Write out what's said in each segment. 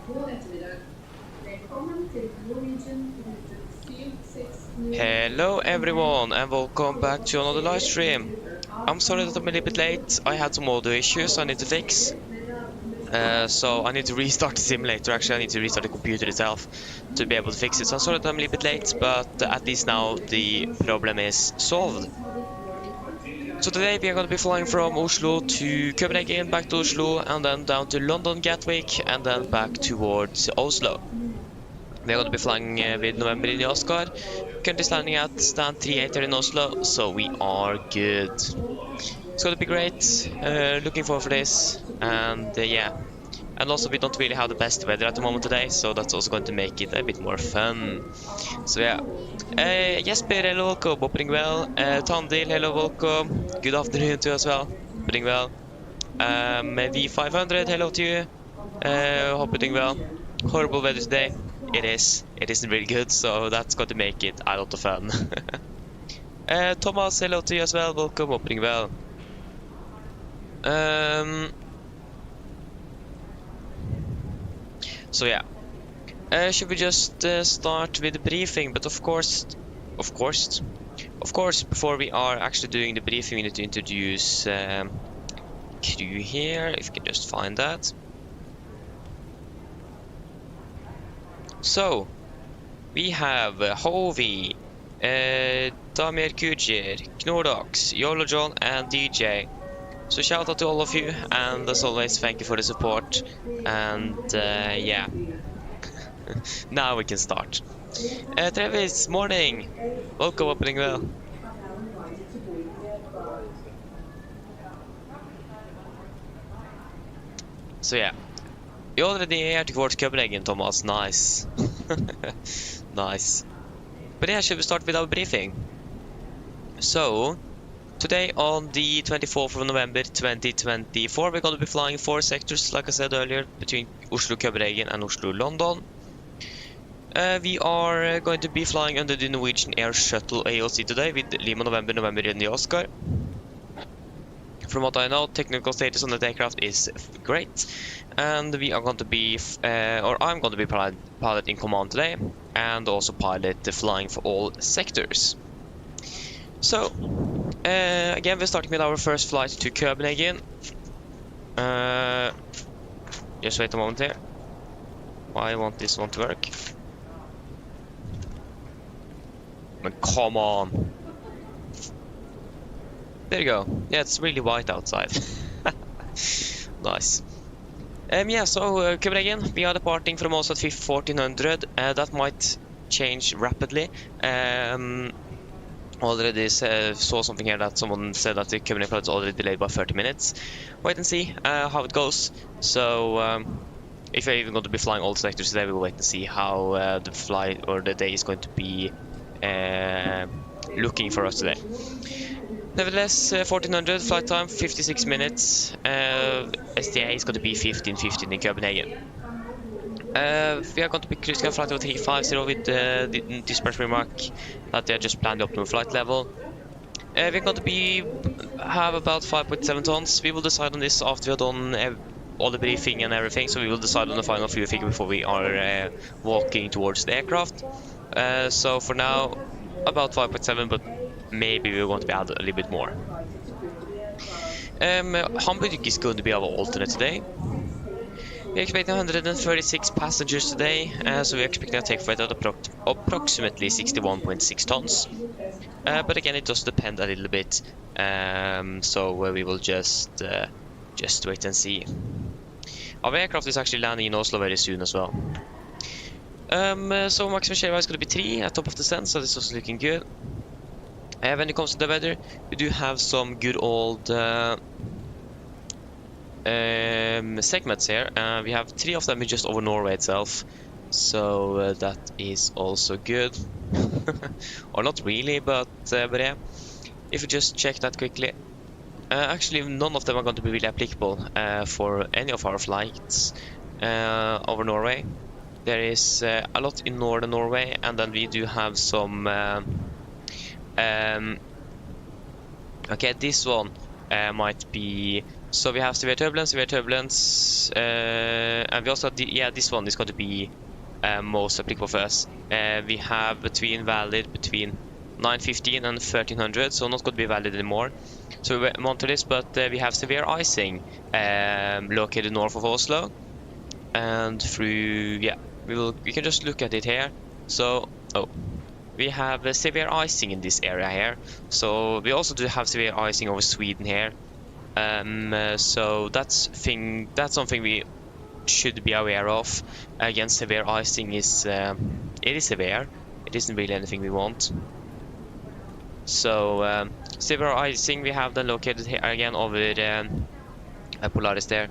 God eftermiddag. Välkommen till Norwegian ruta 769. Hello everyone and welcome back to another live stream. I'm sorry that I'm a little bit late. I had some audio issues I need to fix. So I need to restart the simulator. Actually, I need to restart the computer itself to be able to fix it. So I'm sorry that I'm a little bit late, but at least now the problem is solved. So today we are going to be flying from Oslo to Copenhagen, back to Oslo, and then down to London Gatwick, and then back towards Oslo. We are going to be flying with November in the Oscar. Currently standing at stand 38 here in Oslo, so we are good. It's going to be great. Looking forward for this, and yeah. And also we don't really have the best weather at the moment today, so that's also going to make it a bit more fun. So yeah. Jesper, hello, welcome. Hope doing well. Tandil, hello, welcome. Good afternoon to you as well. Doing well. V500, hello to you. Hope you're doing well. Horrible weather today. It is. It isn't really good, so that's going to make it a lot of fun. Thomas, hello to you as well. Welcome. Hope doing well. So yeah. Should we just start with the briefing? But of course, before we are actually doing the briefing, we need to introduce crew here. If you can just find that. So we have Hovi, Damir Kujer, Knordox, Yolo John, and DJ. So shout out to all of you, and as always, thank you for the support. And yeah. Now we can start. Travis, morning! Welcome, opening well. So yeah. You're already here towards Copenhagen, Thomas. Nice. Nice. But yeah, should we start with our briefing? So, today on the 24th of November 2024, we're going to be flying 4 sectors, like I said earlier, between Oslo, Copenhagen and Oslo, London. We are going to be flying under the Norwegian Air Shuttle AOC today with Lima November in the Oscar. From what I know, technical status on the aircraft is great, and we are going to be, I'm going to be pilot in command today, and also pilot the flying for all sectors. So, again, we're starting with our first flight to Copenhagen. Just wait a moment here. Why won't this one to work? Come on. There you go. Yeah, it's really white outside. Nice. Yeah, so Copenhagen, we are departing from Oslo at 1400. That might change rapidly. Already saw something here that someone said that the Copenhagen flight is already delayed by 30 minutes. Wait and see how it goes. So if we're even going to be flying all sectors today, we will wait and see how the flight or the day is going to be looking for us today. Nevertheless, 1400 flight time, 56 minutes. STA is going to be 15:15 in Copenhagen. We are going to be cruising at flight level 350 with the dispatch remark that they are just planned the optimal flight level. We're going to have about 5.7 tons. We will decide on this after we have done all the briefing and everything, so we will decide on the final fuel figure before we are walking towards the aircraft. So for now, about 5.7, but maybe we're going to be add a little bit more. Hamburg is going to be our alternate today. We're expecting 136 passengers today, so we're expecting a take weight of approximately 61.6 tons. But again, it does depend a little bit, so we will just wait and see. Our aircraft is actually landing in Oslo very soon as well. So maximum share is going to be 3 at top of the descent, so this is looking good. When it comes to the weather, we do have some good old segments here. We have 3 of them just over Norway itself, so that is also good. Or not really, but yeah, if you just check that quickly. Actually, none of them are going to be really applicable for any of our flights over Norway. There is a lot in northern Norway, and then we do have some okay, this one might be So we have severe turbulence, and we also have this one is going to be most applicable for us. We have valid between 915 and 1300, so not going to be valid anymore. So we monitor this, but we have severe icing located north of Oslo, and through we can just look at it here. So we have severe icing in this area here. So we also do have severe icing over Sweden here. So that's something we should be aware of. Again, severe icing is it is severe. It isn't really anything we want. So severe icing we have then located here again over Polaris there.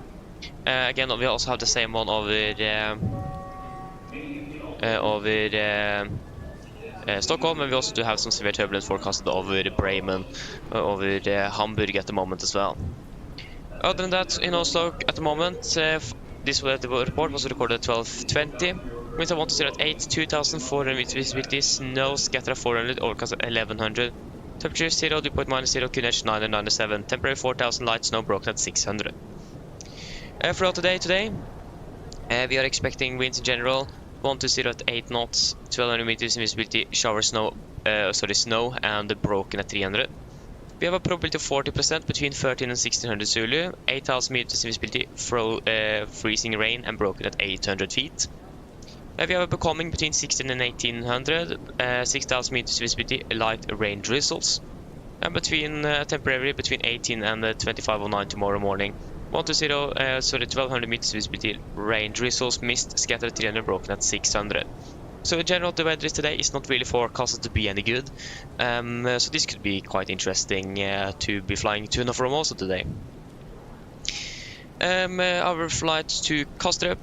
Again, we also have the same one over Stockholm, and we also do have some severe turbulence forecasted over Bremen, over Hamburg at the moment as well. Other than that, in Oslo at the moment, this report was recorded at 12:20. Winds of 1 to 0 at 8, 2,400 meters visibility, snow scatter at 400, overcast at 1100. Temperature 0, dew point -0, QNH 997, temporary 4,000, light snow broken at 600. For today, we are expecting winds in general 1 to 0 at 8 knots, 1200 meters visibility, shower snow, snow, and broken at 300. We have a probability of 40% between 13 and 1600 Zulu, 8000 meters visibility, freezing rain, and broken at 800 feet. We have a becoming between 16 and 1800, 6000 meters visibility, light rain drizzles, and temporary between 18 and 2509 tomorrow morning. 1 to 0, 1200 meters visibility, rain drizzles, mist, scattered at 300, broken at 600. So in general, the weather today is not really forecasted to be any good. So this could be quite interesting to be flying to and from also today. Our flight to Kastrup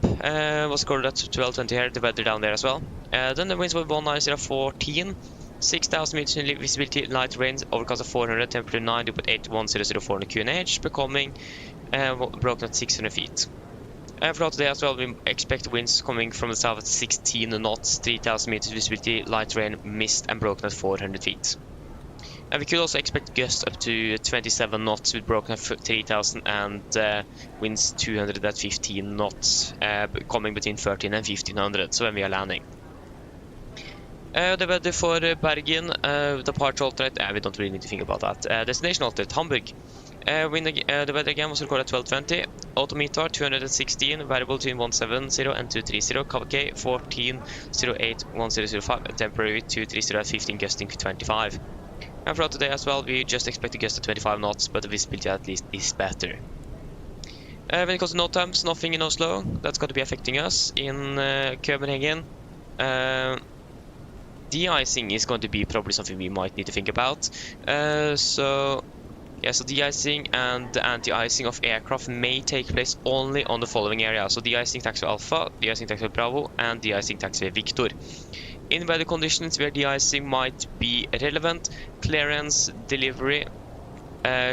was recorded at 12:20 here, the weather down there as well. Then the winds were 19014, 6000 meters visibility, light rains, overcast of 400, temperature 9, dew point 8, 1004 on the QNH, becoming broken at 600 feet. For today as well, we expect winds coming from the south at 16 knots, 3000 meters visibility, light rain, mist, and broken at 400 feet. And we could also expect gusts up to 27 knots with broken at 3000 and winds 200 at 15 knots, coming between 13 and 1500, so when we are landing. The weather for Bergen, departure alternate, we don't really need to think about that. Destination alternate, Hamburg. The weather again was recorded at 12:20. Altimeter 216, variable between 170 and 230, KVK 1408 1005, temporary 230 at 15, gusting 25. And for today as well, we just expect a gust at 25 knots, but the visibility at least is better. When it comes to note temps, nothing in Oslo that's going to be affecting us. In Copenhagen, de-icing is going to be probably something we might need to think about. So de-icing and the anti-icing of aircraft may take place only on the following areas. So de-icing taxiway Alpha, de-icing taxiway Bravo, and de-icing taxiway Victor. In weather conditions where de-icing might be relevant, clearance delivery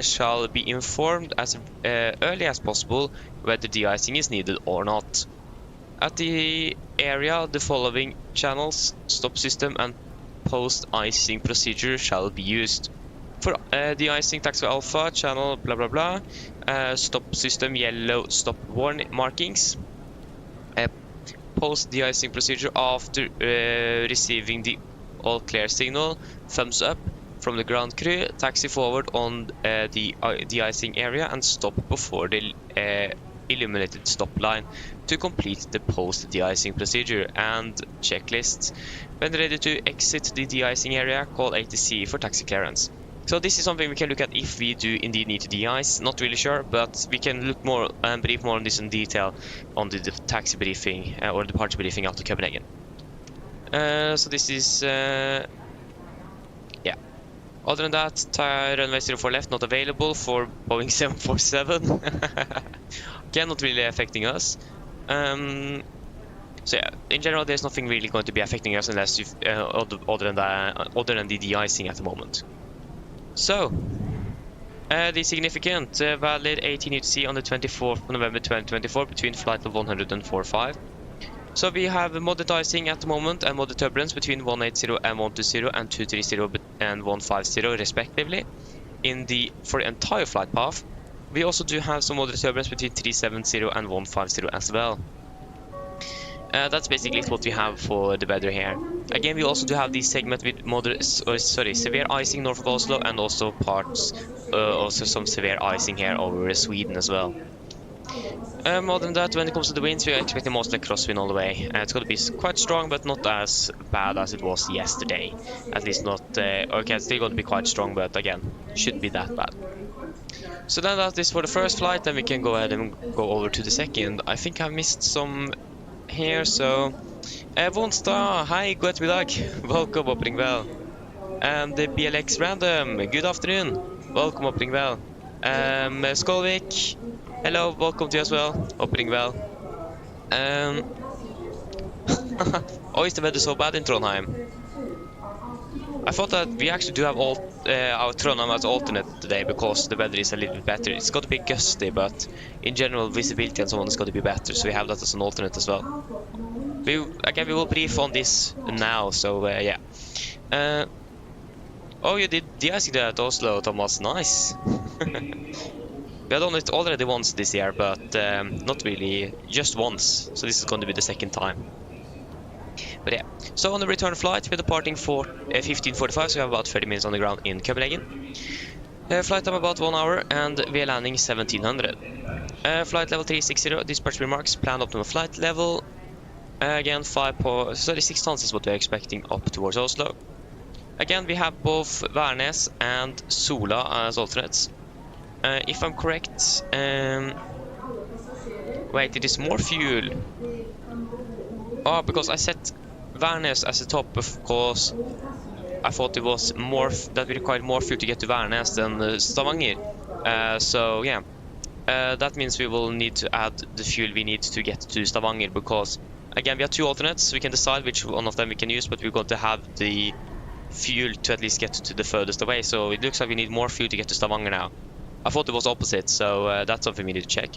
shall be informed as early as possible whether de-icing is needed or not. At the area, the following channels, stop system, and post-icing procedure shall be used. For de-icing taxiway Alpha, channel blah blah blah, stop system yellow stop warning markings. Post de-icing procedure after receiving the all clear signal, thumbs up from the ground crew, taxi forward on the de-icing area and stop before the illuminated stop line to complete the post de-icing procedure and checklist. When ready to exit the de-icing area, call ATC for taxi clearance. So this is something we can look at if we do indeed need to de-ice. Not really sure, but we can look more and brief more on this in detail on the taxi briefing or departure briefing out of Copenhagen. So this is Other than that, runway 04 left not available for Boeing 747. Again, not really affecting us. So yeah, in general, there's nothing really going to be affecting us unless you've other than the de-icing at the moment. So, the significant valid 18 UTC on the 24th of November 2024 between flight level 100 and 45. So we have moderate icing at the moment and moderate turbulence between 180 and 120 and 230 and 150 respectively for the entire flight path. We also do have some moderate turbulence between 370 and 150 as well. That's basically what we have for the weather here. Again, we also do have this segment with severe icing north of Oslo, and also also some severe icing here over Sweden as well. More than that, when it comes to the winds, we are expecting mostly crosswind all the way. It's going to be quite strong, but not as bad as it was yesterday. At least not... okay, it's still going to be quite strong, but again, shouldn't be that bad. So then that is for the first flight, then we can go ahead and go over to the second. I think I missed some here, so... Vonstad, hei, god ettermiddag. Welcome, oppring vel. And the BLX Random, good afternoon. Welcome, oppring vel. Skolvik, hello, welcome to you as well. Oppring vel. Oh, is the weather so bad in Trondheim? I thought that we actually do have our Trondheim as alternate today because the weather is a little bit better. It's got to be gusty, but in general visibility and so on is going to be better, so we have that as an alternate as well. Again, we will brief on this now, so yeah. Oh, you did de-icing at Oslo, Thomas. Nice. We have done it already once this year, but not really, just once. So this is going to be the second time. But yeah, so on the return flight, we're departing for 15:45, so we have about 30 minutes on the ground in Copenhagen. Flight time about 1 hour, and we are landing 1700. Flight level 360, dispatch remarks, planned optimal flight level. Again, 36 tons is what we're expecting up towards Oslo. Again, we have both Værnes and Sola as alternates. If I'm correct, wait, it is more fuel. Oh, because I set Værnes as the top because I thought it was more that we required more fuel to get to Værnes than Stavanger. So yeah, that means we will need to add the fuel we need to get to Stavanger because again we have two alternates, so we can decide which one of them we can use, but we're going to have the fuel to at least get to the furthest away. So it looks like we need more fuel to get to Stavanger now. I thought it was opposite, so that's something we need to check.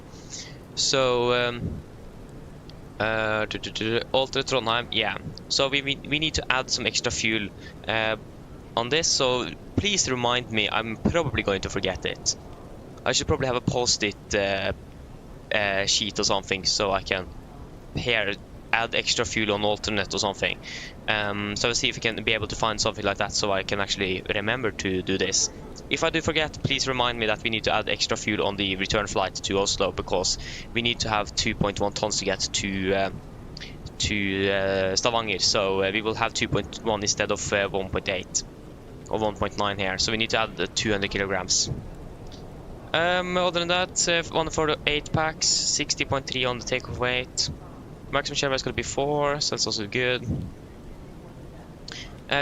So Alter Trondheim, yeah. So we need to add some extra fuel on this, so please remind me. I'm probably going to forget it. I should probably have a post-it sheet or something so I can here add extra fuel on alternate or something. So I'll see if we can be able to find something like that so I can actually remember to do this. If I do forget, please remind me that we need to add extra fuel on the return flight to Oslo because we need to have 2.1 tons to get to Stavanger. So we will have 2.1 instead of 1.8 or 1.9 here. So we need to add the 200 kilograms. Other than that, one for the 8 packs, 60.3 on the takeoff weight. Maximum share is going to be 4, so that's also good.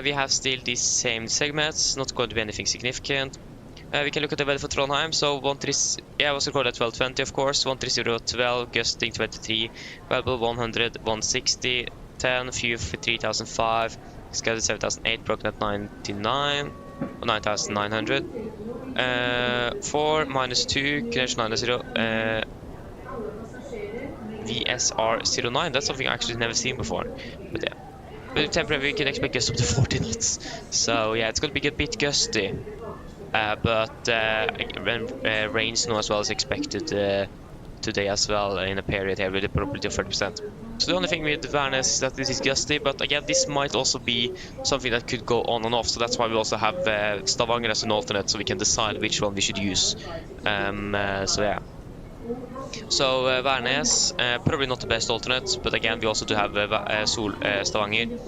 We have still these same segments, not going to be anything significant. We can look at the weather for Trondheim. So 13, yeah, I was recorded at 12:20, of course. 13012, gusting 23, variable 100, 160, 10, few for 3005, scheduled 7008, broken at 99, or 9900. 4 minus 2, connection 90, VSR09. That's something I actually never seen before. But yeah. With temperature, we can expect gusts up to 40 knots. So yeah, it's going to be a bit gusty. But rain snow as well is expected today as well in a period here with a probability of 30%. So the only thing with Værnes is that this is gusty, but again this might also be something that could go on and off. So that's why we also have Stavanger as an alternate, so we can decide which one we should use. So yeah. So Værnes, probably not the best alternate, but again we also do have Stavanger.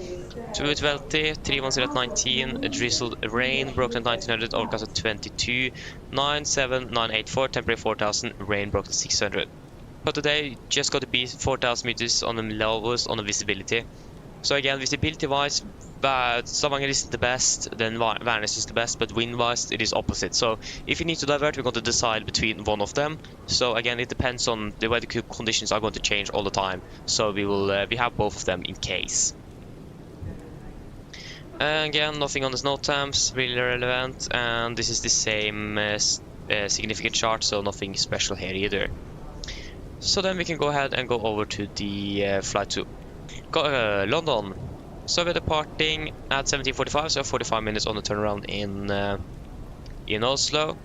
220, 310 at 19, drizzled rain, broken at 1900, overcast at 22, 97984, temperature 4000, rain broken at 600. For today, just got to be 4000 meters on the lowest on the visibility. So again, visibility wise, Stavanger is the best, then Værnes is the best, but wind wise it is opposite. So if you need to divert, we're going to decide between one of them. So again, it depends on the weather conditions are going to change all the time. So we have both of them in case. Again, nothing on the snow temps, really relevant, and this is the same significant chart, so nothing special here either. So then we can go ahead and go over to the flight to London. So we're departing at 17:45, so 45 minutes on the turnaround in Oslo.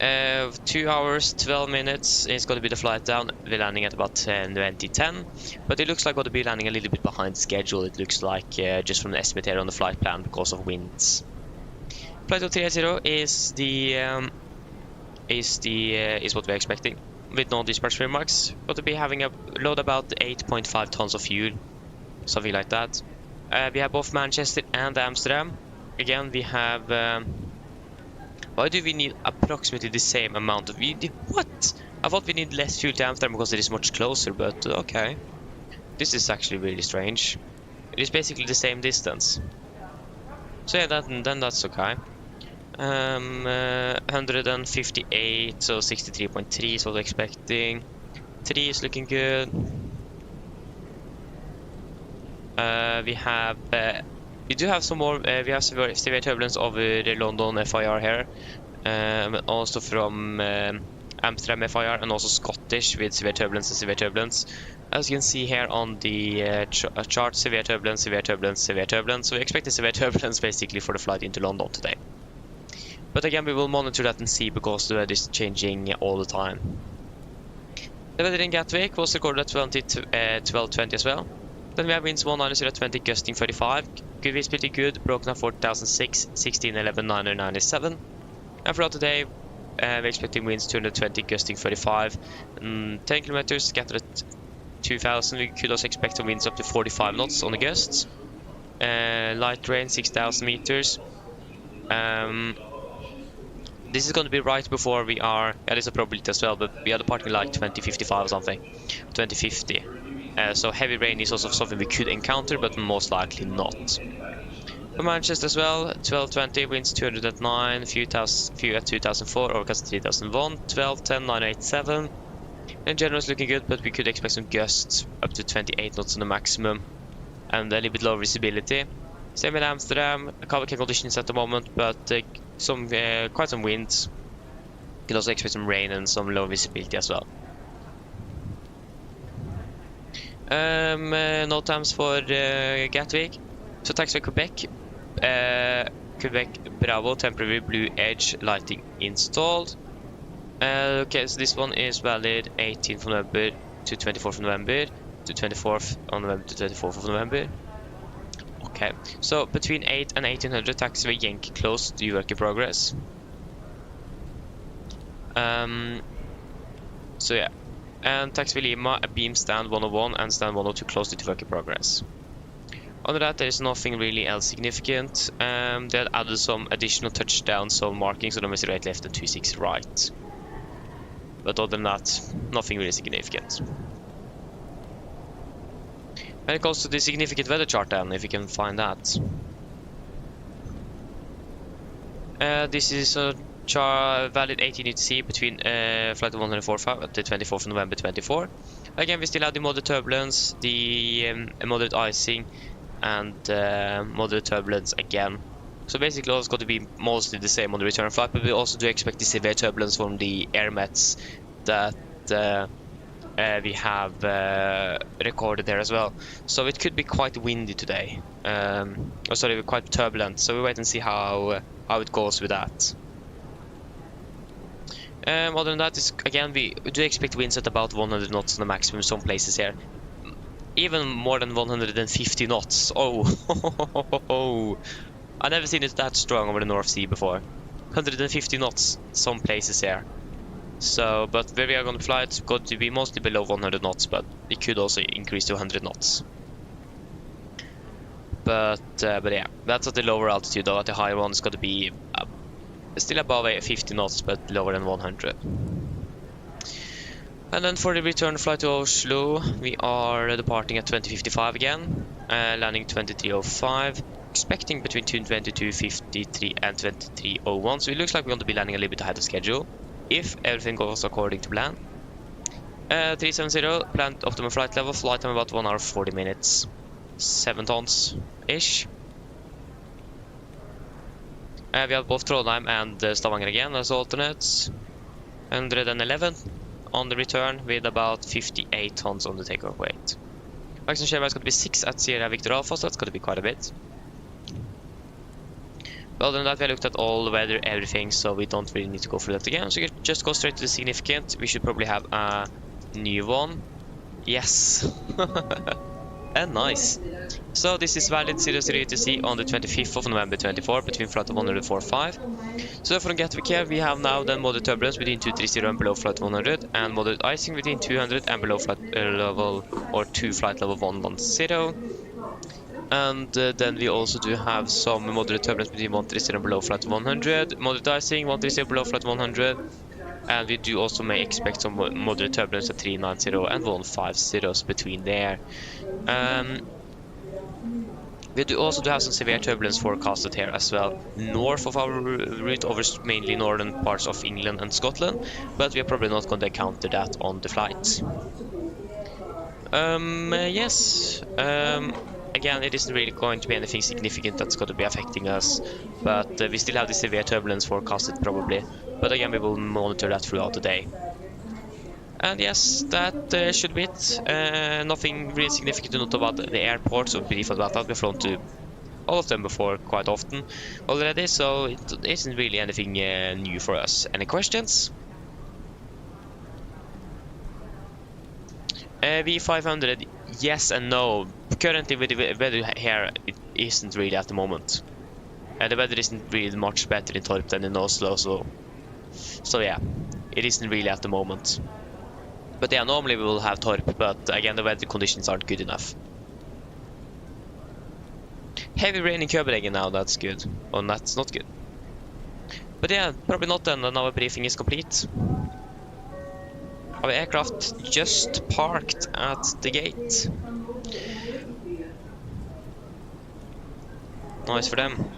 2 hours, 12 minutes is going to be the flight down. We're landing at about 2010, but it looks like we're going to be landing a little bit behind schedule. It looks like just from the estimate here on the flight plan because of winds. Flight 380 is what we're expecting with no dispatch remarks. Going to be having a load about 8.5 tons of fuel, something like that. We have both Manchester and Amsterdam. Again, we have. Why do we need approximately the same amount of fuel? What? I thought we need less fuel to Amsterdam because it is much closer, but okay. This is actually really strange. It is basically the same distance. So yeah, then that's okay. 158, so 63.3 is what we're expecting. 3 is looking good. We do have some more. We have severe turbulence over the London FIR here, also from Amsterdam FIR, and also Scottish with severe turbulence and severe turbulence. As you can see here on the chart, severe turbulence, severe turbulence, severe turbulence. So we expect a severe turbulence basically for the flight into London today. But again, we will monitor that and see because the weather is changing all the time. The weather in Gatwick was recorded at 12:20 as well. Then we have winds 190 at 20, gusting 35. Good visibility good, broken at 40,006, 1611 997. And throughout the day, we're expecting winds 220, gusting 35. 10 kilometers scattered at 2000. We could also expect some winds up to 45 knots on the gusts. Light rain 6,000 meters. This is going to be right before we are. Yeah, there's a probability as well, but we are departing like 2055 or something. 2050. So heavy rain is also something we could encounter, but most likely not. For Manchester as well, 1220, winds 200 at 9, few at 2004, overcast 3001, 1210, 987. In general, it's looking good, but we could expect some gusts up to 28 knots on the maximum, and a little bit low visibility. Same in Amsterdam, cover conditions at the moment, but quite some winds. You can also expect some rain and some low visibility as well. No times for Gatwick. So taxi Quebec. Quebec Bravo, temporary blue edge lighting installed. Okay, so this one is valid 18th of November to 24th of November to 24th of November to 24th of November. Okay, so between 8 and 1800 taxiway Yankee closed to work in progress. So yeah. And taxiway Lima, a beam stand 101 and stand 102 closed to work in progress. Under that, there is nothing really else significant. They added some additional touchdown zone markings, so domestic right left and 26 right. But other than that, nothing really significant. When it comes to the significant weather chart then, if you can find that. This is a valid 18 UTC between flight 145 at the 24th of November 24. Again, we still have the moderate turbulence, the moderate icing, and moderate turbulence again. So basically, it's going to be mostly the same on the return flight, but we also do expect the severe turbulence from the air mets that we have recorded there as well. So it could be quite windy today. Quite turbulent. So we wait and see how it goes with that. Other than that, again, we do expect winds at about 100 knots on the maximum in some places here. Even more than 150 knots. Oh, I've never seen it that strong over the North Sea before. 150 knots some places here. So, but where we are going to fly, it's going to be mostly below 100 knots, but it could also increase to 100 knots. But yeah, that's at the lower altitude, though. At the higher one, it's going to be still above 50 knots, but lower than 100. And then for the return flight to Oslo, we are departing at 2055 again, landing 2305, expecting between 22:53 and 23:01. So it looks like we're going to be landing a little bit ahead of schedule, if everything goes according to plan. 370, planned optimum flight level, flight time about 1 hour 40 minutes, 7 tons-ish. We have both Trondheim and Stavanger again as alternates. 111 on the return with about 58 tons on the takeoff weight. Maximum share is going to be 6 at Sierra Victor Alpha, so that's going to be quite a bit. Other than that, we looked at all the weather, everything, so we don't really need to go through that again. So we can just go straight to the significant. We should probably have a new one. Yes. And nice. So this is valid 00 to see on the 25th of November 24 between flight of 145. So from Gatwick here we have now then moderate turbulence between 230 and below flight 100, and moderate icing between 200 and below flight level or to flight level 110. And then we also do have some moderate turbulence between 130 and below flight 100, moderate icing 130 below flight 100, and we do also may expect some moderate turbulence at 390 and 150 between there. We do also have some severe turbulence forecasted here as well, north of our route over mainly northern parts of England and Scotland, but we are probably not going to encounter that on the flight. Yes, again, it isn't really going to be anything significant that's going to be affecting us, but we still have the severe turbulence forecasted probably, but again we will monitor that throughout the day. And yes, that should be it. Nothing really significant to note about the airports or brief about that. We've flown to all of them before quite often already, so it isn't really anything new for us. Any questions? V500, yes and no. Currently with the weather here, it isn't really at the moment. The weather isn't really much better in Torp than in Oslo, so yeah, it isn't really at the moment. But yeah, normally we will have Torp, but again the weather conditions aren't good enough. Heavy rain in Copenhagen now, that's good. Well, that's not good. But yeah, probably not then, and our briefing is complete. Our aircraft just parked at the gate. Nice for them.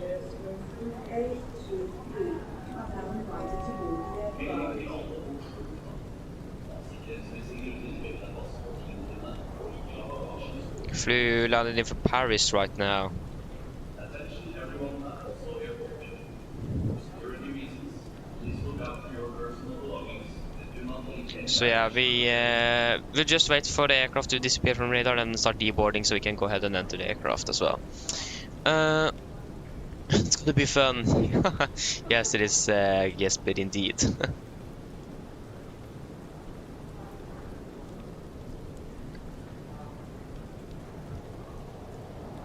Flew landed in from Paris right now. So yeah, we'll just wait for the aircraft to disappear from radar and start deboarding, so we can go ahead and enter the aircraft as well. It's gonna be fun. Yes, it is. Yes, but indeed.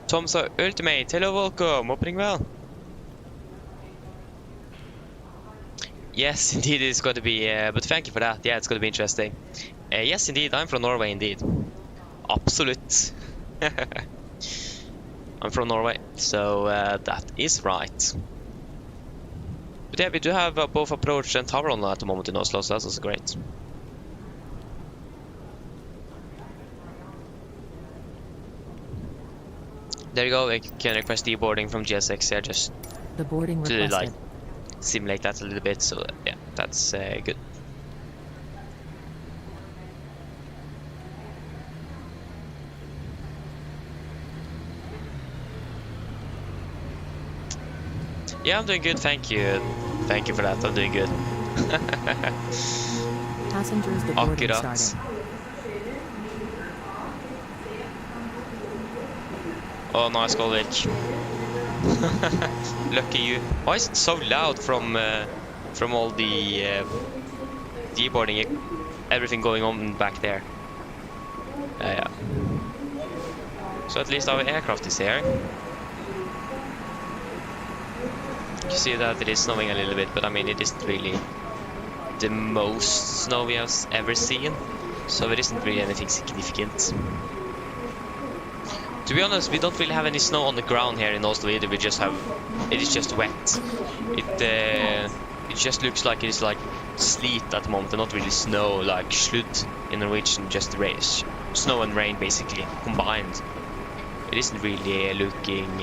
Tom's ultimate. Hello, welcome. Opening well. Yes, indeed, it's going to be. But thank you for that. Yeah, it's going to be interesting. Yes, indeed, I'm from Norway. Indeed, absolute. I'm from Norway, so that is right. But yeah, we do have both approach and tower on at the moment in Oslo, so that's also great. There you go. I can request deboarding from GSX here, just the boarding to requested. like simulate that a little bit. So yeah, that's good. Yeah, I'm doing good. Thank you. Thank you for that. I'm doing good. Passengers deboarding Akkurat. starting. Oh, nice, Golvik. Lucky you. Why is it so loud from all the deboarding, everything going on back there? Yeah. So at least our aircraft is here. You see that it is snowing a little bit, but I mean it isn't really the most snow we have ever seen, so it isn't really anything significant. To be honest, we don't really have any snow on the ground here in Oslo either. We just have, it is just wet. It just looks like it is like sleet at the moment, and not really snow, like sludd in Norwegian, just rain, snow and rain basically combined. It isn't really looking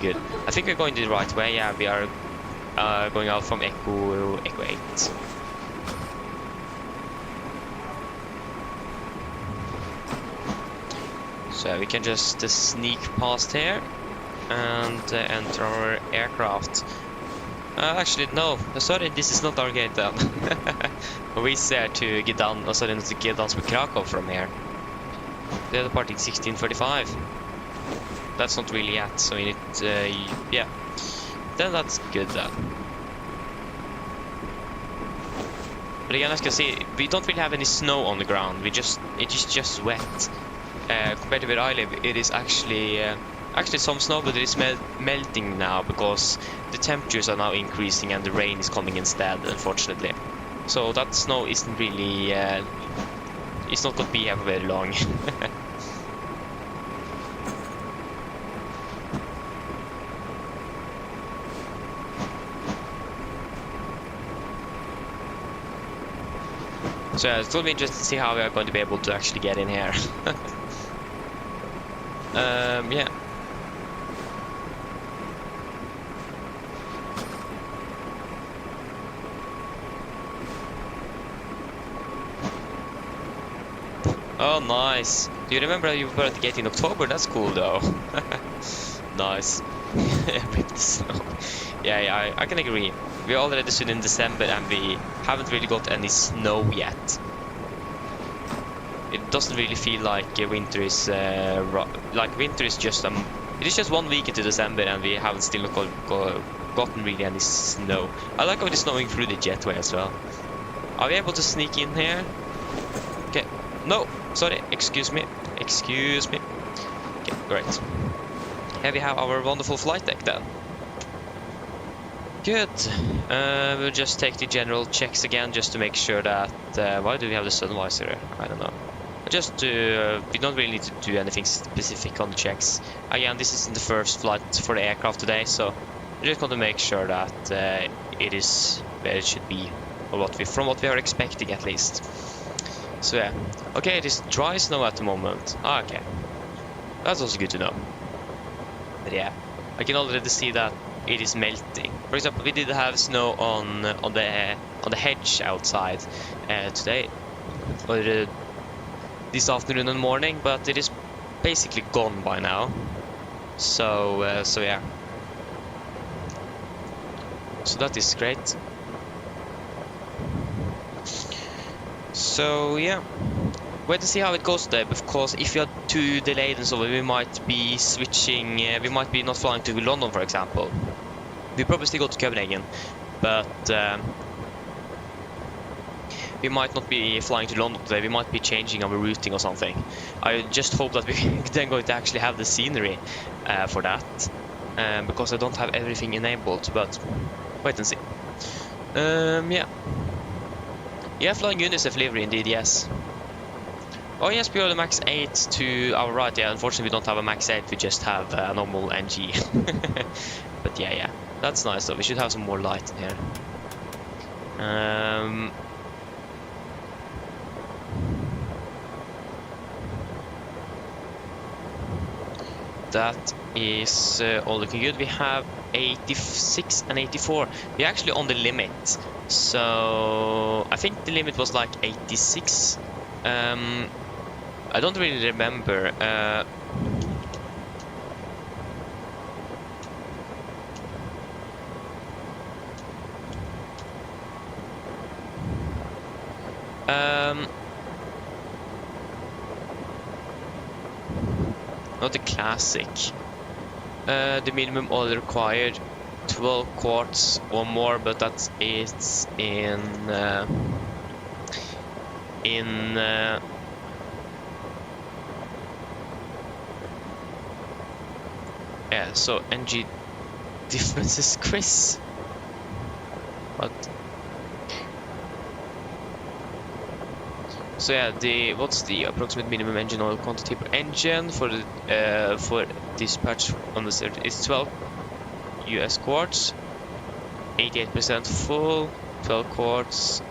good. I think we're going the right way. Yeah, we are going out from Echo 8. So we can just sneak past here and enter our aircraft. Actually, no. Sorry, this is not our gate then. We said to get down. Oh, sorry, not to get down to Krakow from here. They're departing 16:45. That's not really yet. So we need, yeah. then that's good then. But again, as you can see, we don't really have any snow on the ground. It is just wet. Compared to where I live, it is actually some snow, but it is melting now because the temperatures are now increasing and the rain is coming instead, unfortunately. So that snow isn't really, it's not going to be here for very long. So yeah, it's going to be interesting to see how we are going to be able to actually get in here. Yeah. Oh, nice. Do you remember how you were at the gate in October? That's cool, though. Nice. Rip the snow. Yeah, I can agree. We're already soon in December and we haven't really got any snow yet. It doesn't really feel like winter is winter is just it is just 1 week into December and we haven't still gotten really any snow. I like how it is snowing through the jetway as well. Are we able to sneak in here? Okay. No, sorry. Excuse me. Okay, great. Here we have our wonderful flight deck then. Good. We'll just take the general checks again just to make sure that... why do we have the sun visor? I don't know. Just we don't really need to do anything specific on the checks. Again, this isn't the first flight for the aircraft today, so we're just going to make sure that it is where it should be, or from what we are expecting at least. So yeah. Okay, it is dry snow at the moment. Okay. That's also good to know. But yeah, I can already see that it is melting. For example, we did have snow on the hedge outside today, or this afternoon and morning, but it is basically gone by now. So yeah. So that is great. So yeah, wait to see how it goes today, because if you are too delayed and so we might be switching, we might be not flying to London, for example. We probably still go to Copenhagen, but we might not be flying to London today. We might be changing our routing or something. I just hope that we then going to actually have the scenery for that, because I don't have everything enabled, but wait and see. Yeah, flying UNICEF livery indeed, yes. Oh yes, we are the max 8 to our right. Yeah, unfortunately we don't have a max 8, we just have a normal NG. But yeah, that's nice though. We should have some more light in here. That is all looking good. We have 86 and 84. We're actually on the limit. So I think the limit was like 86. I don't really remember. Not the classic. The minimum oil required 12 quarts or more, but that's it's in yeah, so NG differences quiz. What? So yeah, what's the approximate minimum engine oil quantity per engine for dispatch on the server is 12 US quarts, 88% full, 12 quarts.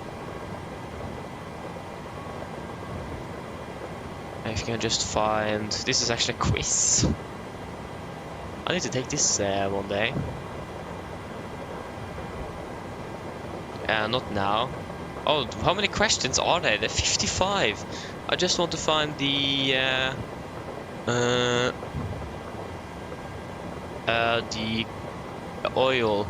If you can just find, this is actually a quiz. I need to take this one day. Not now. Oh, how many questions are there? There are 55. I just want to find the oil.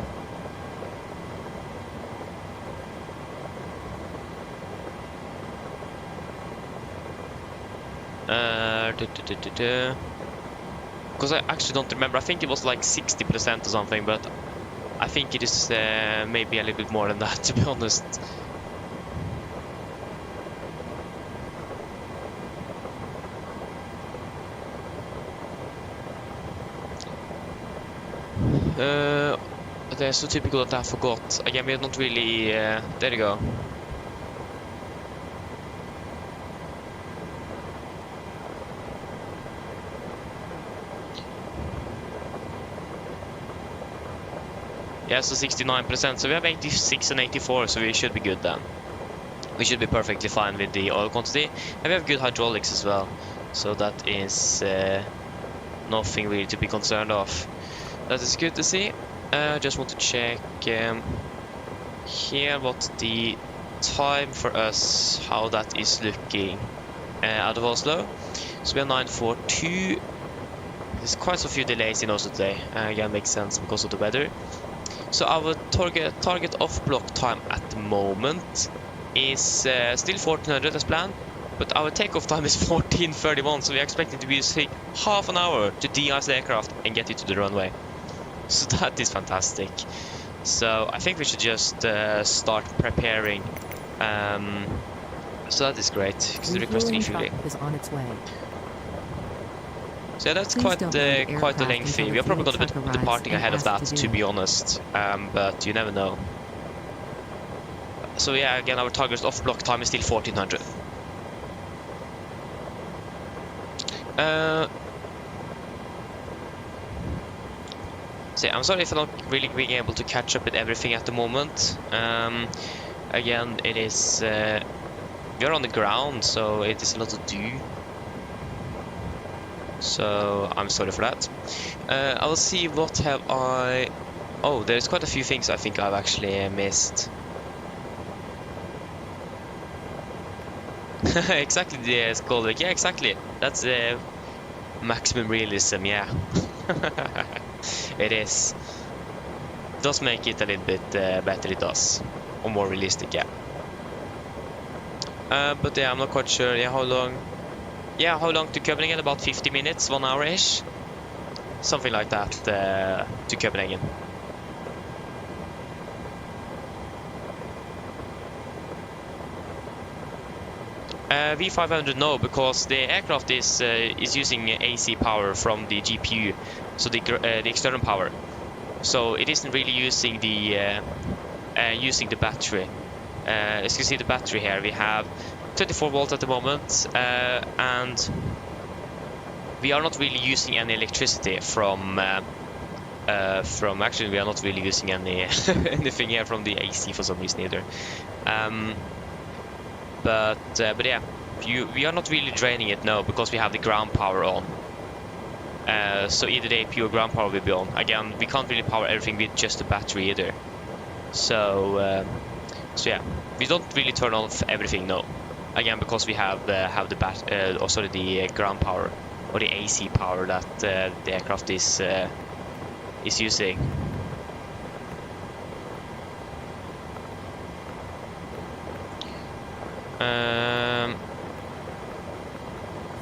Because I actually don't remember. I think it was like 60% or something, but I think it is maybe a little bit more than that, to be honest. They're so typical that I forgot. Again, we're not really... there you go. Yeah, so 69%. So we have 86 and 84, so we should be good then. We should be perfectly fine with the oil quantity. And we have good hydraulics as well. So that is nothing really to be concerned of. That is good to see. I just want to check here what the time for us, how that is looking out of Oslo. So we are 9:42. There's quite a few delays in Oslo today. Again, makes sense because of the weather. So our target off block time at the moment is still 1400 as planned, but our takeoff time is 14:31. So we're expecting to be using half an hour to de-ice the aircraft and get it to the runway. So that is fantastic. So I think we should just start preparing. So that is great. Because the request refueling is on its way. So yeah, that's quite a lengthy. We are probably going to be departing ahead of that, to be honest. But you never know. So yeah, again, our target off block time is still 1400. So yeah, I'm sorry if I'm not really being able to catch up with everything at the moment. Again, it is we are on the ground, so it is a lot to do. So I'm sorry for that. I will see what have I. Oh, there's quite a few things I think I've actually missed. Exactly, the Skolvik. Yeah, exactly. That's maximum realism. Yeah. It is. It does make it a little bit better, it does. Or more realistic, yeah. But yeah, I'm not quite sure. Yeah, how long? Yeah, how long to Copenhagen? About 50 minutes, 1 hour-ish? Something like that to Copenhagen. V500 no, because the aircraft is using AC power from the GPU, so the external power. So it isn't really using the battery. As you can see, the battery here, we have 24 volts at the moment, and we are not really using any electricity from actually we are not really using any anything here from the AC for some reason either. But yeah, we are not really draining it now because we have the ground power on. So either the pure ground power will be on. Again, we can't really power everything with just the battery either. So yeah, we don't really turn off everything now. Again, because we have the ground power or the AC power that the aircraft is using.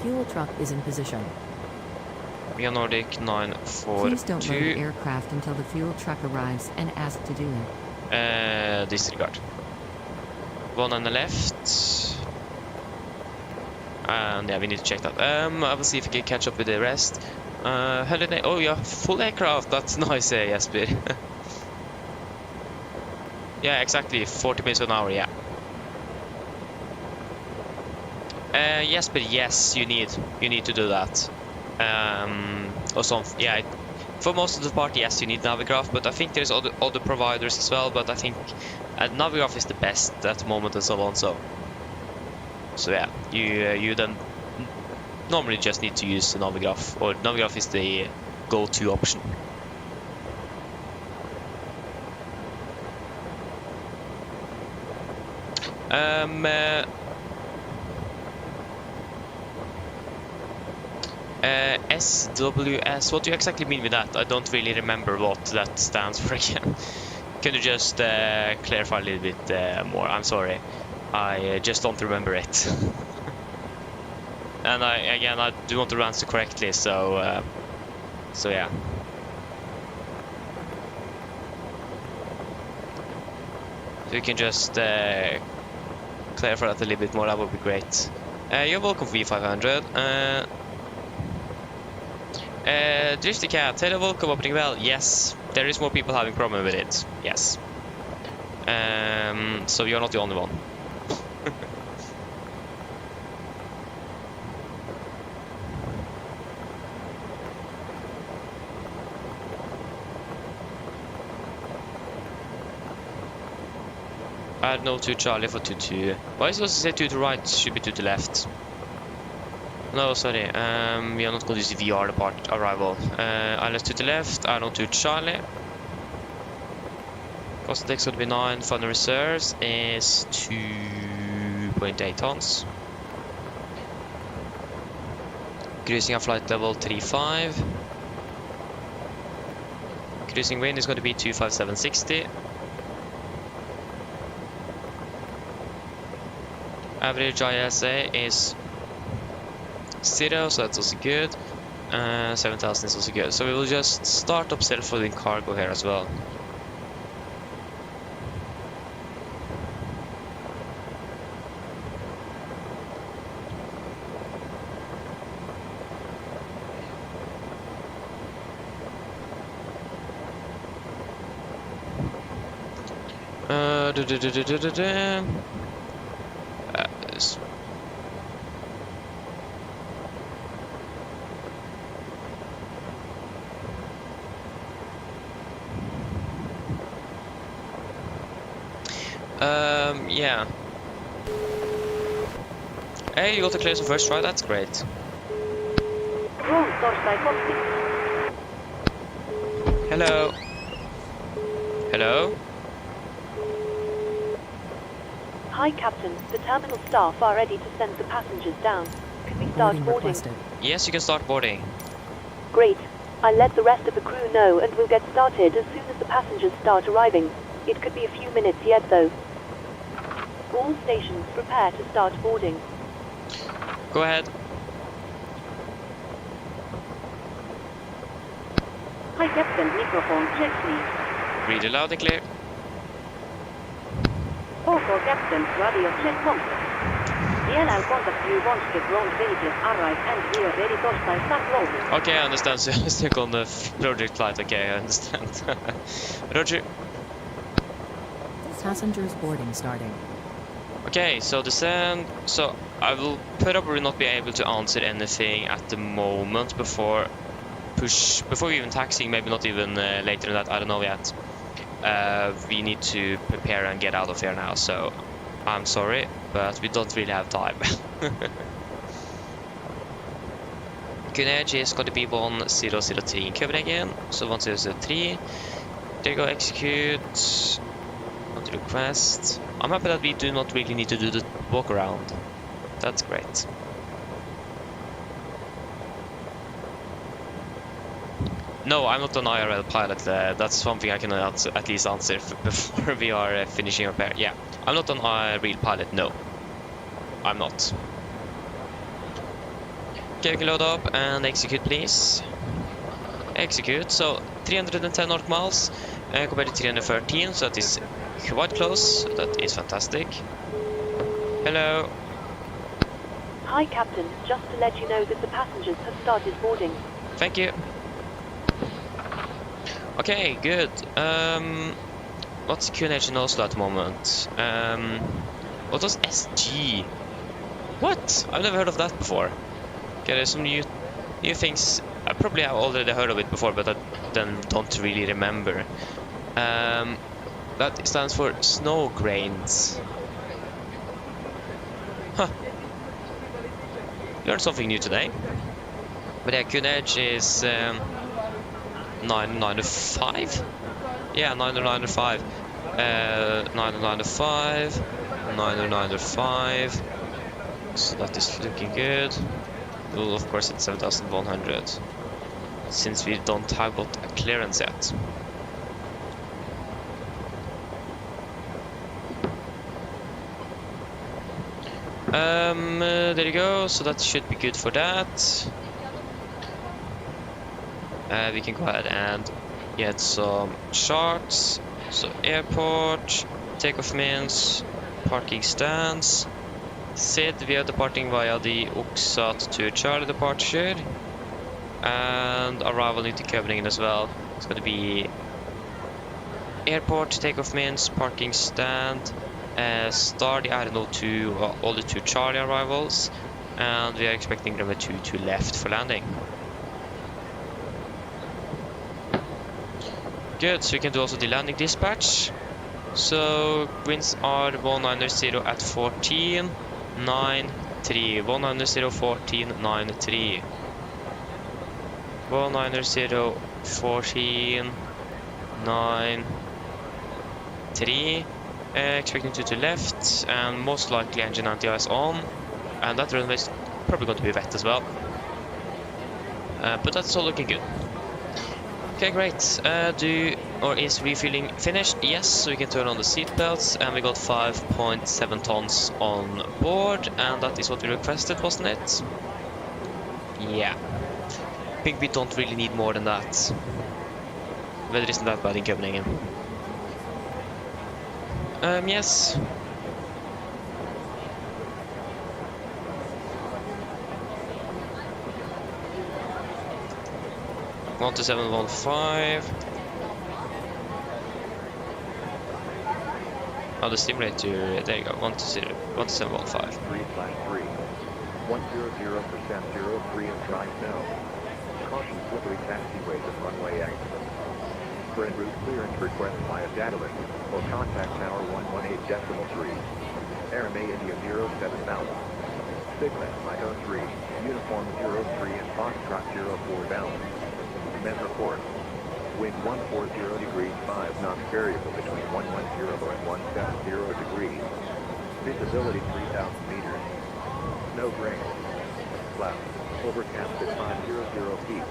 Fuel truck is in position. We are Nordic 942. Please don't load the aircraft until the fuel truck arrives and ask to do it. Disregard. One on the left. And yeah, we need to check that. I will see if we can catch up with the rest. Oh yeah, full aircraft. That's nice, Jesper. Yeah, exactly. 40 minutes an hour. Yeah. Jesper, yes, you need to do that. Or something. Yeah. For most of the party, yes, you need Navigraph, but I think there's other providers as well. But I think Navigraph is the best at the moment, and so on. So yeah, you then normally just need to use Navigraph, or Navigraph is the go-to option. SWS, what do you exactly mean with that? I don't really remember what that stands for again. Can you just clarify a little bit more? I'm sorry, I just don't remember it. And I do want to answer correctly, so yeah. So you can just clarify that a little bit more, that would be great. You're welcome for V500. Drifty Cat, hello, welcome, opening bell. Yes, there is more people having problem with it. Yes. So you're not the only one. Add no 2 Charlie for 2-2. Why is it supposed to say 2 to right? Should be 2 to left. No, sorry. We are not going to use the VR depart arrival. ILS 2 to left. Add no 2 Charlie. Cost index would be 9. Final reserves is 2.8 tons. Cruising at flight level 35. Cruising wind is going to be 25760. Average ISA is 0, so that's also good. 7,000 is also good. So we will just start up self-loading cargo here as well. Yeah. Hey, you got to clear some first try, that's great. Hello. Hello? Hi, Captain. The terminal staff are ready to send the passengers down. Can we start boarding? Requested. Yes, you can start boarding. Great. I'll let the rest of the crew know and we'll get started as soon as the passengers start arriving. It could be a few minutes yet, though. All stations prepare to start boarding. Go ahead. Hi, Captain. Microphone check, please. Read it loud and clear. For Captain, radio check contact. DLL contact you once the ground vehicles arrive and we are ready to start loading. Okay, I understand. So you're stuck on the project flight. Okay, I understand. Roger. Passengers boarding starting. Okay, so descend. So I will probably not be able to answer anything at the moment before we even taxiing. Maybe not even later than that. I don't know yet. We need to prepare and get out of here now. So I'm sorry, but we don't really have time. Copenhagen is going to be 1003 in Copenhagen. So 1003. There you go. Execute. Request. I'm happy that we do not really need to do the walk around. That's great. No, I'm not an IRL pilot. That's something I can at least answer before we are finishing repair. Yeah, I'm not an real pilot. No, I'm not. Okay, we can load up and execute, please. Execute. So 310 nautical miles compared to 313, so that is quite close. That is fantastic. Hello. Hi, Captain. Just to let you know that the passengers have started boarding. Thank you. Okay, good. What's QNH in Oslo at the moment? What was SG? What? I've never heard of that before. Okay, there's some new things. I probably have already heard of it before, but I then don't really remember. That stands for snow grains. Huh. Learned something new today. But yeah, QNH is 995. Yeah, 995. 995. 995. So that is looking good. Well, of course, it's 7,100. Since we don't have got a clearance yet. There you go. So that should be good for that. We can go ahead and get some charts. So airport, Takeoff means parking stands. Sid, we are departing via the Oxat to Charlie departure. And arrival into Copenhagen as well. It's going to be airport, takeoff means parking stand. Start the Arno to all the 2 Charlie arrivals. And we are expecting number 2 to left for landing. Good, so we can do also the landing dispatch. So winds are 190 at 14.93. 190 14.93. 190 14.93. Expecting to left, and most likely engine anti-ice on. And that runway is probably going to be wet as well. But that's all looking good. Okay, great. Is refueling finished? Yes, so we can turn on the seat belts, and we got 5.7 tons on board, and that is what we requested, wasn't it? Yeah. I think we don't really need more than that. Weather isn't that bad in Copenhagen. Yes. One to 715. Oh, the simulator. There you go. 1 to 715. 3/3. 100% 03 and dry snow. Caution slippery taxiways and runway accident. For en route clearance request via data link or contact tower 118.3. AMD India 07000. Sigma Mike 03. Uniform 03 and Foxtrot 04 down. Men report. Wind 140 degrees 5 knots variable between 110 and 170 degrees. Visibility 3,000 meters. No rain. Cloud. Overcast at 500 feet.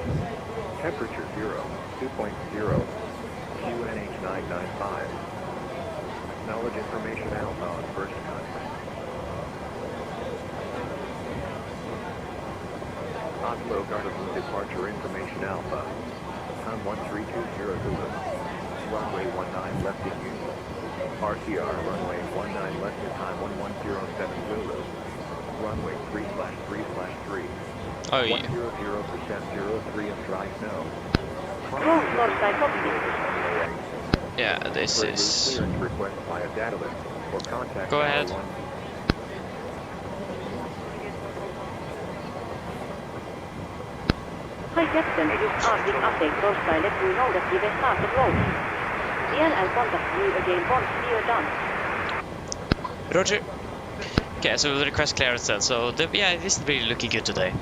Temperature 0, 2.0. QNH 995. Knowledge information alpha on first contact. Oslo Gardermoen departure information alpha. Time 1320 Zulu. Runway 19 left in use. RTR runway 19 left in time 1107 Zulu. Runway 3/3/3. Oh yeah. 100% 03 and dry snow. Yeah, this is. Clearance request via data link or contact. Go ahead. Hi Captain, you are in update Rosa. Let you know that we will start the road. I'll contact you again once we are done. Roger. Okay, so we'll request clearance then. So yeah, this is really looking good today.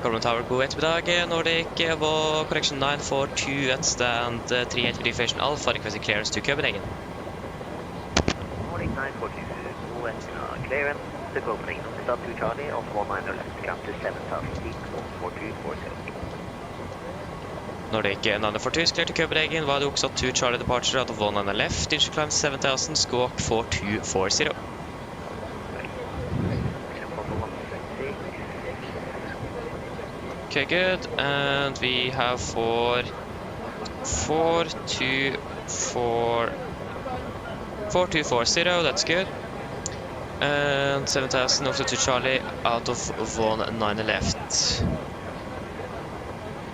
Government Tower, god ettermiddag. Nordic, Evo, correction 942 at stand 38 Deviation Alpha, requesting clearance to Copenhagen. Morning 942, west clearance to Copenhagen. Stop to Charlie on 49 left, come to 7,000 feet, 4240. Nordic 942 is clear to Copenhagen, via the Oxat to Charlie departure out of 19 left, inch climb 7000, squawk 4240. Okay, good, and we have 4240, that's good. And 7000 also to Charlie out of 19 left.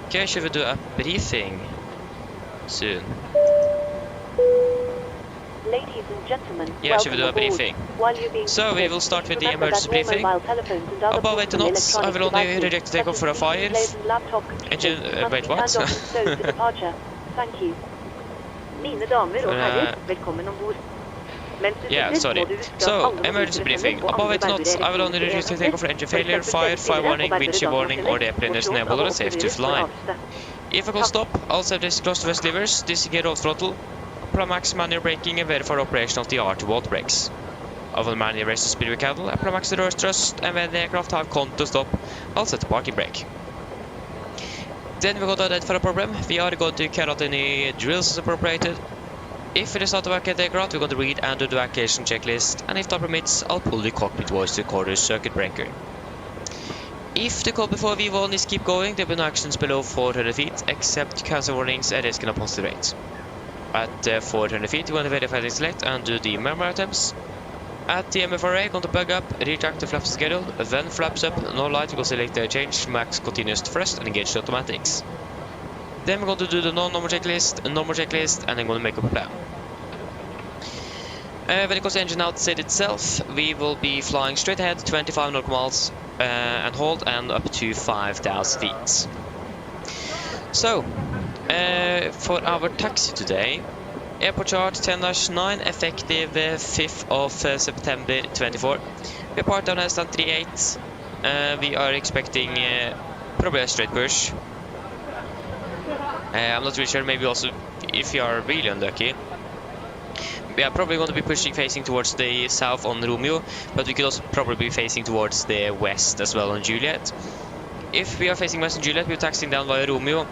Okay, should we do a briefing soon? Ladies and gentlemen, yeah, should we do a briefing? So we will start with the emergency briefing. Above 80 knots, I will only reject takeoff for a fire. Engine, wait, what? Thank you. Mine damer og herrer, velkommen ombord. Yeah, sorry. So, emergency briefing. Above 80 knots, I will only reject takeoff for engine failure, fire warning, windshield warning, or the airplane is enabled or safe to fly. If I can stop, I'll set this close to west levers, disengage roll throttle, apply max manual braking and verify operation of the R2 brakes. I will manually raise the speed of the candle, apply max reverse thrust, and when the aircraft have contact to stop, I'll set the parking brake. Then we're going to identify the problem. We are going to carry out any drills as appropriated. If it is not to vacate the aircraft, we're going to read and do the evacuation checklist, and if time permits, I'll pull the cockpit voice recorder circuit breaker. If the call before V1 is keep going, there will be no actions below 400 feet, except cancel warnings and risk in a positive rate. At 400 feet, we're going to verify the select and do the memory items. At the MFRA, going to bug up, retract the flaps schedule, then flaps up, no light, we will select the change max continuous thrust and engage the automatics. Then we're going to do the normal checklist, and then going to make up a plan. When it comes to engine outside itself, we will be flying straight ahead 25 nautical miles and hold and up to 5,000 feet. So, for our taxi today, airport chart 10-9, effective 5th of September 24. We parked down at 38. We are expecting probably a straight push. I'm not really sure, maybe also if you are really unlucky. We are probably going to be pushing facing towards the south on Romeo, but we could also probably be facing towards the west as well on Juliet. If we are facing west on Juliet, we're taxiing down via Romeo,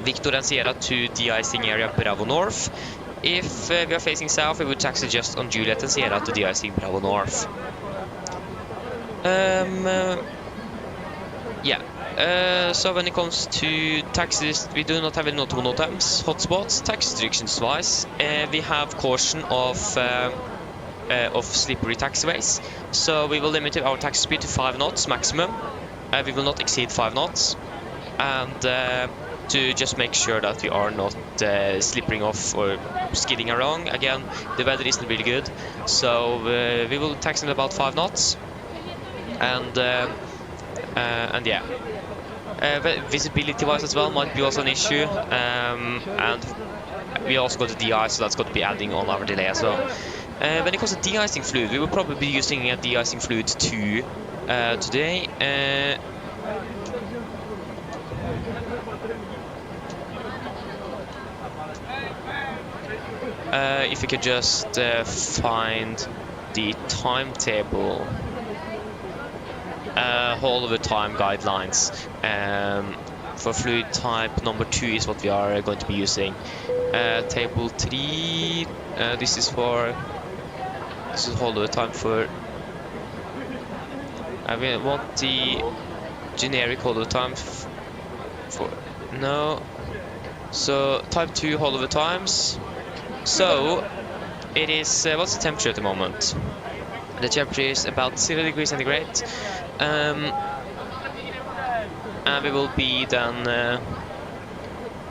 Victor and Sierra to de-icing area Bravo North. If we are facing south, we would taxi just on Juliet and Sierra to de-icing Bravo North. So when it comes to taxis, we do not have any notable no times. Hotspots, taxi restrictions wise, we have caution of slippery taxiways. So we will limit our taxi speed to 5 knots maximum. We will not exceed 5 knots. And to just make sure that we are not slipping off or skidding around. Again, the weather isn't really good. So we will taxi at about 5 knots. And yeah. Visibility wise as well might be also an issue, and we also got the de-ice, so that's going to be adding on our delay as well. When it comes to de-icing fluid, we will probably be using a de-icing fluid 2 today. If you could just find the timetable. Whole of the time guidelines for fluid type number 2 is what we are going to be using. Table 3, this is whole of the time for. I want the generic whole of the time for no. So type 2 whole of the times. So it is what's the temperature at the moment? The temperature is about 0 degrees centigrade. And we will be then.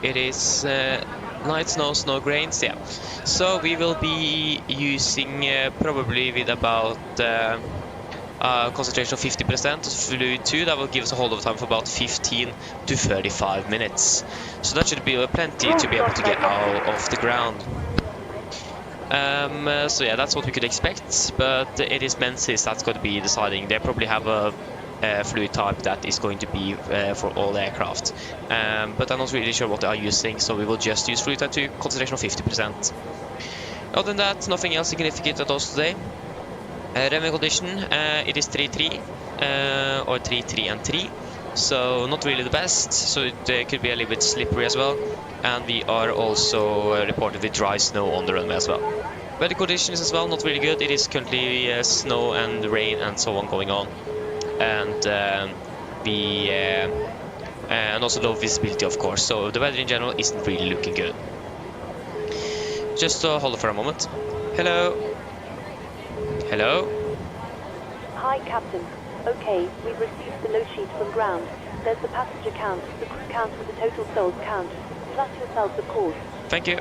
It is light snow, snow grains, yeah. So we will be using probably with about concentration of 50% of fluid 2. That will give us a hold of time for about 15 to 35 minutes. So that should be plenty to be able to get out of the ground. So yeah, that's what we could expect, but it is Menzies that's going to be deciding. They probably have a fluid type that is going to be for all aircraft, but I'm not really sure what they are using, so we will just use fluid type 2, concentration of 50%. Other than that, nothing else significant at us today. Runway condition, it is 3-3 or 3-3 and 3, so not really the best, so it could be a little bit slippery as well. And we are also reported with dry snow on the runway as well. Weather conditions as well, not really good. It is currently snow and rain and so on going on. And and also low visibility, of course. So the weather in general isn't really looking good. Just hold it for a moment. Hello. Hello. Hi, Captain. Okay, we've received the load sheet from ground. There's the passenger count, the crew count with the total souls count. Plus yourselves, of course. Thank you.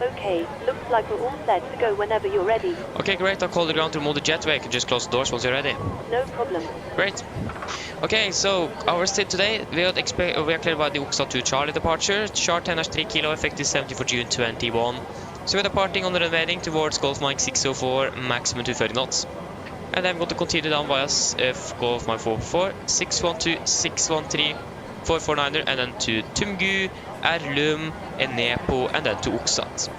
Okay, looks like we're all set to go whenever you're ready. Okay, great. I'll call the ground to remove the jetway. You can just close the doors once you're ready. No problem. Great. Okay, so our state today, we are cleared by the Oslo to Charlie departure. Chart 10-3 kilo, effective 70 for June 21. So we're departing on the runway towards Golf Mike 604, maximum 230 knots. And then I'm going to continue down via Golf Mike 444, 612, 613, 449er, and then to Tumgu, Erlum, Enepo, and then to Oksat.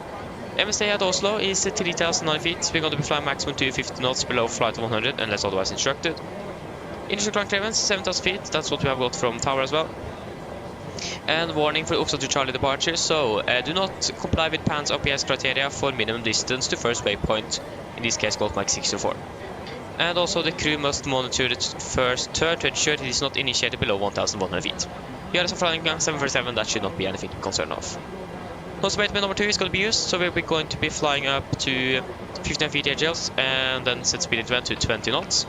MSA at Oslo is 3,009 feet. We're going to be flying maximum 250 knots below flight 100 unless otherwise instructed. Initial climb clearance 7,000 feet. That's what we have got from tower as well. And warning for Oksat to Charlie departure. So do not comply with PAN's OPS criteria for minimum distance to first waypoint. In this case, Golf Mike 604. And also the crew must monitor the first turn to ensure it is not initiated below 1,100 feet. We are also flying 747, that should not be anything to concern of. Nose abatement number 2 is going to be used, so we're going to be flying up to 15 feet AGLs and then set speed increment to 20 knots.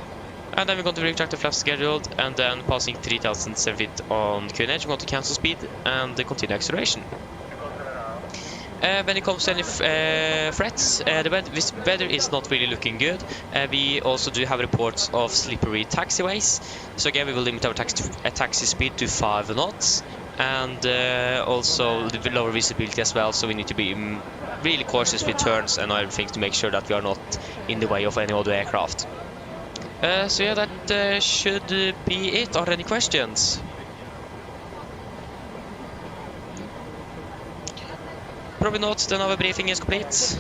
And then we're going to retract the flaps scheduled, and then passing 3,007 feet on QNH, we're going to cancel speed and continue acceleration. When it comes to any threats, the weather is not really looking good. We also do have reports of slippery taxiways. So again, we will limit our taxi speed to 5 knots. And also the lower visibility as well, so we need to be really cautious with turns and other things to make sure that we are not in the way of any other aircraft. So yeah, that should be it. Are there any questions? Probably not, then our briefing is complete.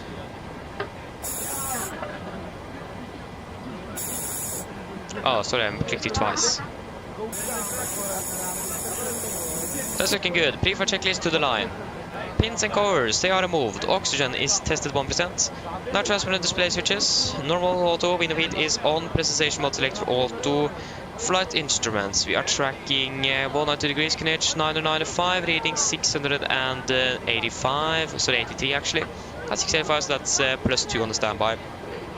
Oh, sorry, I clicked it twice. That's looking good. Pre-flight checklist to the line. Pins and covers, they are removed. Oxygen is tested 1%. Now transparent display switches. Normal auto, window heat is on. Presentation mode select for auto. Flight instruments, we are tracking 190 degrees QNH 995, reading 685, sorry 83 actually. That's 685, so that's +2 on the standby.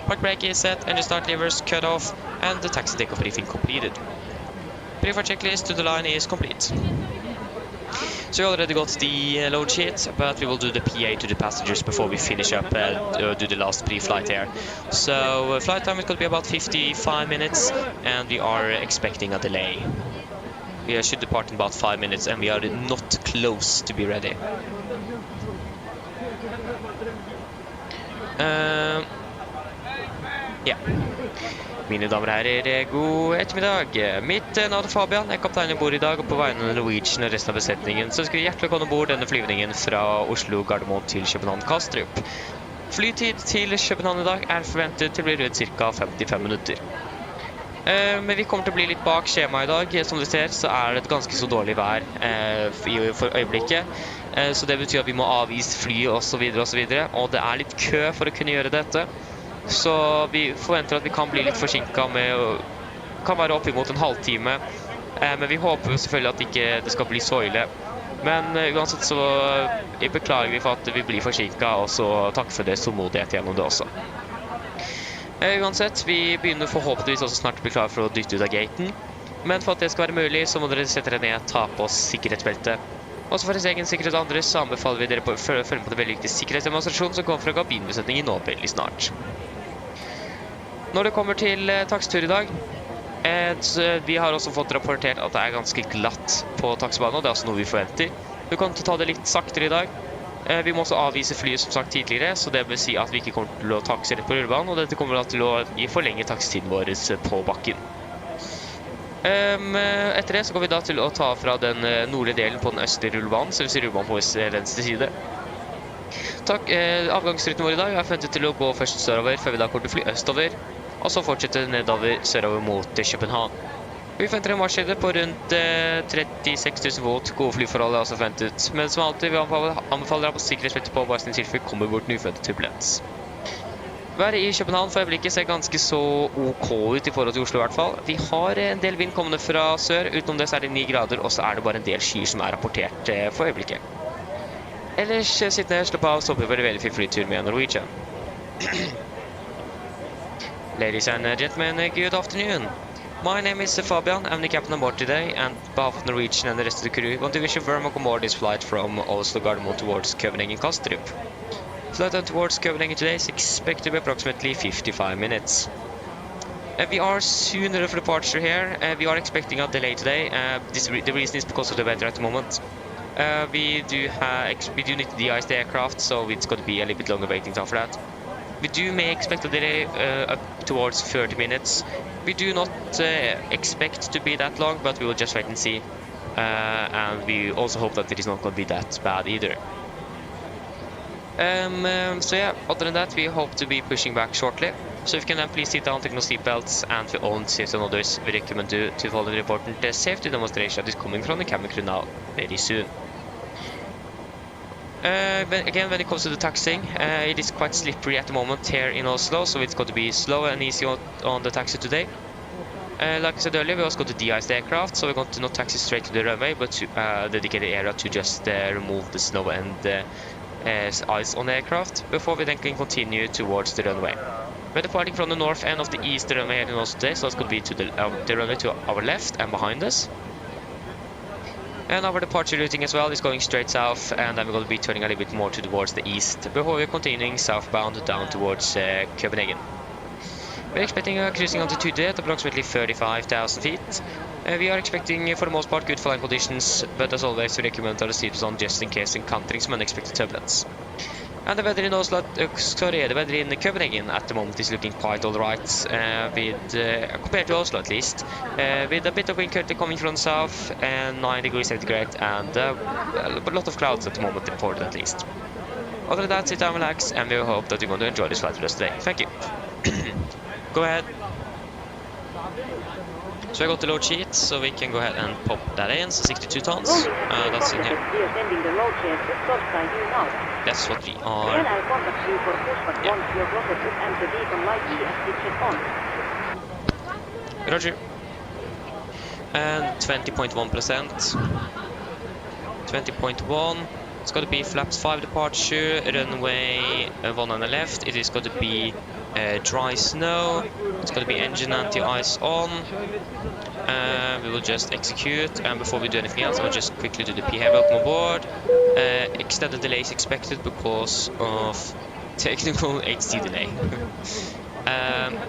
Park brake is set, engine start levers cut off, and the taxi takeoff briefing completed. Pre-flight checklist to the line is complete. So we already got the load sheet, but we will do the PA to the passengers before we finish up do the last pre-flight here. So flight time is going to be about 55 minutes, and we are expecting a delay. We should depart in about 5 minutes, and we are not close to be ready. Ja. Mine damer og herrer, god ettermiddag. Mitt navn er Fabian, jeg er kaptein ombord i dag, og på vegne av Norwegian og resten av besetningen så skal vi hjertelig komme ombord denne flyvningen fra Oslo Gardermoen til København Kastrup. Flytid til København i dag er forventet til å bli rundt ca. 55 minutter. Men vi kommer til å bli litt bak skjema i dag. Som du ser så er det et ganske så dårlig vær for øyeblikket. Så det betyr at vi må avvise fly og så videre, og det er litt kø for å kunne gjøre dette. Så vi forventer at vi kan bli litt forsinket med, kan være opp imot en halvtime, men vi håper selvfølgelig at det skal bli så ille. Men uansett så beklager vi for at vi blir forsinket, og så takk for det tålmodighet gjennom det også. Uansett, vi begynner forhåpentligvis også snart å bli klare for å dytte ut av gaten, men for at det skal være mulig så må dere sette dere ned, ta på oss sikkerhetsbeltet. Også for deres egen sikkerhet og andre så anbefaler vi dere å følge med på det veldig viktige sikkerhetsdemonstrasjonen som kommer fra kabinbesetningen nå veldig snart. Når det kommer til takstur i dag, vi har også fått rapportert at det er ganske glatt på taksbanen, og det er også noe vi forventer. Vi kommer til å ta det litt saktere i dag. Vi må også avvise flyet som sagt tidligere, så det vil si at vi ikke kommer til å takse rett på rullebanen, og dette kommer til å forlenge takstiden vår på bakken. Etter det så går vi da til å ta fra den nordlige delen på den østlige rullebanen, så vi ser rullebanen på venstre side. Avgangsruten vår i dag er forventet til å gå først sørover, før vi da kommer til å fly østover, og så fortsette nedover sørover mot København. Vi forventer en marsjhøyde på rundt 36 000 volt. Gode flyforhold er også forventet, men som alltid vi anbefaler på sikkerhetsbeltet på bare sin tilfelle kommer bort nyfødte turbulens. Været i København for øyeblikket ser ganske så ok ut i forhold til Oslo i hvert fall. Vi har en del vind kommende fra sør, utenom det så er det 9 grader, og så er det bare en del skyer som er rapportert for øyeblikket. Ellers sitter jeg og slapper av og stopper for en veldig fin flytur med Norwegian. Ladies and gentlemen, good afternoon. My name is Fabian, I'm the captain on board today, and on behalf of Norwegian and the rest of the crew, I want to wish you very welcome aboard this flight from Oslo Gardermoen towards Copenhagen Kastrup. Flight time towards Copenhagen today is expected to be approximately 55 minutes. We are sooner for departure here. We are expecting a delay today. The reason is because of the weather at the moment. We do need to de-ice the aircraft, so it's going to be a little bit longer waiting time for that. We may expect a delay up towards 30 minutes. We do not expect to be that long, but we will just wait and see. And we also hope that it is not going to be that bad either. So yeah, other than that, we hope to be pushing back shortly. So if you can then please sit down, take no seatbelts, and for own safety and others, we recommend to follow the important safety demonstration that is coming from the cabin crew now very soon. Again, when it comes to the taxiing, it is quite slippery at the moment here in Oslo, so it's going to be slow and easy on the taxi today. Like I said earlier, we also going to de-ice the aircraft, so we're going to not taxi straight to the runway, but to dedicate the area to just remove the snow and ice on the aircraft before we then can continue towards the runway. We're departing from the north end of the east runway heading also today, so it's going to be to the runway to our left and behind us. And our departure routing as well is going straight south, and then we're going to be turning a little bit more towards the east before we're continuing southbound down towards Copenhagen. We're expecting a cruising altitude at approximately 35,000 feet. We are expecting, for the most part, good flying conditions, but as always, we recommend our seatbelts on just in case encountering some unexpected turbulence. And the weather in Oslo, the weather in Copenhagen at the moment is looking quite alright, compared to Oslo at least, with a bit of wind currently coming from the south, and 9 degrees centigrade, and a lot of clouds at the moment in port at least. Other than that, sit down, relax, and we hope that you're going to enjoy this flight with us today. Thank you. Go ahead. So I got the load sheet, so we can go ahead and pop that in. So 62 tons. That's in here. That's what we are. Yeah. Roger. And 20.1%. 20.1. It's going to be flaps 5 departure, runway 1 on the left. It is going to be dry snow. It's going to be engine anti-ice on. We will just execute, and before we do anything else, I'll just quickly do the PHEV. Welcome aboard. Extended delays expected because of technical HD delay.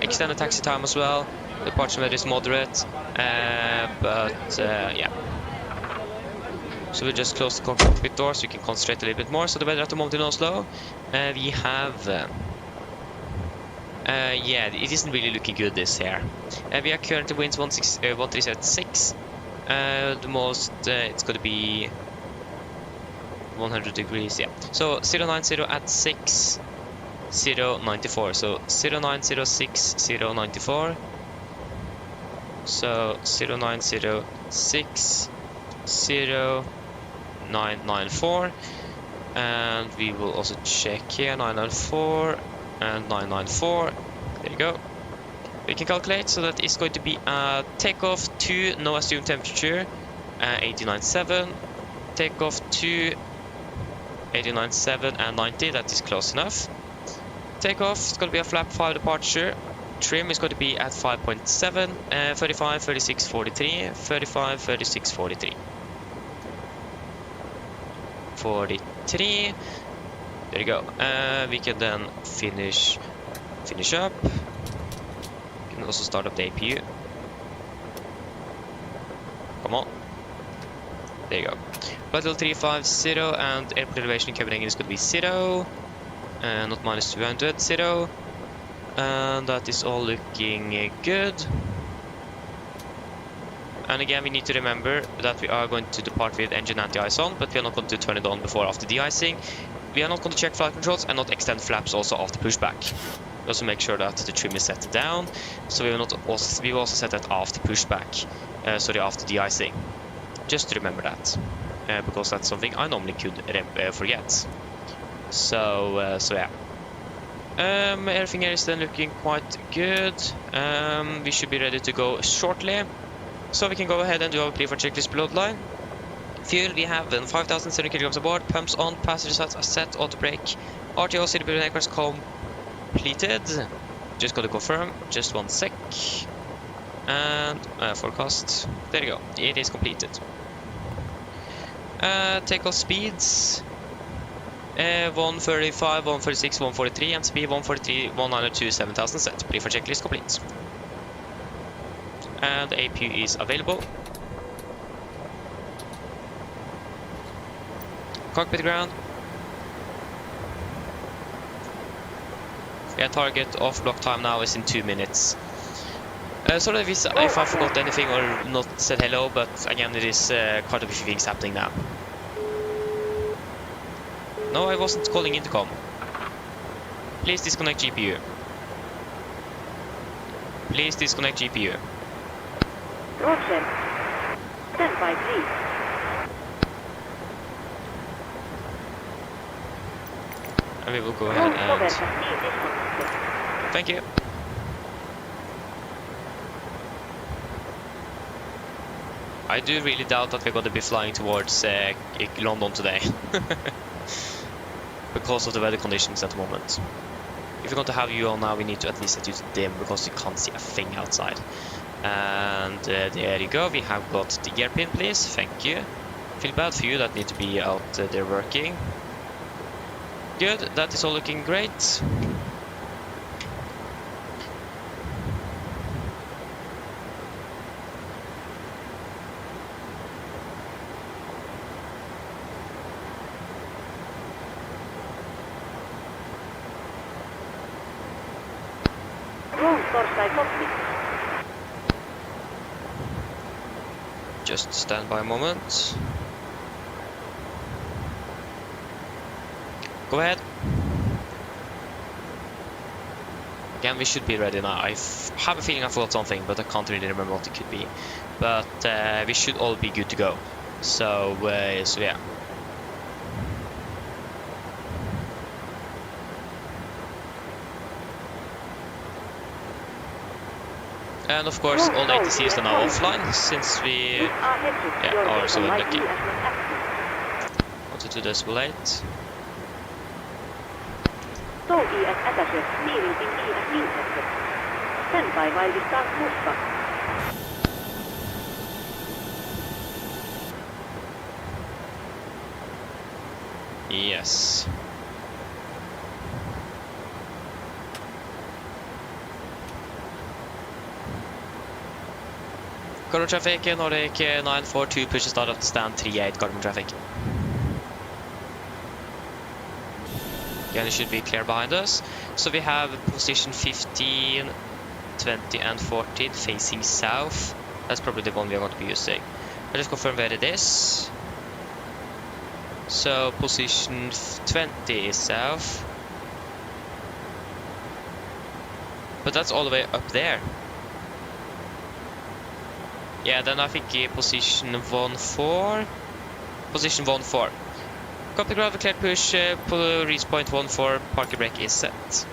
Extended taxi time as well. Departure weather is moderate, yeah. So we'll just close the cockpit door so you can concentrate a little bit more. So the weather at the moment in Oslo, we have, yeah, it isn't really looking good this here. We are currently winds 136. The most, it's going to be 100 degrees, yeah. So 090 at 6, 094. So 0906, 094. So 0906, 0994, and we will also check here 994 and 994. There you go. We can calculate, so that is going to be takeoff to no assumed temperature 89.7, takeoff to 89.7 and 90. That is close enough. Takeoff is going to be a flap 5 departure. Trim is going to be at 5.7, 35, 36, 43, 35, 36, 43. 43. There you go. We can then finish up. We can also start up the APU. Come on. There you go. Flight level 350 and airport elevation in Copenhagen is going to be 0. Not minus 200, 0. And that is all looking good. And again, we need to remember that we are going to depart with engine anti-ice on, but we are not going to turn it on before after de-icing. We are not going to check flight controls and not extend flaps also after pushback. We also make sure that the trim is set down, so we will also set that after pushback, sorry, after de-icing. Just to remember that, because that's something I normally could forget. So yeah. Everything here is then looking quite good. We should be ready to go shortly. So we can go ahead and do our pre-flight checklist below the line. Fuel, we have 5,700 kilograms aboard. Pumps on, passengers are set, auto brake. RTO, city building acres completed. Just got to confirm, just 1 sec. And forecast, there you go, it is completed. Takeoff speeds. 135, 146, 143, and speed 143, 102, 7,000 set. Pre-flight checklist complete. And the APU is available. Cockpit ground. Yeah, target off block time now is in 2 minutes. Sorry if I forgot anything or not said hello, but again, it is quite a few things happening now. No, I wasn't calling intercom. Please disconnect GPU. Please disconnect GPU. Roger. Stand by, please. And we will go ahead and... Thank you. I do really doubt that we're going to be flying towards London today. because of the weather conditions at the moment. If you're going to have you on now, we need to at least set you to dim because you can't see a thing outside. And there you go, we have got the gear pin, please, thank you. Feel bad for you that need to be out there working. Good, that is all looking great. Just stand by a moment. Go ahead. Again, we should be ready now. I have a feeling I forgot something, but I can't really remember what it could be. But we should all be good to go. So yeah. And of course, all ATCs are now offline since we are so unlucky. 1 to 2 decimal 8. Stall ES attaches, steering in ES intercepted. Stand by while we start Pushback. Yes. Garden traffic, Nordic 942, push start at stand 38, Garden traffic. Again, it should be clear behind us. So we have position 15, 20 and 14 facing south. That's probably the one we are going to be using. I'll just confirm where it is. So position 20 is south. But that's all the way up there. Yeah, then I think position 1-4. Position 1-4. Copy ground, clear push, reach point 1-4, parking brake is set.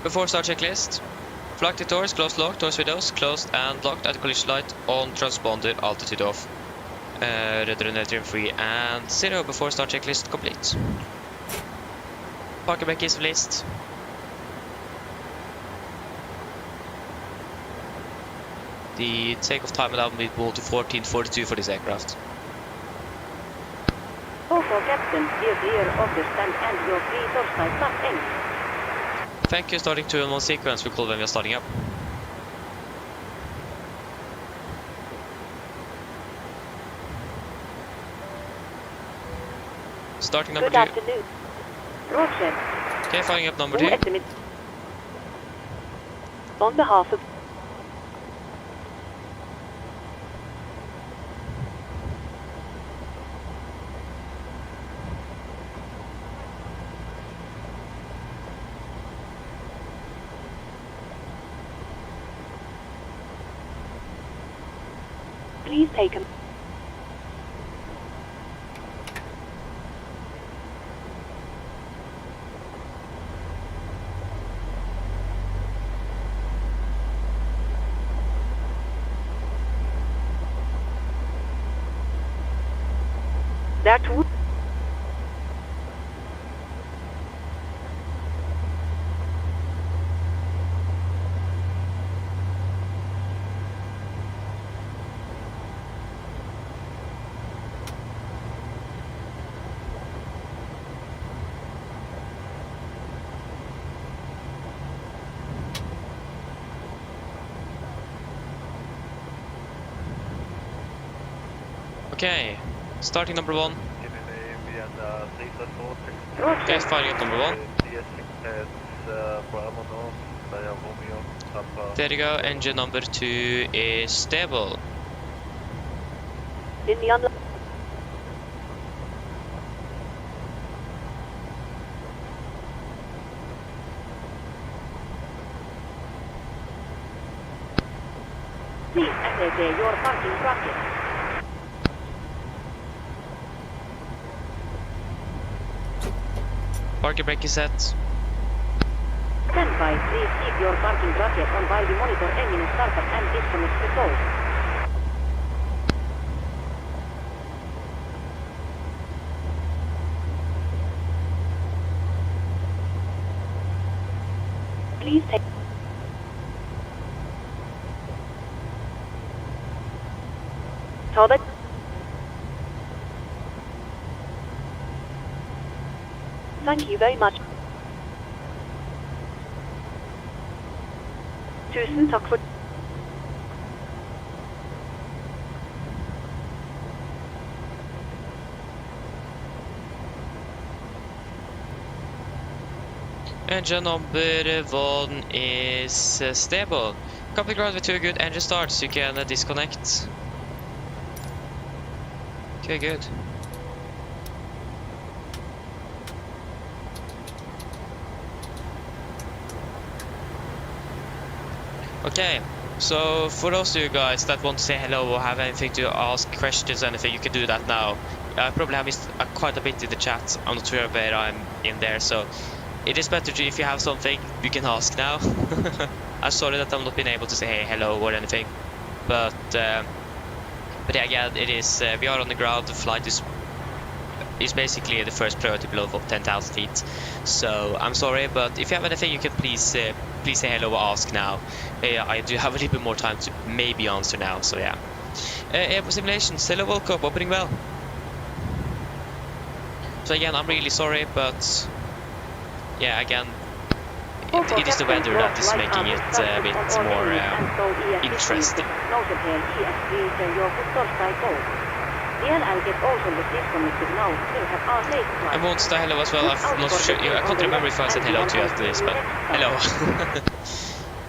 Before start checklist. Flag the doors, closed, locked, doors windows, closed and locked at the collision light, on transponder, altitude off. Retry free and 0 before start checklist complete. Parking brake is released. The takeoff time allowed me to move to 14:42 for this aircraft. Oh, for captain, steer clear of the stand and your free torchlight start end. Thank you, starting 2 in 1 sequence, we call when we are starting up. Starting number 2. Good afternoon. Roger. Okay, firing up number Full 2. estimate. On behalf of... Please take a... That would... Okay, starting number 1. Okay, firing up number 1. There you go, engine number 2 is stable. In the under... Please assess your parking bracket. Parking brake is set. Stand by. Please keep your parking bracket on while we monitor engine startup and disconnect controls. Please take... Torbet. Thank you very much. Tusen takk for... Engine number 1 is stable. Copy ground with 2 good engine starts. You can disconnect. Okay, good. Okay, so for those of you guys that want to say hello or have anything to ask, questions, anything, you can do that now. I probably have missed quite a bit in the chat. I'm not sure where I'm in there, so it is better to, if you have something, you can ask now. I'm sorry that I've not been able to say hey, hello or anything, but yeah, again, it is. We are on the ground. The flight is basically the first priority below 10,000 feet. So I'm sorry, but if you have anything, you can please say hello or ask now. I do have a little bit more time to maybe answer now. So yeah. Airport simulations. Hello, welcome. Opening well. So again, I'm really sorry, but yeah, again, it is the weather that is making it a bit more interesting. And Monster, hello as well. I'm not sure. I can't remember if I said hello to you after this, but hello.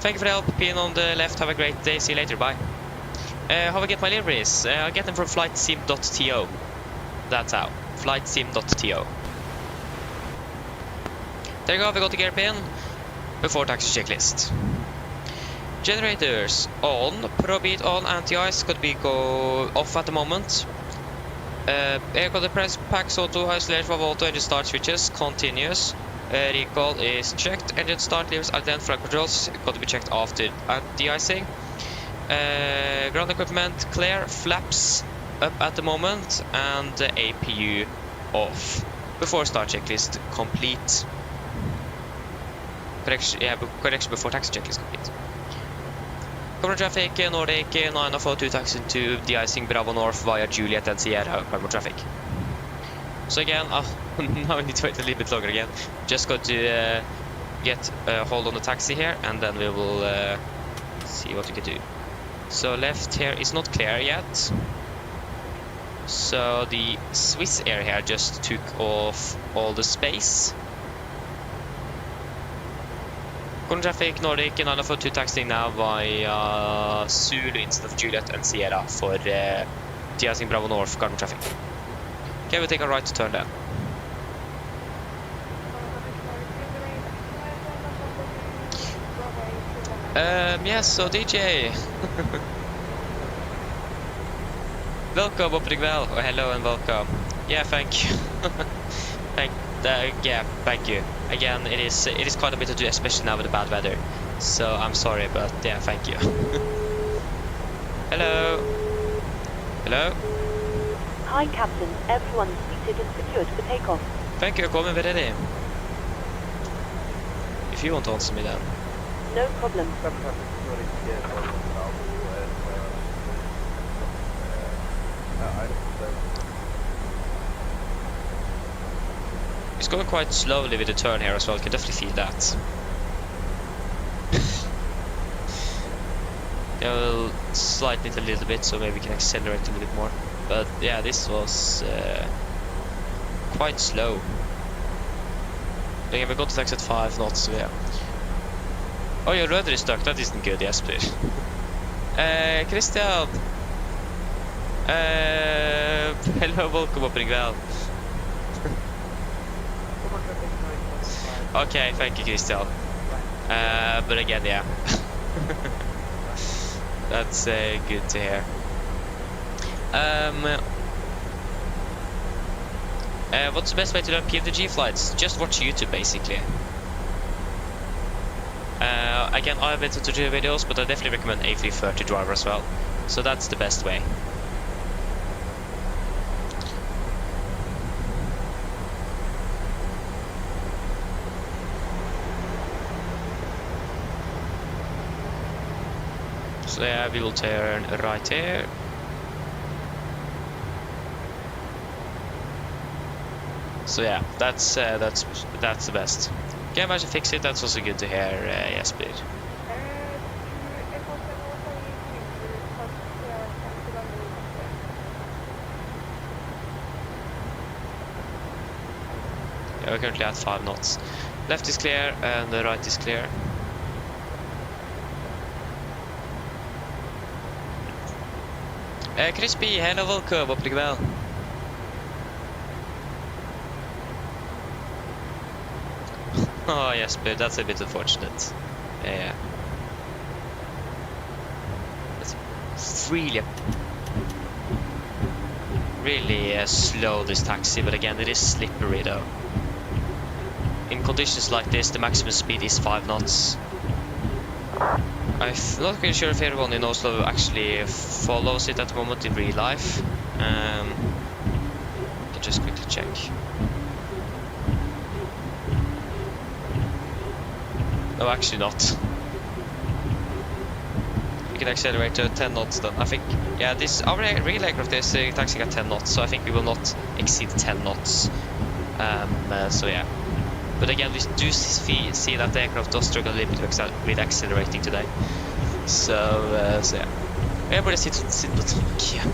Thank you for the help. Being on the left. Have a great day. See you later. Bye. How I get my liveries? I get them from flightsim.to. That's how. Flightsim.to. There you go. We got the gear pin. Before taxi checklist. Generators on. Probeat on. Anti-ice could be go off at the moment. Air conditioner press packs auto isolation from auto engine start switches continuous. Recall is checked. Engine start levers are then flight controls got to be checked after de-icing. Ground equipment clear. Flaps up at the moment and APU off. Before start checklist complete. Correction before taxi checklist complete. Cover traffic, Nordic 942 taxi to de-icing Bravo North via Juliet and Sierra Cargo traffic. So again, now I need to wait a little bit longer again. Just got to get hold on the taxi here, and then we will see what we can do. So left here is not clear yet. So the Swiss Air here just took off all the space. Current traffic, Nordic 942 taxiing now via Zulu instead of Juliet and Sierra for de-icing Bravo North Garden traffic. Okay, we'll take a right turn then. Yes, so DJ. Welcome, opening well. Oh, hello and welcome. Yeah, thank you. Yeah, thank you. Again, it is quite a bit to do, especially now with the bad weather. So I'm sorry, but yeah, thank you. Hello. Hello. Hi, Captain. Everyone's seated and secured for takeoff. Thank you. Come when ready. If you want to answer me then. No problem. It's going quite slowly with the turn here as well. You can definitely feel that. Yeah, we'll slide it a little bit, so maybe we can accelerate a little bit more. But yeah, this was quite slow. Again, we got to taxi at 5 knots, so yeah. Oh, your rudder is stuck. That isn't good, Jesper. Christian. Hello, welcome, opening well. Okay, thank you, Christian. But again, yeah. That's good to hear. What's the best way to learn PMDG flights? Just watch YouTube, basically. Again, I have been to 2 videos, but I definitely recommend A330 driver as well. So that's the best way. So yeah, we will turn right here. So yeah, that's the best. Can I manage to fix it? That's also good to hear, Jesper. Yeah, we're currently at 5 knots. Left is clear and the right is clear. Crispy, hello, welcome, hoppas det går väl. Oh, Jesper, that's a bit unfortunate. Yeah. It's really slow, this taxi, but again, it is slippery though. In conditions like this, the maximum speed is 5 knots. I'm not really sure if everyone in Oslo actually follows it at the moment in real life. I can just quickly check. No, actually not. We can accelerate to 10 knots then. I think, yeah, this our real aircraft is taxiing at 10 knots, so I think we will not exceed 10 knots. So yeah. But again, we do see that the aircraft does struggle a little bit with accelerating today. So yeah. Everybody sit på tåg. Yeah.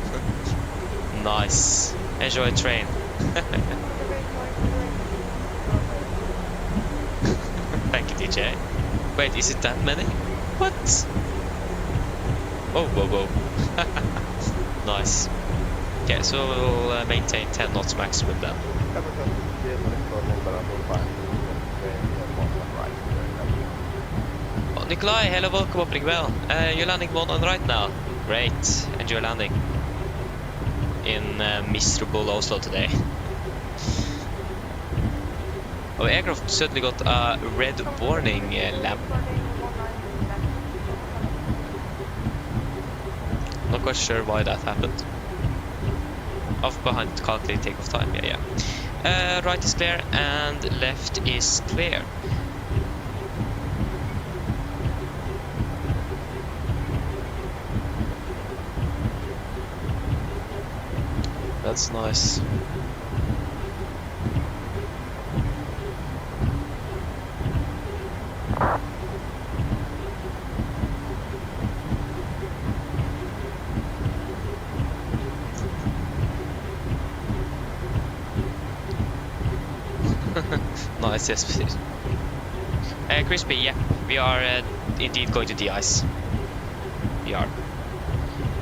Nice. Enjoy train. Thank you, DJ. Wait, is it that many? What? Oh, whoa, whoa. Nice. Okay, so we'll maintain 10 knots maximum then. Oh, Nikolai, hello, welcome up, well. You're landing one on right now. Great, enjoy landing in miserable Oslo today. Our aircraft suddenly got a red warning lamp. Not quite sure why that happened. Off behind calculate takeoff time, yeah. Right is clear and left is clear. That's nice. Nice, yes. Crispy, yeah, we are indeed going to de-ice. We are.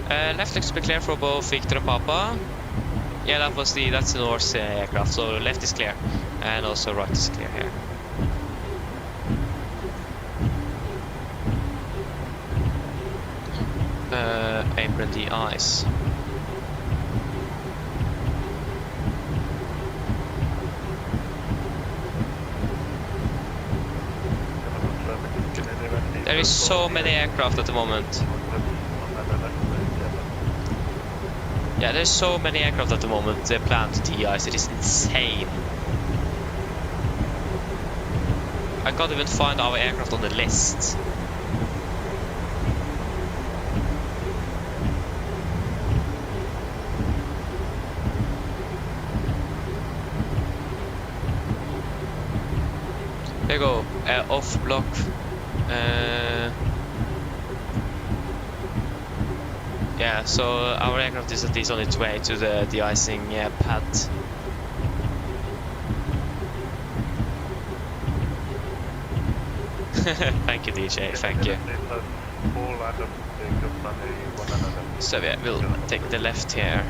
Left looks to be clear for both Victor and Papa. Yeah, that's the Norse aircraft, so left is clear. And also right is clear here. Apron de-ice. There is so many aircraft at the moment. Yeah, there's so many aircraft at the moment planned to de-ice. It is insane. I can't even find our aircraft on the list. There you go. Off block. Yeah, so our aircraft is at least on its way to the de-icing pad. Thank you, DJ, thank you. So yeah, we'll take the left here.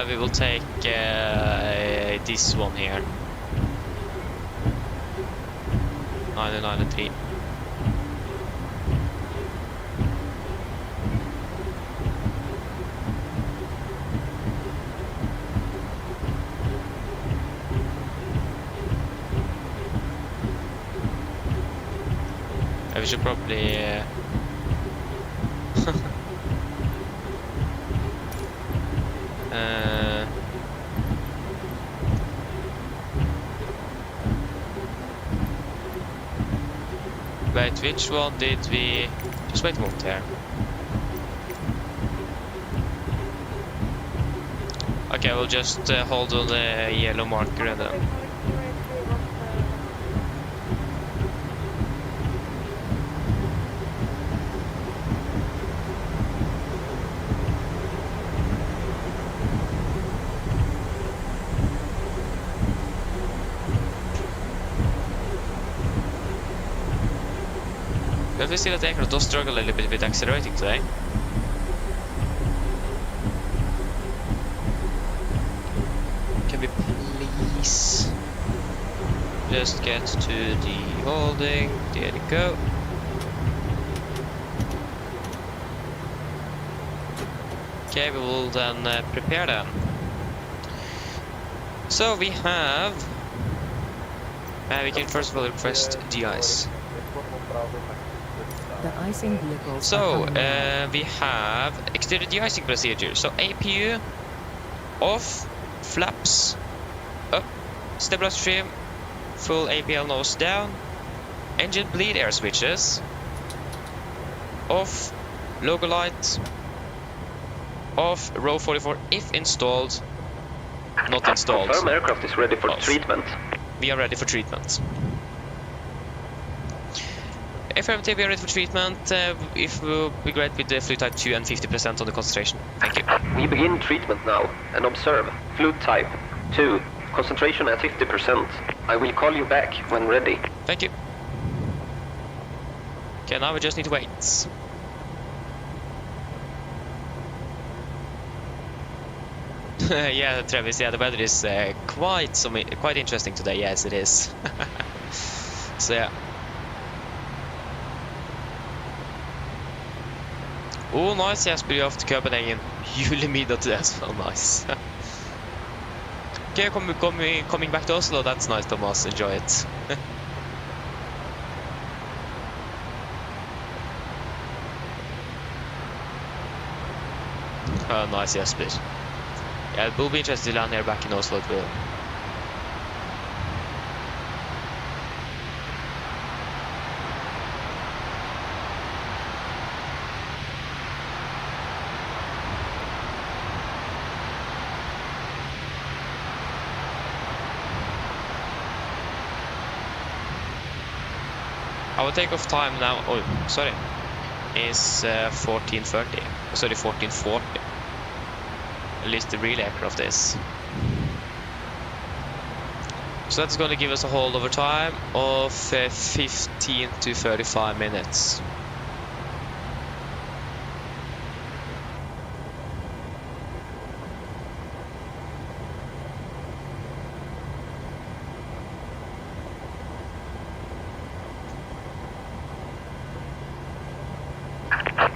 We will take this one here. 99 and 3. We should probably wait, which one did we just wait a moment here? Okay, we'll just hold on the yellow marker and then but we see that the aircraft does struggle a little bit with accelerating today. Can we please just get to the holding? There we go. Okay, we will then prepare them. So we have... we can first of all request de-ice. The icing vehicles. So, are coming now. we have exterior de-icing procedure. So, APU off, flaps up, stabilizer trim, full APL nose down, engine bleed air switches off, logo light off, row 44 if installed, not installed. Confirm aircraft is ready for Off. treatment. We are ready for treatment. Affirmative, we are ready for treatment. If we'll be great with the fluid type 2 and 50% on the concentration. Thank you. We begin treatment now and observe fluid type 2, concentration at 50%. I will call you back when ready. Thank you. Okay, now we just need to wait. Yeah, Travis, yeah, the weather is quite interesting today. Yes, it is. So, yeah. Oh, nice, Jasper, you're off to Copenhagen. Julemiddag today as well, nice. Okay, coming back to Oslo, that's nice, Thomas, enjoy it. Oh, nice, Jasper. Yeah, it will be interesting to land here back in Oslo, it will. Our takeoff time now, oh, sorry, is 14:30. Sorry, 14:40. At least the real aircraft is. So that's going to give us a holdover time of 15 to 35 minutes.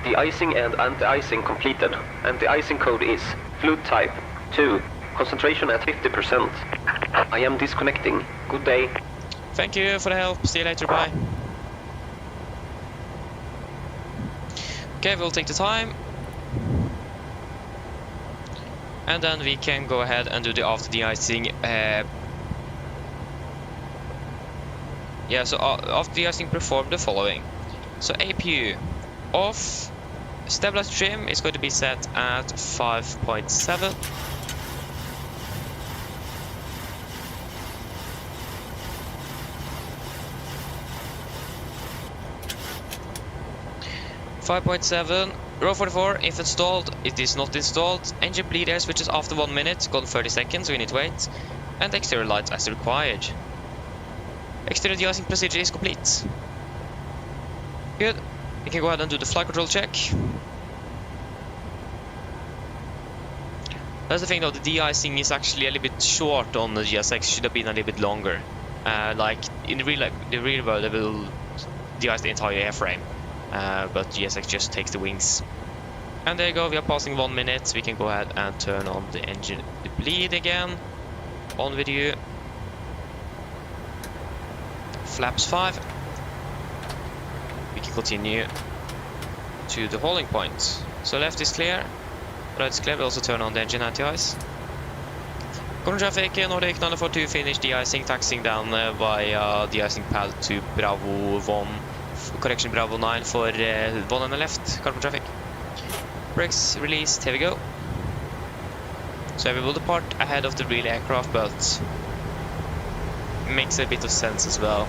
De-icing and anti-icing completed. Anti-icing code is fluid type 2, concentration at 50%. I am disconnecting. Good day. Thank you for the help. See you later. Bye. Okay, we'll take the time. And then we can go ahead and do the after de-icing. Yeah, so after de-icing, perform the following. So APU off. Stabilizer trim is going to be set at 5.7. Row 44, if installed, it is not installed. Engine bleed air switches after 1 minute, gone 30 seconds, we need to wait. And exterior lights as required. Exterior de-icing procedure is complete. Good. We can go ahead and do the flight control check. That's the thing though, the de-icing is actually a little bit short on the GSX, should have been a little bit longer. Like in the real world, they will de-ice the entire airframe, but GSX just takes the wings. And there you go, we are passing 1 minute. We can go ahead and turn on the engine bleed again. On with you. Flaps 5. We can continue to the hauling point. So left is clear, right is clear. We also turn on the engine anti-ice. Current traffic, Nordic 942 finish de-icing, taxiing down via de-icing pad to Bravo 1, correction Bravo 9 for 1 on the left, carbon traffic. Brakes released, here we go. So we will depart ahead of the real aircraft, but makes a bit of sense as well.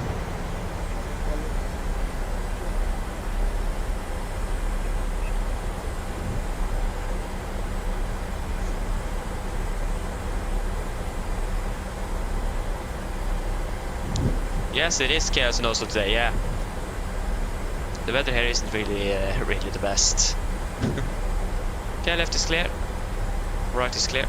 Yes, it is chaos in Oslo today, yeah. The weather here isn't really the best. Okay, left is clear. Right is clear.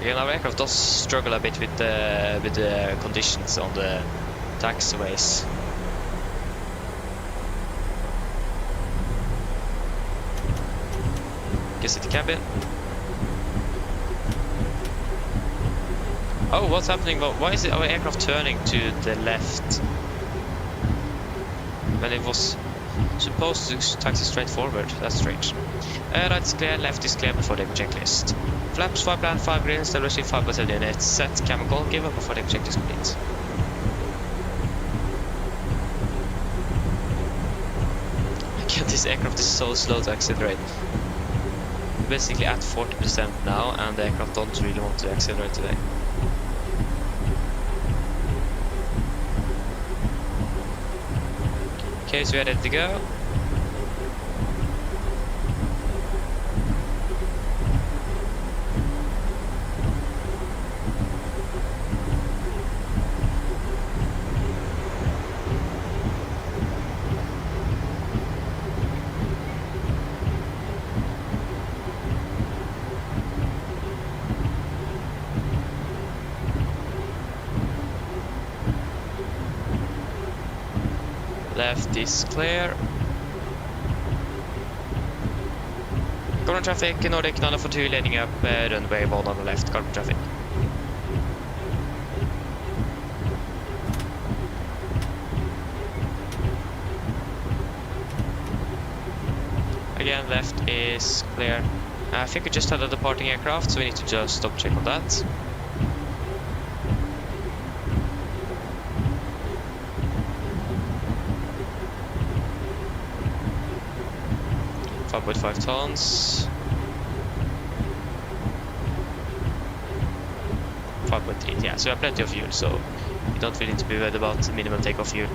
Again, our aircraft does struggle a bit with the conditions on the taxiways. Guess at the cabin. Oh, what's happening? Why is our aircraft turning to the left when it was supposed to taxi straight forward? That's strange. Right is clear, left is clear before the checklist. Flaps 5 plan 5 green, stability 5 by units, set chemical, give up before the checklist complete. Again, this aircraft is so slow to accelerate. We're basically at 40% now, and the aircraft don't really want to accelerate today. Okay, so we are ready to go. Left is clear. Current traffic, Nordic 942 leading up, runway 1 on the left, carbon traffic. Again, left is clear. I think we just had a departing aircraft, so we need to just stop check on that. With 5 tons. 5.3, yeah, so we have plenty of fuel, so we don't really need to be worried about minimum takeoff fuel.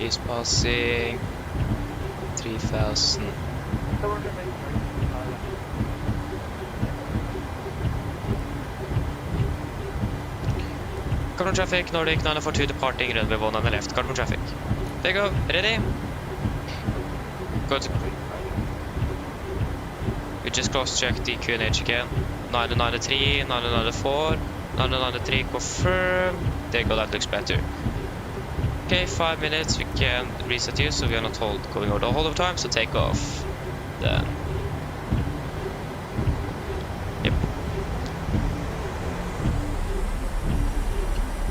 Is passing 3,000. Carbon traffic, Nordic 942 departing, runway 1 on the left, carbon traffic. There you go, ready? Good. We just cross-check the QNH again. 993, 994, 993 confirm. There you go, that looks better. Okay, 5 minutes, we can reset you, so we are not going over the whole of time, so take off. Then. Yep.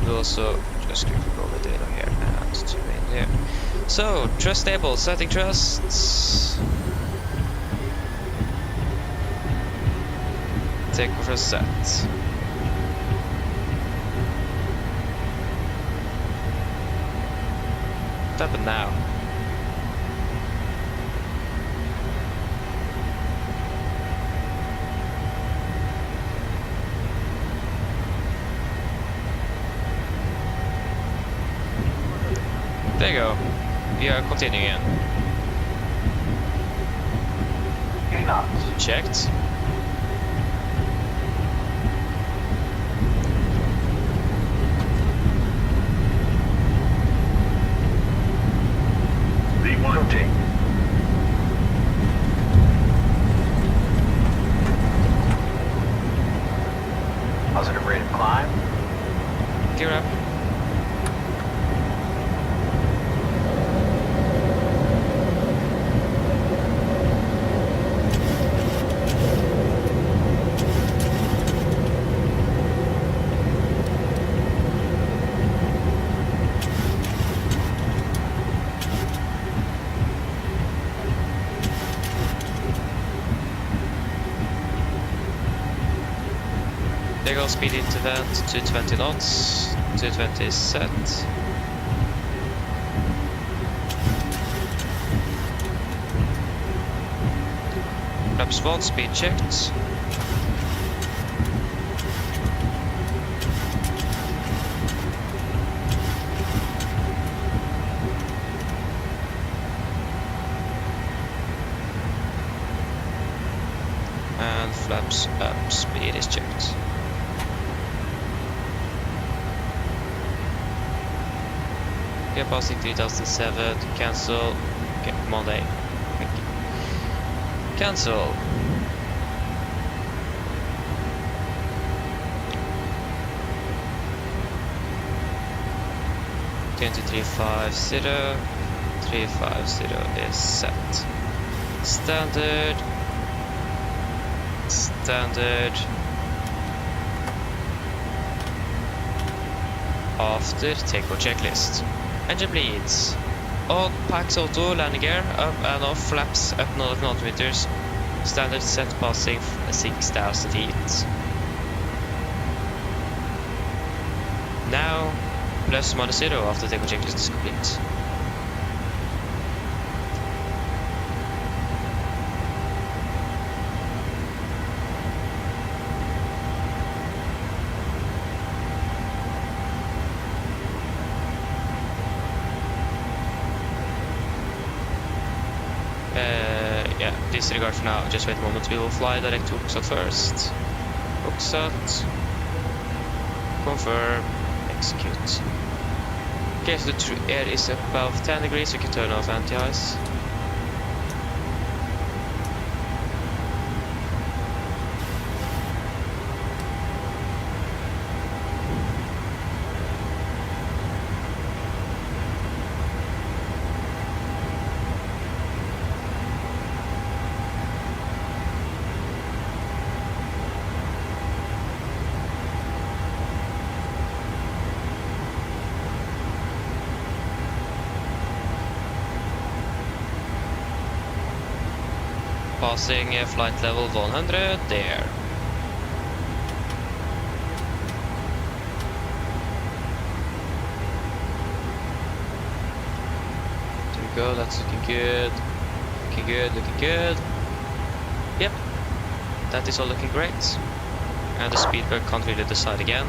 We'll also just quickly go the data here and to in here. So, thrust stable, setting thrusts. Take off for set. What happened now? There you go. We are continuing. 3 knots. Checked. V1. Positive rate of climb. Gear up. There goes speed into vent, 220 knots, 220 is set. Flaps 1, speed checked. And flaps up, speed is checked. We are passing 3007, cancel. Okay, Monday. Thank you. Cancel. Twenty 350 is set. Standard. After takeoff checklist. Engine bleeds. On packs auto, landing gear, up and off, flaps up 0 knots. Standard set passing 6,000 feet. Now, plus minus 0 after takeoff checklist is complete. Yeah, disregard for now, just wait a moment, we will fly direct to Oxat first. Oxat, confirm, execute. Okay, so the air is above 10 degrees, we can turn off anti-ice. Passing flight level 100, there. There we go, that's looking good. Looking good. Yep, that is all looking great. And the speedbird can't really decide again.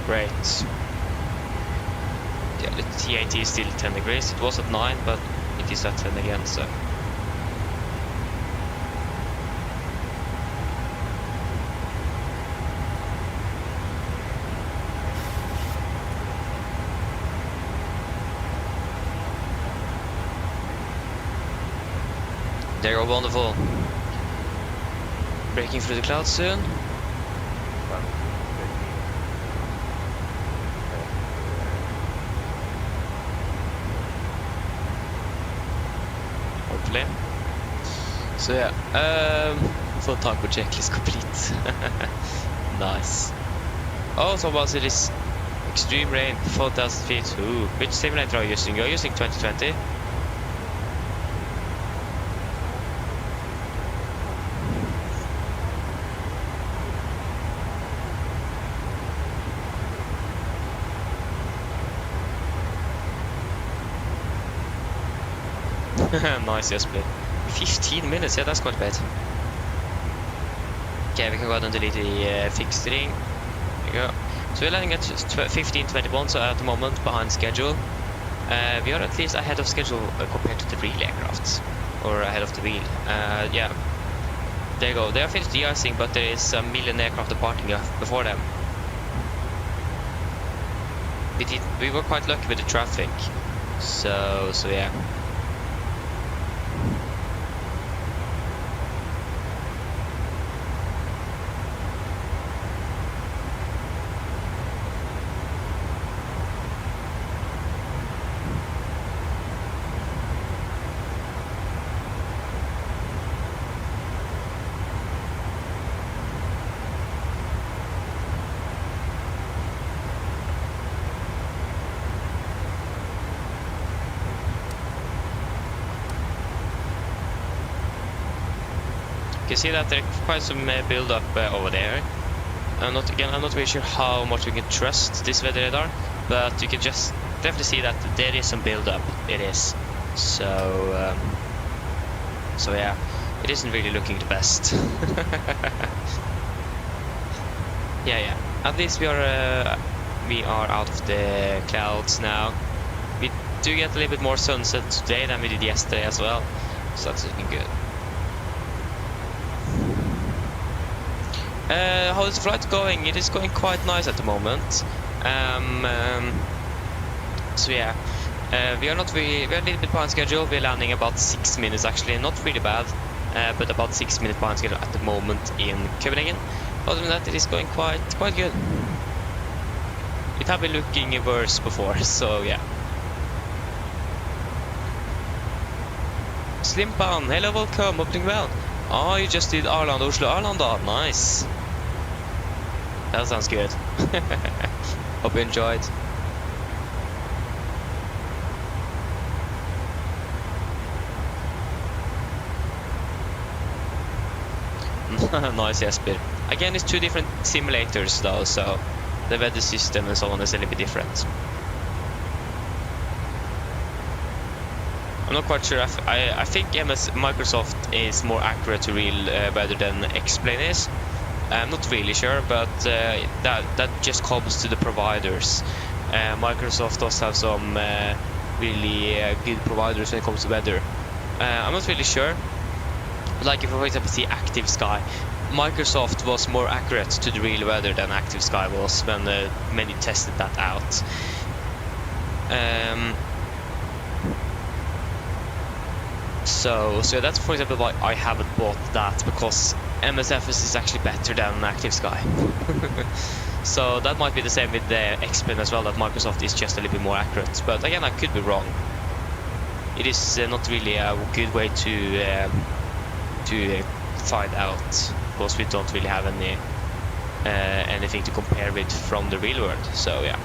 Great. Yeah, the TAT is still 10 degrees. It was at 9, but it is at 10 again, so. They are wonderful. Breaking through the clouds soon. Hopefully. So yeah, for taco checklist complete. Nice. Oh, so was it is extreme rain, 4,000 feet. Ooh, which simulator are you using? You're using 2020. Nice, yes, please. 15 minutes, yeah, that's quite bad. Okay, we can go ahead and delete the fixturing. There we go. So we're landing at 15:21, so at the moment behind schedule. We are at least ahead of schedule compared to the real aircraft, or ahead of the real. Yeah, there you go. They are finished de-icing, but there is a million aircraft departing before them. We were quite lucky with the traffic, so yeah. You see that there's quite some build-up over there. I'm not really sure how much we can trust this weather radar, but you can just definitely see that there is some build-up. It is. So yeah, it isn't really looking the best. yeah. At least we are out of the clouds now. We do get a little bit more sunset today than we did yesterday as well, so that's looking good. How is the flight going? It is going quite nice at the moment. So yeah, we are a little bit behind schedule. We're landing about 6 minutes actually, not really bad, but about 6 minutes behind schedule at the moment in Copenhagen. Other than that, it is going quite good. It have been looking worse before, so yeah. Slimpan, hello, welcome, opening well. Oh, you just did Arlanda, Oslo, Arlanda, nice. That sounds good. Hope you enjoyed. Nice, Jesper. Again, it's two different simulators though, so the weather system and so on is a little bit different. I'm not quite sure. I think Microsoft is more accurate to real weather than X-Plane is. I'm not really sure, but that just comes to the providers. Microsoft does have some really good providers when it comes to weather. I'm not really sure. Like if you, for example, see Active Sky, Microsoft was more accurate to the real weather than Active Sky was when you tested that out. So that's for example why I haven't bought that, because MSFS is actually better than Active Sky. So that might be the same with the X-Plane as well, that Microsoft is just a little bit more accurate. But again, I could be wrong. It is not really a good way to find out, because we don't really have anything to compare with from the real world. So yeah.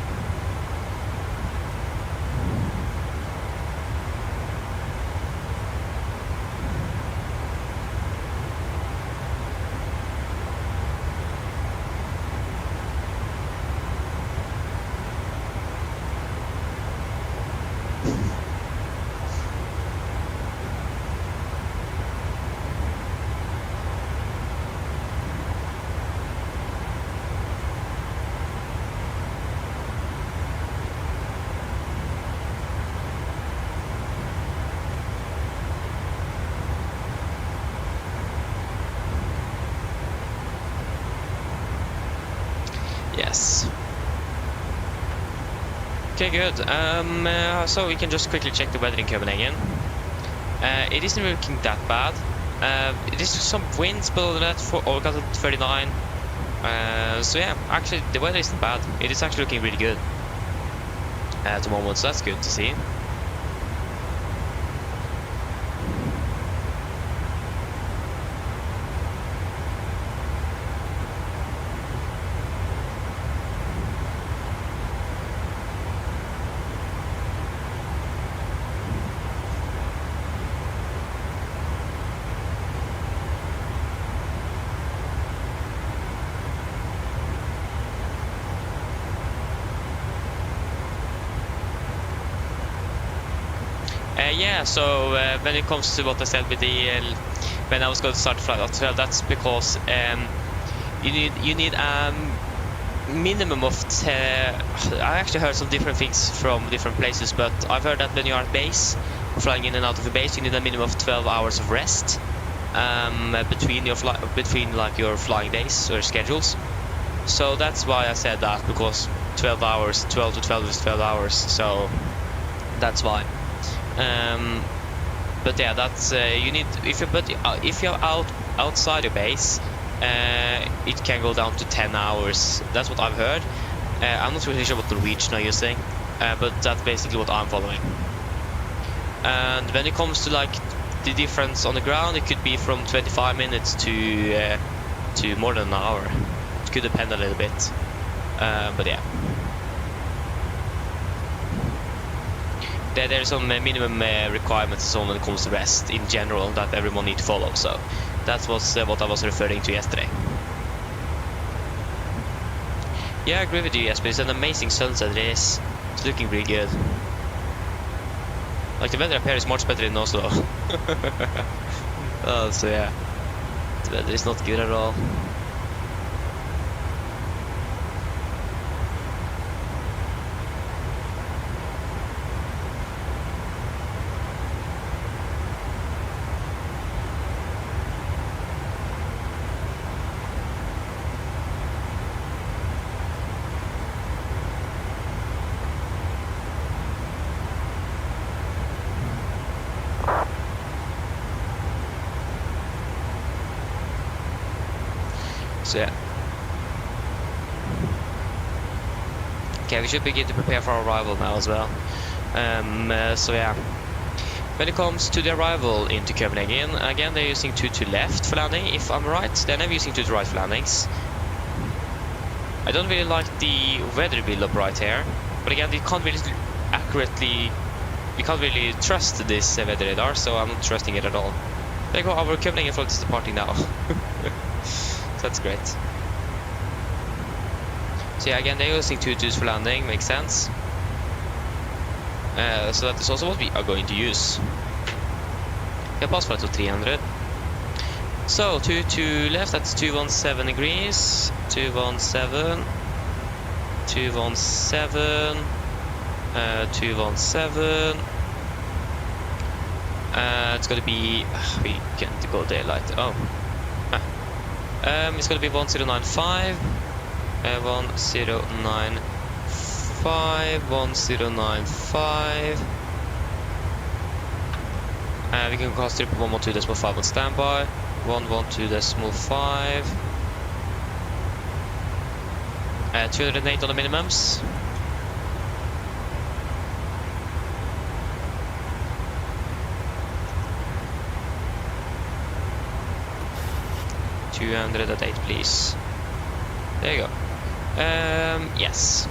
Yes. Okay, good. So we can just quickly check the weather in Copenhagen. It isn't looking that bad. It is some winds below that for August 39. So yeah, actually the weather isn't bad. It is actually looking really good at the moment, so that's good to see. Yeah, so when it comes to what I said with the when I was going to start the flight at 12, that's because you need minimum of I actually heard some different things from different places, but I've heard that when you are at base, flying in and out of the base, you need a minimum of 12 hours of rest between your like your flying days or schedules. So that's why I said that, because 12 hours, 12 to 12 is 12 hours, so that's why. But yeah, that's you need if you're outside your base, it can go down to 10 hours. That's what I've heard. I'm not really sure what Norwegian are using, but that's basically what I'm following. And when it comes to like the difference on the ground, it could be from 25 minutes to more than an hour. It could depend a little bit, but yeah. There's some minimum requirements when it comes to rest in general that everyone needs to follow. So that was what I was referring to yesterday. Yeah, I agree with you, Jesper. It's an amazing sunset. It is. It's looking really good. Like the weather up here is much better in Oslo. Oh, so yeah, the weather is not good at all. So yeah. Okay, we should begin to prepare for our arrival now as well. So yeah. When it comes to the arrival into Copenhagen, again they're using 2 to left for landing. If I'm right, they're never using 2 to right for landings. I don't really like the weather build-up right here, but again, you can't really trust this weather radar, so I'm not trusting it at all. There you go, our Copenhagen flight is departing now. So that's great. So yeah, again, they're using 2-2s for landing, makes sense. So that is also what we are going to use. Yeah, pass flight to 300. So 2 to left, that's 217 degrees. 217. 217. 217. It's gonna be. We can't go daylight. Oh. It's gonna be 1095. 1095. 1095. We can cast triple 112.5 on standby. 112.5. 208 on the minimums. $208, please. There you go. Yes.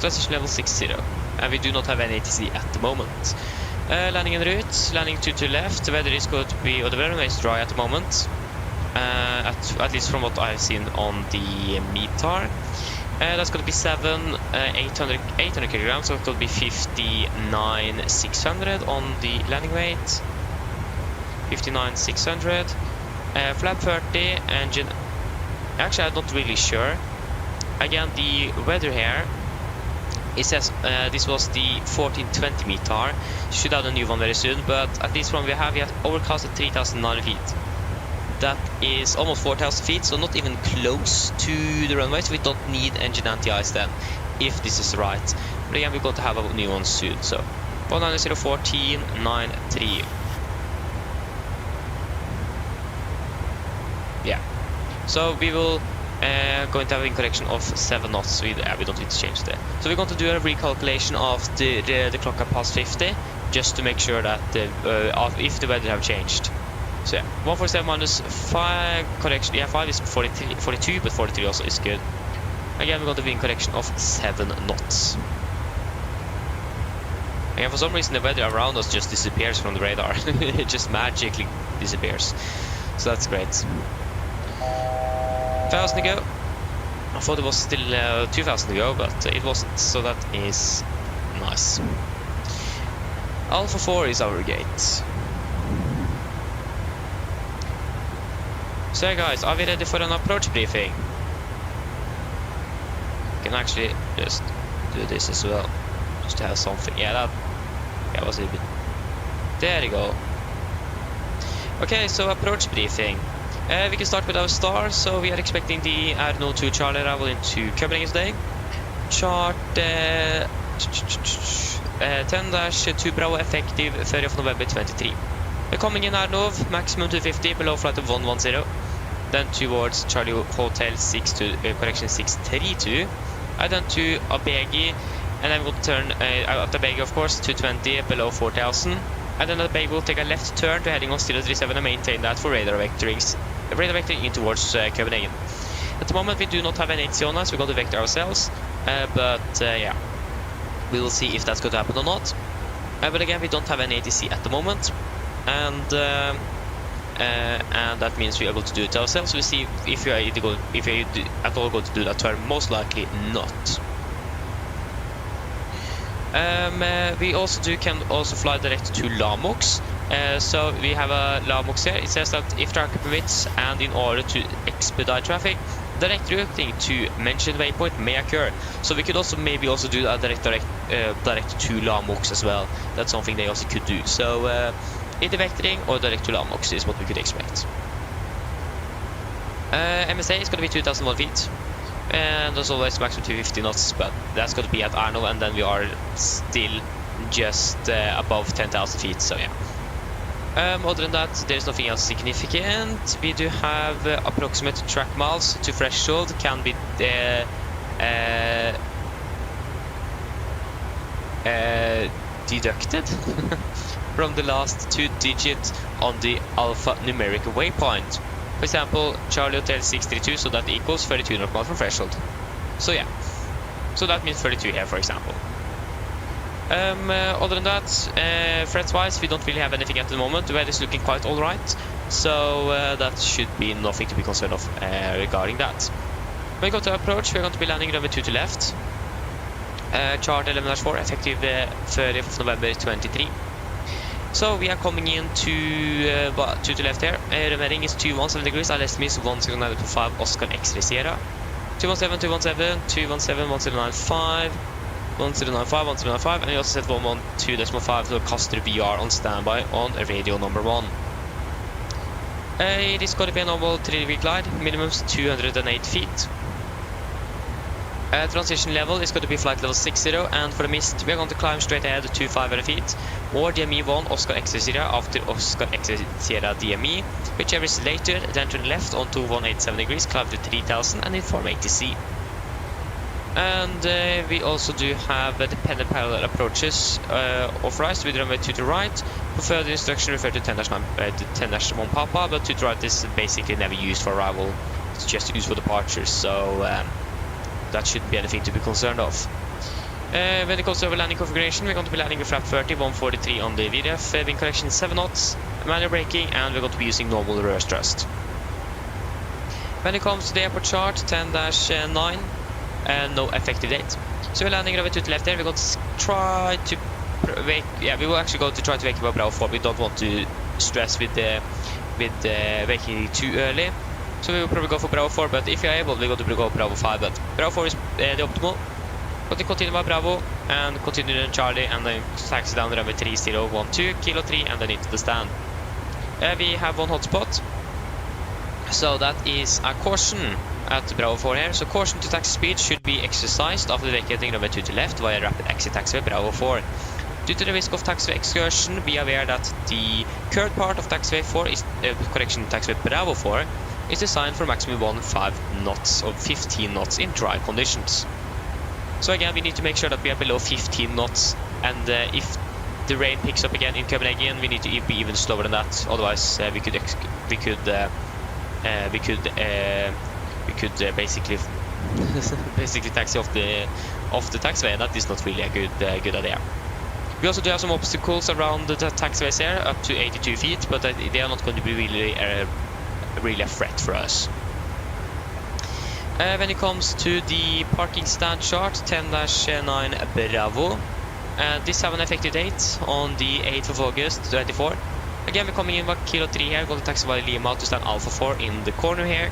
Transition level 60. And we do not have any ATC at the moment. Landing en route. Landing 2 to left. The weather is going to be, or the weather is dry at the moment. At least from what I've seen on the METAR. That's going to be 800 kilograms, so it will be 59,600 on the landing weight. 59,600. Flap 30, engine. Actually, I'm not really sure. Again, the weather here. It says this was the 1420 METAR. Should have a new one very soon, but at least from we have overcast at 3,900 feet. That is almost 4,000 feet, so not even close to the runway, so we don't need engine anti-ice then, if this is right. But again, we're going to have a new one soon, so 190.1493. Yeah, so we will going to have a correction of 7 knots, so we don't need to change that. So we're going to do a recalculation of the clock at past 50, just to make sure that if the weather have changed. So yeah, 147 minus 5 correction. Yeah, 5 is 42, but 43 also is good. Again, we're going to be in correction of 7 knots. Again, for some reason the weather around us just disappears from the radar. It just magically disappears. So that's great. 1,000 to go. I thought it was still 2,000 to go, but it wasn't. So that is nice. Alpha 4 is our gate. So guys, are we ready for an approach briefing? We can actually just do this as well, just to have something. Yeah, that was a bit. There you go. Okay, so approach briefing. We can start with our star. So we are expecting the Aeronaut 2 Charlie arrival into Copenhagen today. Chart 10-2 Bravo effective 30th of November 23. We're coming in Aeronaut, maximum 250, below flight of 110. Then towards Charlie Hotel 632, and then to Abegi, and then we'll turn after Abegi, of course, 220 below 4000, and then Abegi will take a left turn to heading on Stilo 37 and maintain that for radar vectoring in towards Copenhagen. At the moment we do not have an ATC on us, we're going to vector ourselves, but yeah, we will see if that's going to happen or not. But again, we don't have an ATC at the moment, and that means we are able to do it ourselves. We'll see if we are at all going to do that turn. Most likely not. We also can fly direct to Lamox. So we have a Lamox here. It says that if traffic permits and in order to expedite traffic, direct routing to mentioned waypoint may occur. So we could also maybe do a direct to Lamox as well. That's something they also could do. So either vectoring or direct to Lamox is what we could expect. MSA is going to be 2001 feet. And as always, maximum 250 knots, but that's going to be at Arno, and then we are still just above 10,000 feet, so yeah. Other than that, there's nothing else significant. We do have approximate track miles to threshold, can be deducted from the last 2 digits on the alphanumeric waypoint. For example, Charlie Hotel 632, so that equals 32 knots from threshold. So yeah, so that means 32 here, for example. Other than that, threats wise, we don't really have anything at the moment. The weather is looking quite alright, so that should be nothing to be concerned of regarding that. When we go to approach, we're going to be landing runway 2 to left. Chart 11-4, effective 30th of November 23. So we are coming in to 2 to left here. Remaining is 217 degrees, our estimate is 1095 Oscar X-ray Sierra. 217, 217, 217, 1095, 1095, 1095, and we also set 112.5 to Caster VR on standby on radio number 1. It is going to be a normal 3-degree glide, minimum 208 feet. Transition level is going to be flight level 60, and for the mist we are going to climb straight ahead to 500 feet, or DME 1 Oscar X Sierra after Oscar X Sierra DME, whichever is later, then to the left onto 187 degrees, climb to 3000 and inform ATC. And we also do have dependent parallel approaches authorized with runway 2 to right. For further instruction refer to 10-1 Papa, but 2 to right is basically never used for arrival, it's just used for departures, so that shouldn't be anything to be concerned of. When it comes to our landing configuration, we're going to be landing with flap 30, 143 on the VDF, wind correction 7 knots, manual braking, and we're going to be using normal reverse thrust. When it comes to the airport chart, 10-9, no effective date. So we're landing over to the left there. We're going to try to we will actually go to try to wake up Bravo 4. We don't want to stress with waking too early. So we will probably go for Bravo 4, but if you are able, we're going to go Bravo 5, but Bravo 4 is the optimal. Going to continue by Bravo, and continue in Charlie, and then taxi down runway 3012, Kilo 3, and then into the stand. We have one hotspot, so that is a caution at Bravo 4 here. So caution to taxi speed should be exercised after vacating runway 2 to left via rapid exit taxiway Bravo 4. Due to the risk of taxiway excursion, be aware that the current part of taxiway 4 is taxiway Bravo 4 is designed for maximum 15 knots or 15 knots in dry conditions. So again, we need to make sure that we are below 15 knots, and if the rain picks up again in Copenhagen, we need to be even slower than that. Otherwise, we could basically taxi off the taxiway, and that is not really a good idea. We also do have some obstacles around the taxiways here, up to 82 feet, but they are not going to be really a threat for us. When it comes to the parking stand chart, 10-9 Bravo, This have an effective date on the 8th of August 24. Again, we're coming in with Kilo 3 here, going to taxi via Lima to stand Alpha 4 in the corner here.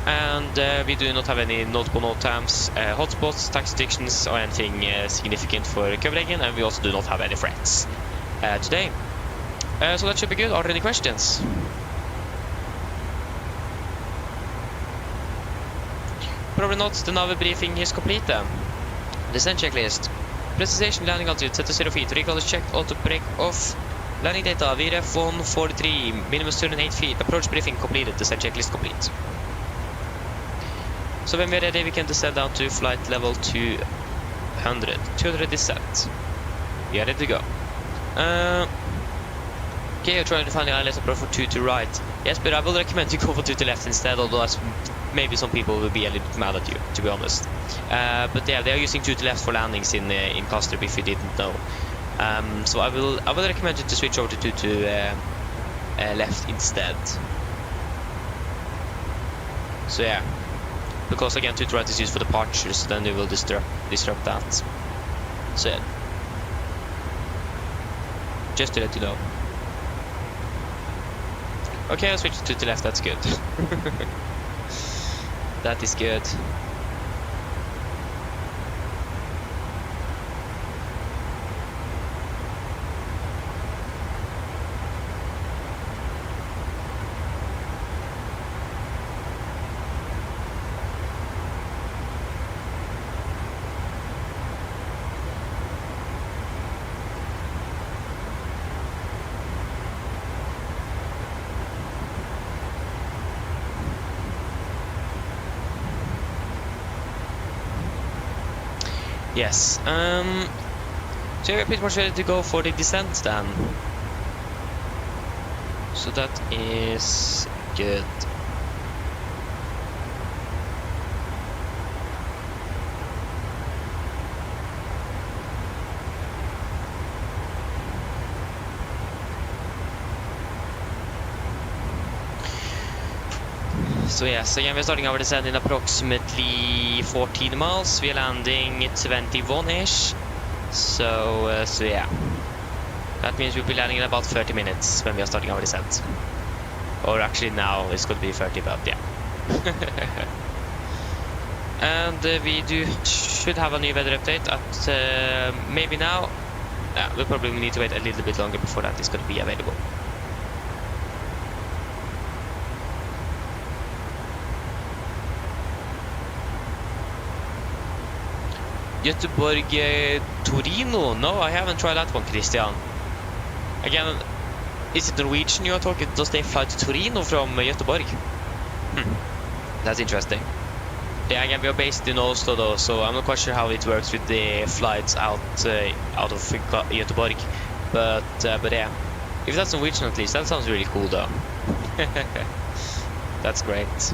And we do not have any notable note times, hotspots, taxi restrictions, or anything significant for Copenhagen, and we also do not have any threats today. So that should be good. Are there any questions? Probably not. The Navi briefing is complete then. Descent checklist. Presentation landing altitude set to 0 feet. Recall is checked. Auto break off. Landing data VRF 143. Minimum turn 8 feet. Approach briefing completed. Descent checklist complete. So when we're ready, we can descend down to flight level 200. 200 is set. We are ready to go. Okay, you're trying to find the island approach for 2 to right. Yes, but I will recommend you go for 2 to left instead, although maybe some people will be a little bit mad at you, to be honest. But yeah, they are using 2 to left for landings in Kastrup, if you didn't know. So I will recommend you to switch over to 2 to left instead. So yeah, because again 2 to right is used for departures, so then they will disrupt that. So yeah, just to let you know. Okay, I'll switch to the left, that's good. That is good. Yes, so we're pretty much ready to go for the descent then. So that is good. So yes, again we're starting our descent in approximately 14 miles. We are landing 21-ish. So yeah, that means we'll be landing in about 30 minutes when we are starting our descent. Or actually now it's going to be 30, but yeah. And we should have a new weather update at maybe now. Yeah, we'll probably need to wait a little bit longer before that is going to be available. Göteborg, Torino? No, I haven't tried that one, Christian. Again, is it Norwegian you are talking? Does they fly to Torino from Göteborg? That's interesting. Yeah, again, we are based in Oslo though, so I'm not quite sure how it works with the flights out of Göteborg. But yeah, if that's Norwegian at least, that sounds really cool though. That's great.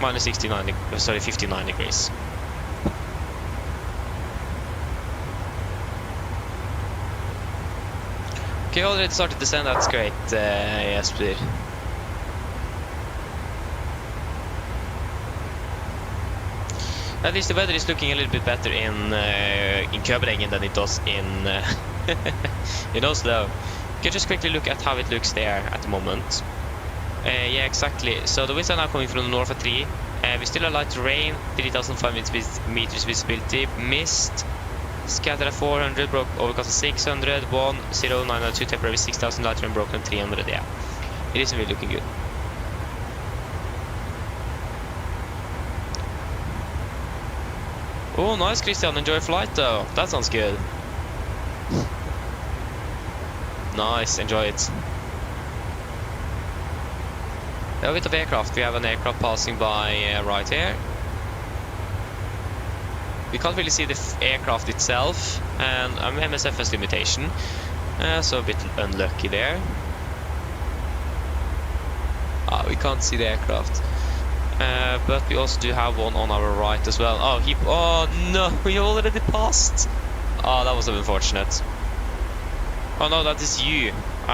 Minus 59 degrees. Okay, already started to descend, that's great, yes, please. At least the weather is looking a little bit better in Copenhagen than it does in in Oslo. You can just quickly look at how it looks there at the moment. Yeah, exactly. So the winds are now coming from the north at 3. We still have light rain, 3,500 meters visibility, mist, scatter at 400, overcast at 600, 1, 0, 902, temporary 6,000, light rain broken 300, yeah. It isn't really looking good. Oh, nice, Christian. Enjoy flight though. That sounds good. Nice, enjoy it. A bit of aircraft. We have an aircraft passing by right here. We can't really see the aircraft itself, and I'm MSFS limitation, so a bit unlucky there. We can't see the aircraft, but we also do have one on our right as well. Oh no, we already passed. Oh, that was unfortunate. Oh no, that is you.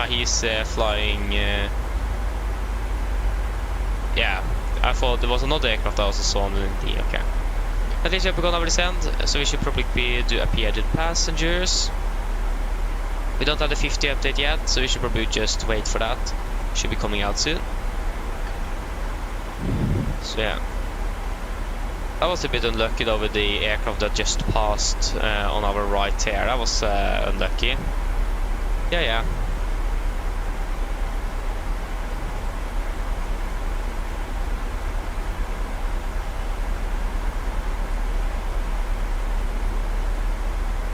He's flying. Yeah, I thought there was another aircraft I also saw on the okay. At least we're gonna descend, so we should probably do appear to the passengers. We don't have the 50 update yet, so we should probably just wait for that. Should be coming out soon. So yeah. That was a bit unlucky though with the aircraft that just passed on our right here. That was unlucky. Yeah.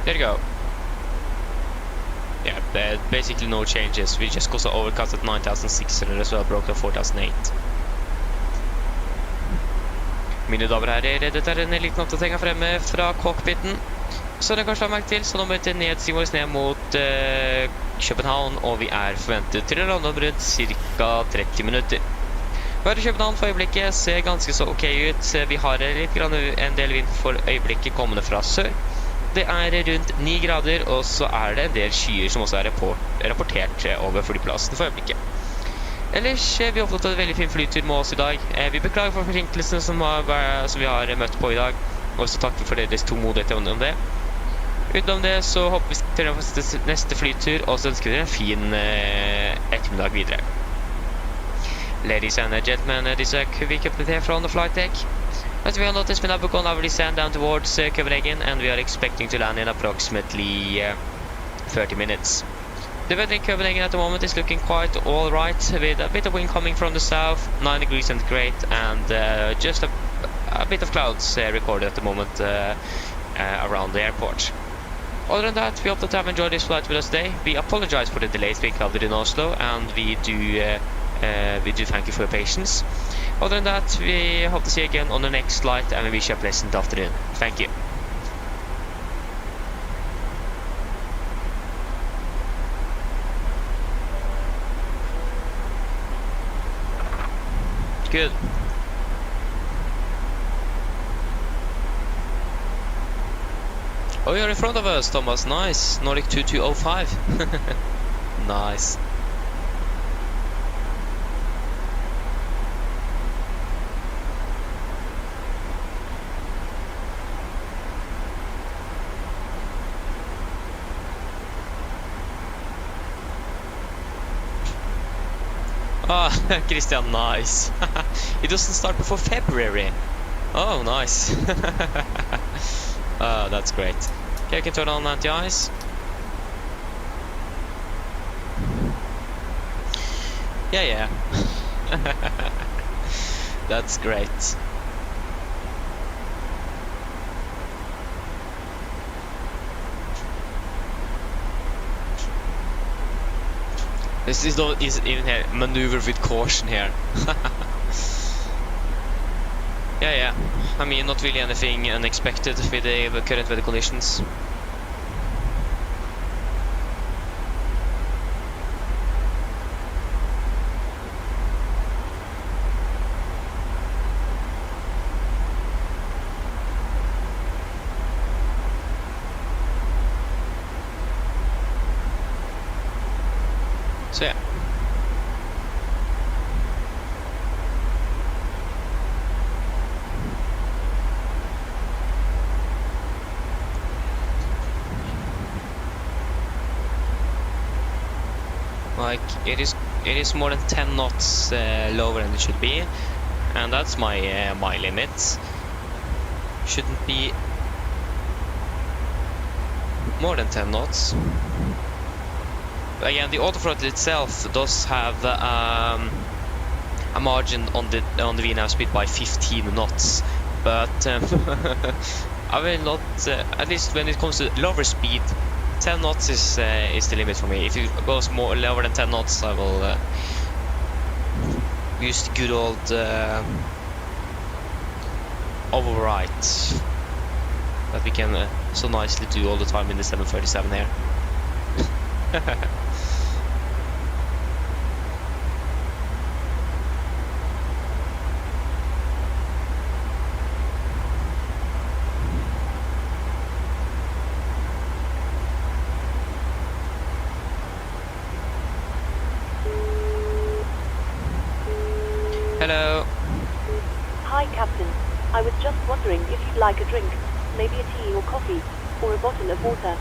There you go. Yeah, basically no changes. We just got overcut at 9600 as well, broke to 4008. Mine damer og herrer, dette er en liten oppdatering fremme fra cockpiten. Så det kanskje har merket til, så nå møter nedsiden vår ned mot København, og vi er forventet til å lande om rundt ca. 30 minutter. Været i København for øyeblikket ser ganske så ok ut. Vi har en del vind for øyeblikket kommende fra sør. Det er rundt 9 grader, og så er det en del skyer som også er rapportert over flyplassen for øyeblikket. Ellers, vi har fått en veldig fin flytur med oss i dag. Vi beklager for forsinkelsen som vi har møtt på i dag, og så takker for deres tålmodighet om det. Utenom det så håper vi til neste flytur, og så ønsker vi dere en fin ettermiddag videre. Ladies and gentlemen, this is a quick update here from the flight deck. As we all noticed, we now begun our descent down towards Copenhagen, and we are expecting to land in approximately 30 minutes. The weather in Copenhagen at the moment is looking quite alright, with a bit of wind coming from the south, 9 degrees centigrade, and just a bit of clouds recorded at the moment around the airport. Other than that, we hope that you have enjoyed this flight with us today. We apologize for the delays we encountered in Oslo, and we do thank you for your patience. Other than that, we hope to see you again on the next flight, and we wish you a pleasant afternoon. Thank you. Good. Oh, you're in front of us, Thomas. Nice. Nordic 2205. Nice. Ah, Christian, nice. It doesn't start before February. Oh, nice. That's great. Okay, I can turn on anti-ice. Yeah. That's great. This is even here maneuver with caution here. Yeah. I mean, not really anything unexpected with the current weather conditions. So yeah. Like it is more than 10 knots lower than it should be, and that's my my limit. Shouldn't be more than 10 knots. Again, the autothrottle itself does have a margin on the VNAV speed by 15 knots, but I will not. At least when it comes to lower speed, 10 knots is the limit for me. If it goes more lower than 10 knots, I will use the good old overwrite that we can so nicely do all the time in the 737 here. Hello. Hi, Captain. I was just wondering if you'd like a drink, maybe a tea or coffee, or a bottle of water.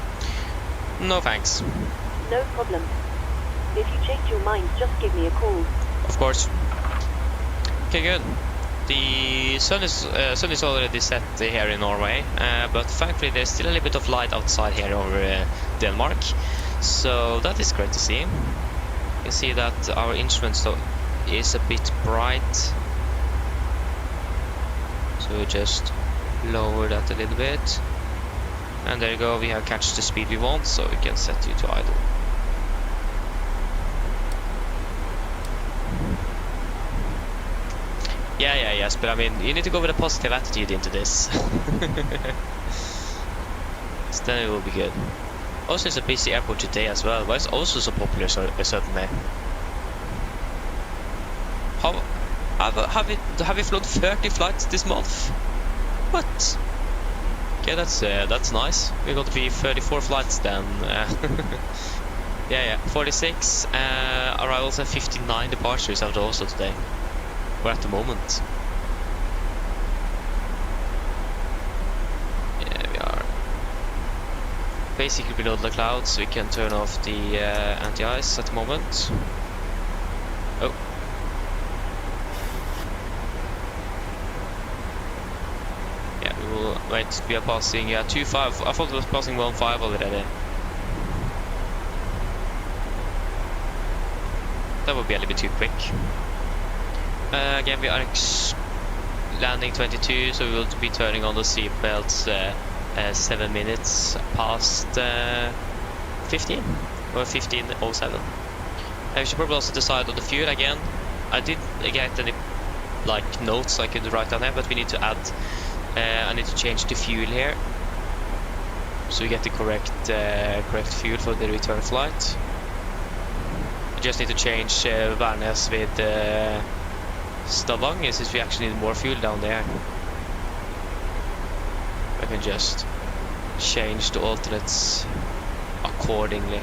No thanks. No problem. If you change your mind, just give me a call. Of course. Okay, good. The sun is already set here in Norway, but thankfully there's still a little bit of light outside here over Denmark, so that is great to see. You can see that our instrument is a bit bright, so we just lower that a little bit, and there you go. We have catched the speed we want, so we can set you to idle. Yes, but I mean, you need to go with a positive attitude into this. So then it will be good. Also, it's a busy airport today as well. Why is Oslo so popular suddenly? Have we flown 30 flights this month? What? Okay, that's nice. We're going to be 34 flights then. Yeah, 46 arrivals and 59 departures out of Oslo today. Or at the moment. Yeah, we are basically below the clouds, so we can turn off the anti-ice at the moment. Oh. Yeah, we will wait. We are passing 2.5. I thought it was passing 1.5 already. That would be a little bit too quick. Again, we are landing 22, so we will be turning on the seatbelts 7 minutes past 15 or 15:07. We should probably also decide on the fuel again. I didn't get any like notes I could write down there, but we need to add. I need to change the fuel here, so we get the correct fuel for the return flight. I just need to change Værnes with Stavanger, since we actually need more fuel down there. I can just change the alternates accordingly.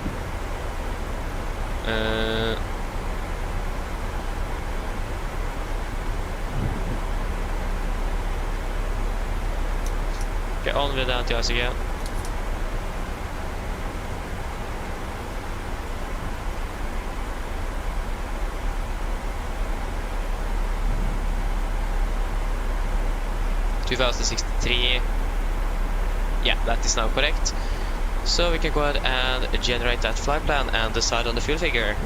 Okay, on with the anti-ice again. $2,063. Yeah, that is now correct. So we can go ahead and generate that flight plan and decide on the fuel figure.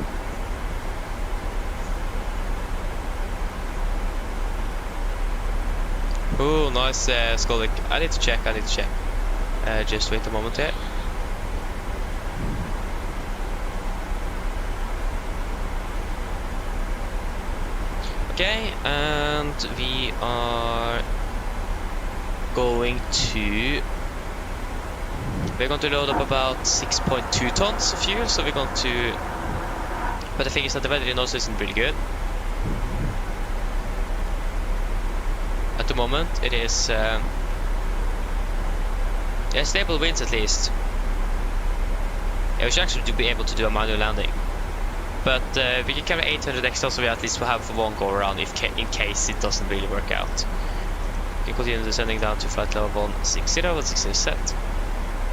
Oh, nice, Skolik. I need to check. Just wait a moment here. Okay, and we are going to load up about 6.2 tons of fuel, so we're going to, but the thing is that the weather in Oslo isn't really good at the moment. It is stable winds at least. Yeah, we should actually be able to do a manual landing, but we can carry 800 extra, so we at least will have for one go around in case it doesn't really work out. We can continue descending down to flight level 160 with 60 set.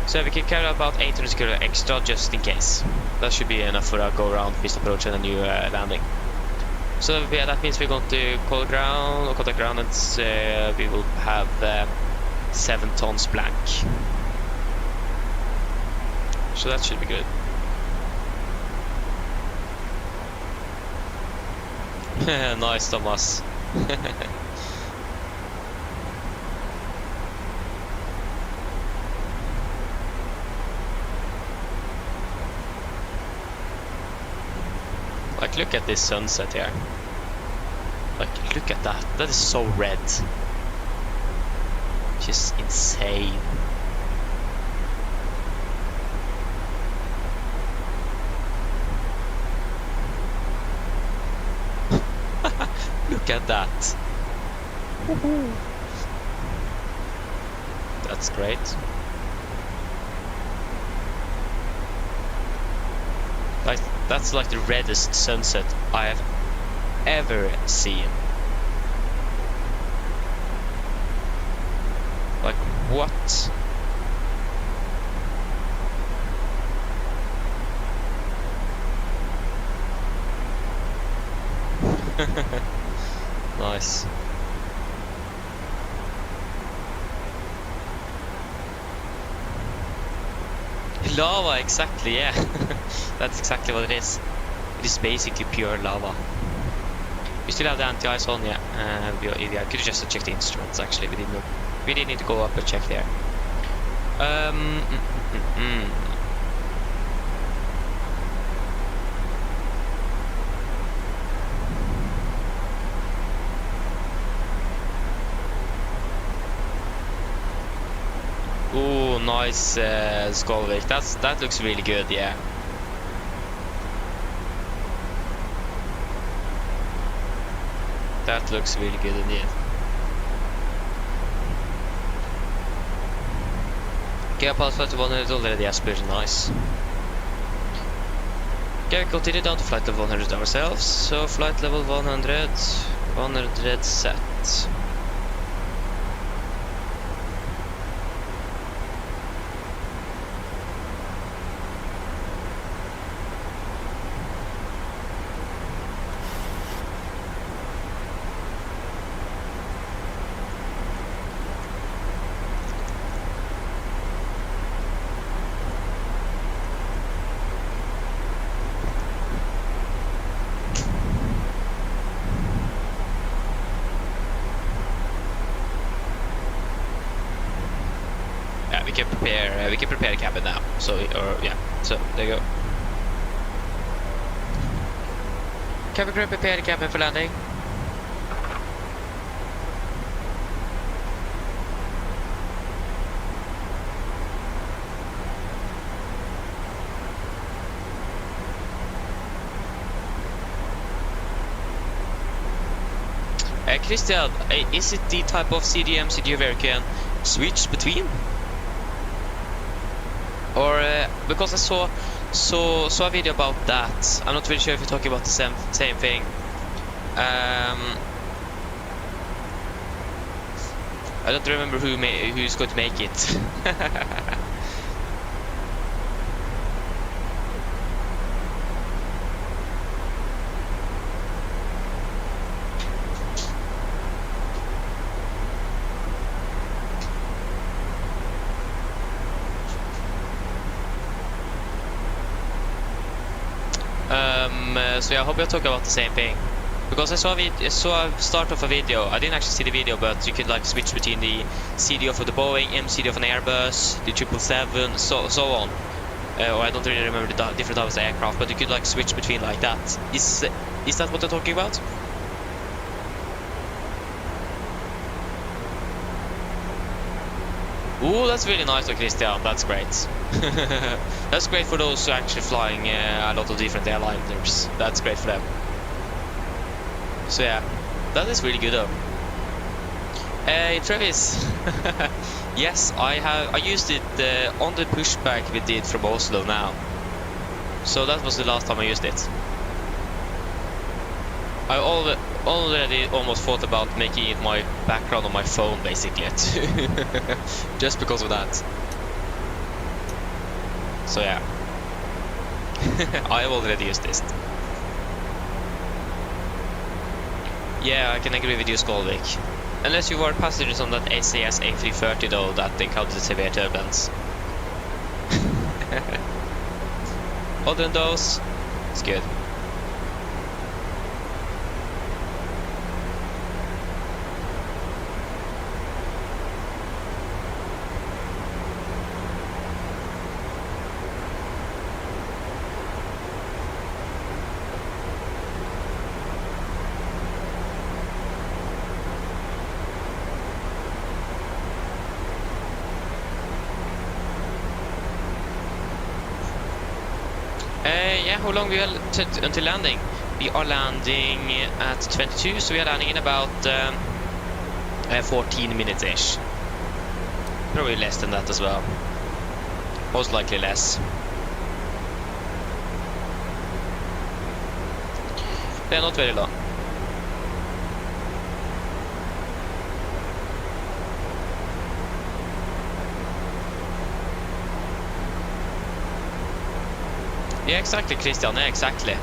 So we can carry about 800 kilo extra just in case. That should be enough for a go around, pist approach and a new landing. So yeah, that means we're going to call ground or contact ground, and we will have 7 tons blank. So that should be good. Nice, Thomas. Like, look at this sunset here. Like, look at that. That is so red. Just insane. Look at that. That's great. Like, that's like the reddest sunset I have ever seen. What? Nice. Lava, exactly, yeah. That's exactly what it is. It is basically pure lava. We still have the anti-ice on, yeah. I could just check the instruments, actually. We didn't need to go up and check there. Ooh, nice Skolvik. That looks really good, yeah. That looks really good indeed. Okay, I passed flight to 100 already, that's pretty nice. Okay, we continue down to flight level 100 ourselves. So flight level 100 set. We can prepare the cabin now. So, yeah. So there you go. Cabin crew, prepare the cabin for landing. Christian, is it the type of CDM CDU where you can switch between? Or because I saw a video about that. I'm not really sure if you're talking about the same thing. I don't remember who's going to make it. So yeah, I hope you're talking about the same thing. Because I saw a start of a video. I didn't actually see the video, but you could like switch between the CDO for the Boeing, MCDO of an Airbus, the 777, so on. Or I don't really remember the different types of aircraft, but you could like switch between like that. Is that what they're talking about? Ooh, that's really nice of Christian. That's great. That's great for those who are actually flying a lot of different airliners. That's great for them. So yeah, that is really good though. Hey Travis. Yes, I used it on the pushback we did from Oslo now. So that was the last time I used it. I already almost thought about making it my background on my phone basically. Just because of that. So yeah. I have already used this. Yeah, I can agree with you, Skolvik. Unless you were passengers on that SAS A330 though, that encountered severe turbulence. Other than those, it's good. Yeah, how long we are until landing? We are landing at 22, so we are landing in about 14 minutes-ish. Probably less than that as well. Most likely less. They are not very long. Yeah, exactly, Christian. Yeah, exactly.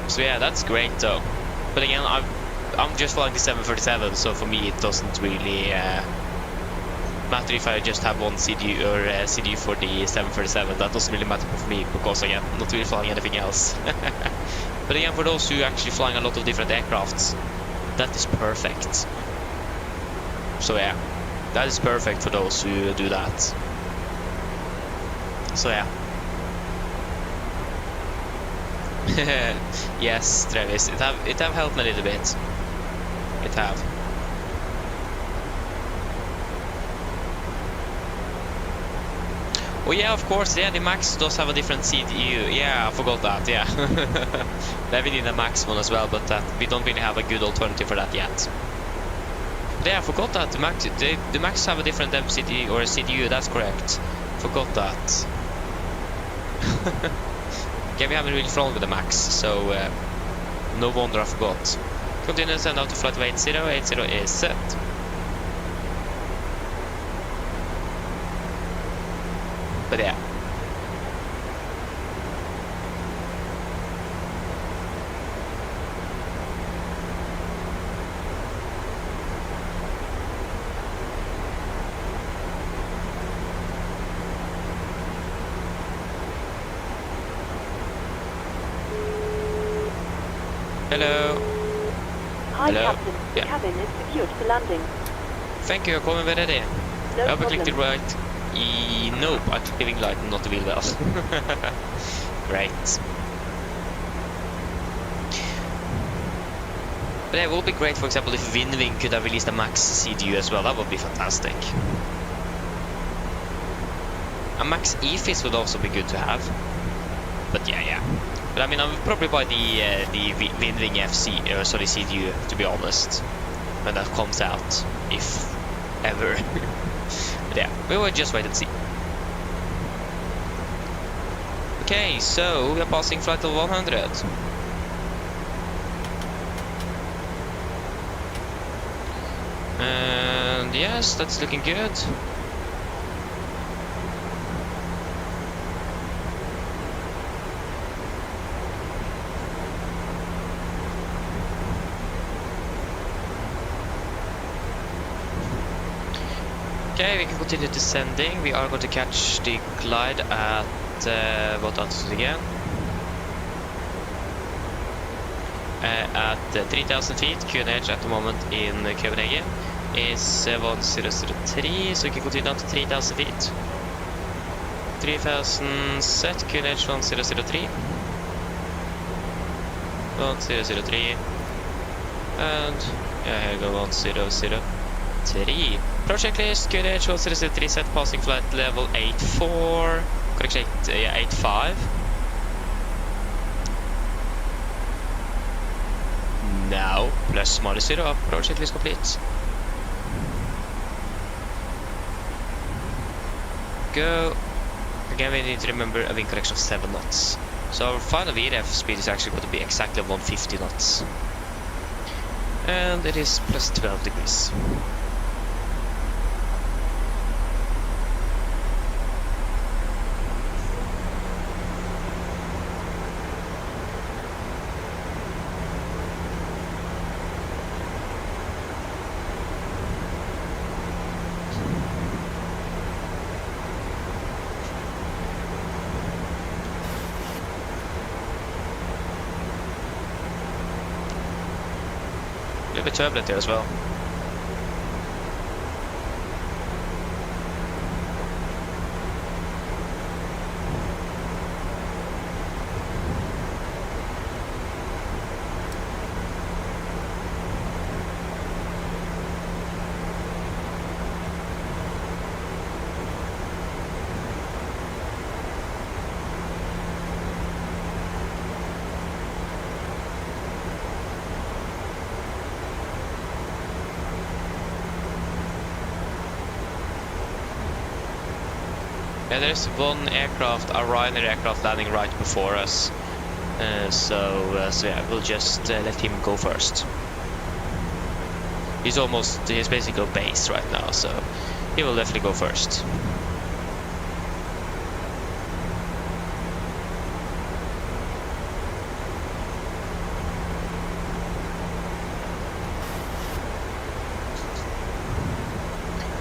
So yeah, that's great though. But again, I'm just flying the 737, so for me it doesn't really matter if I just have one CDU or CDU for the 737. That doesn't really matter for me because again, I'm not really flying anything else. But again, for those who are actually flying a lot of different aircrafts, that is perfect. So yeah, that is perfect for those who do that. So yeah. Yes, Travis, it have helped me a little bit. It have. Oh yeah, of course, yeah, the Max does have a different CDU. Yeah, I forgot that, yeah. Then we need a Max one as well, but we don't really have a good alternative for that yet. But yeah, I forgot that the Max have a different MCD or a CDU, that's correct. Forgot that. Yeah, we haven't really flown with the Max, so no wonder I forgot. Continue to send out to flight of 80. 80 is set. But yeah. Hello. Hi, Hello. Captain. The Yeah. cabin is secured for landing. Thank you, coming with ready. No I'll click the problem. right. Nope, I'm giving light, not the wheel well. Great. But yeah, it would be great, for example, if Winwing could have released a Max CDU as well. That would be fantastic. A Max EFIS would also be good to have. But yeah. But I mean, I would probably buy the Winwing CDU, to be honest, when that comes out, if ever. But yeah, we will just wait and see. Okay, so we are passing flight of 100. And yes, that's looking good. Okay, we can continue descending. We are going to catch the glide at what altitude again? At 3,000 feet. QNH at the moment in Copenhagen is 1003, so we can continue down to 3,000 feet. 3,000 set, QNH 1003. 1003. And yeah, here we go 1003. Project list, QNH 1003 set, passing flight level 84. Correction, 85. Now, plus minus 0 up, project list complete. Go. Again, we need to remember a wind correction of 7 knots. So our final VRF speed is actually going to be exactly 150 knots. And it is plus 12 degrees. A little bit turbulent here as well. Yeah, there's one aircraft, a Ryzen aircraft landing right before us. So yeah, we'll just let him go first. He's basically on base right now, so he will definitely go first.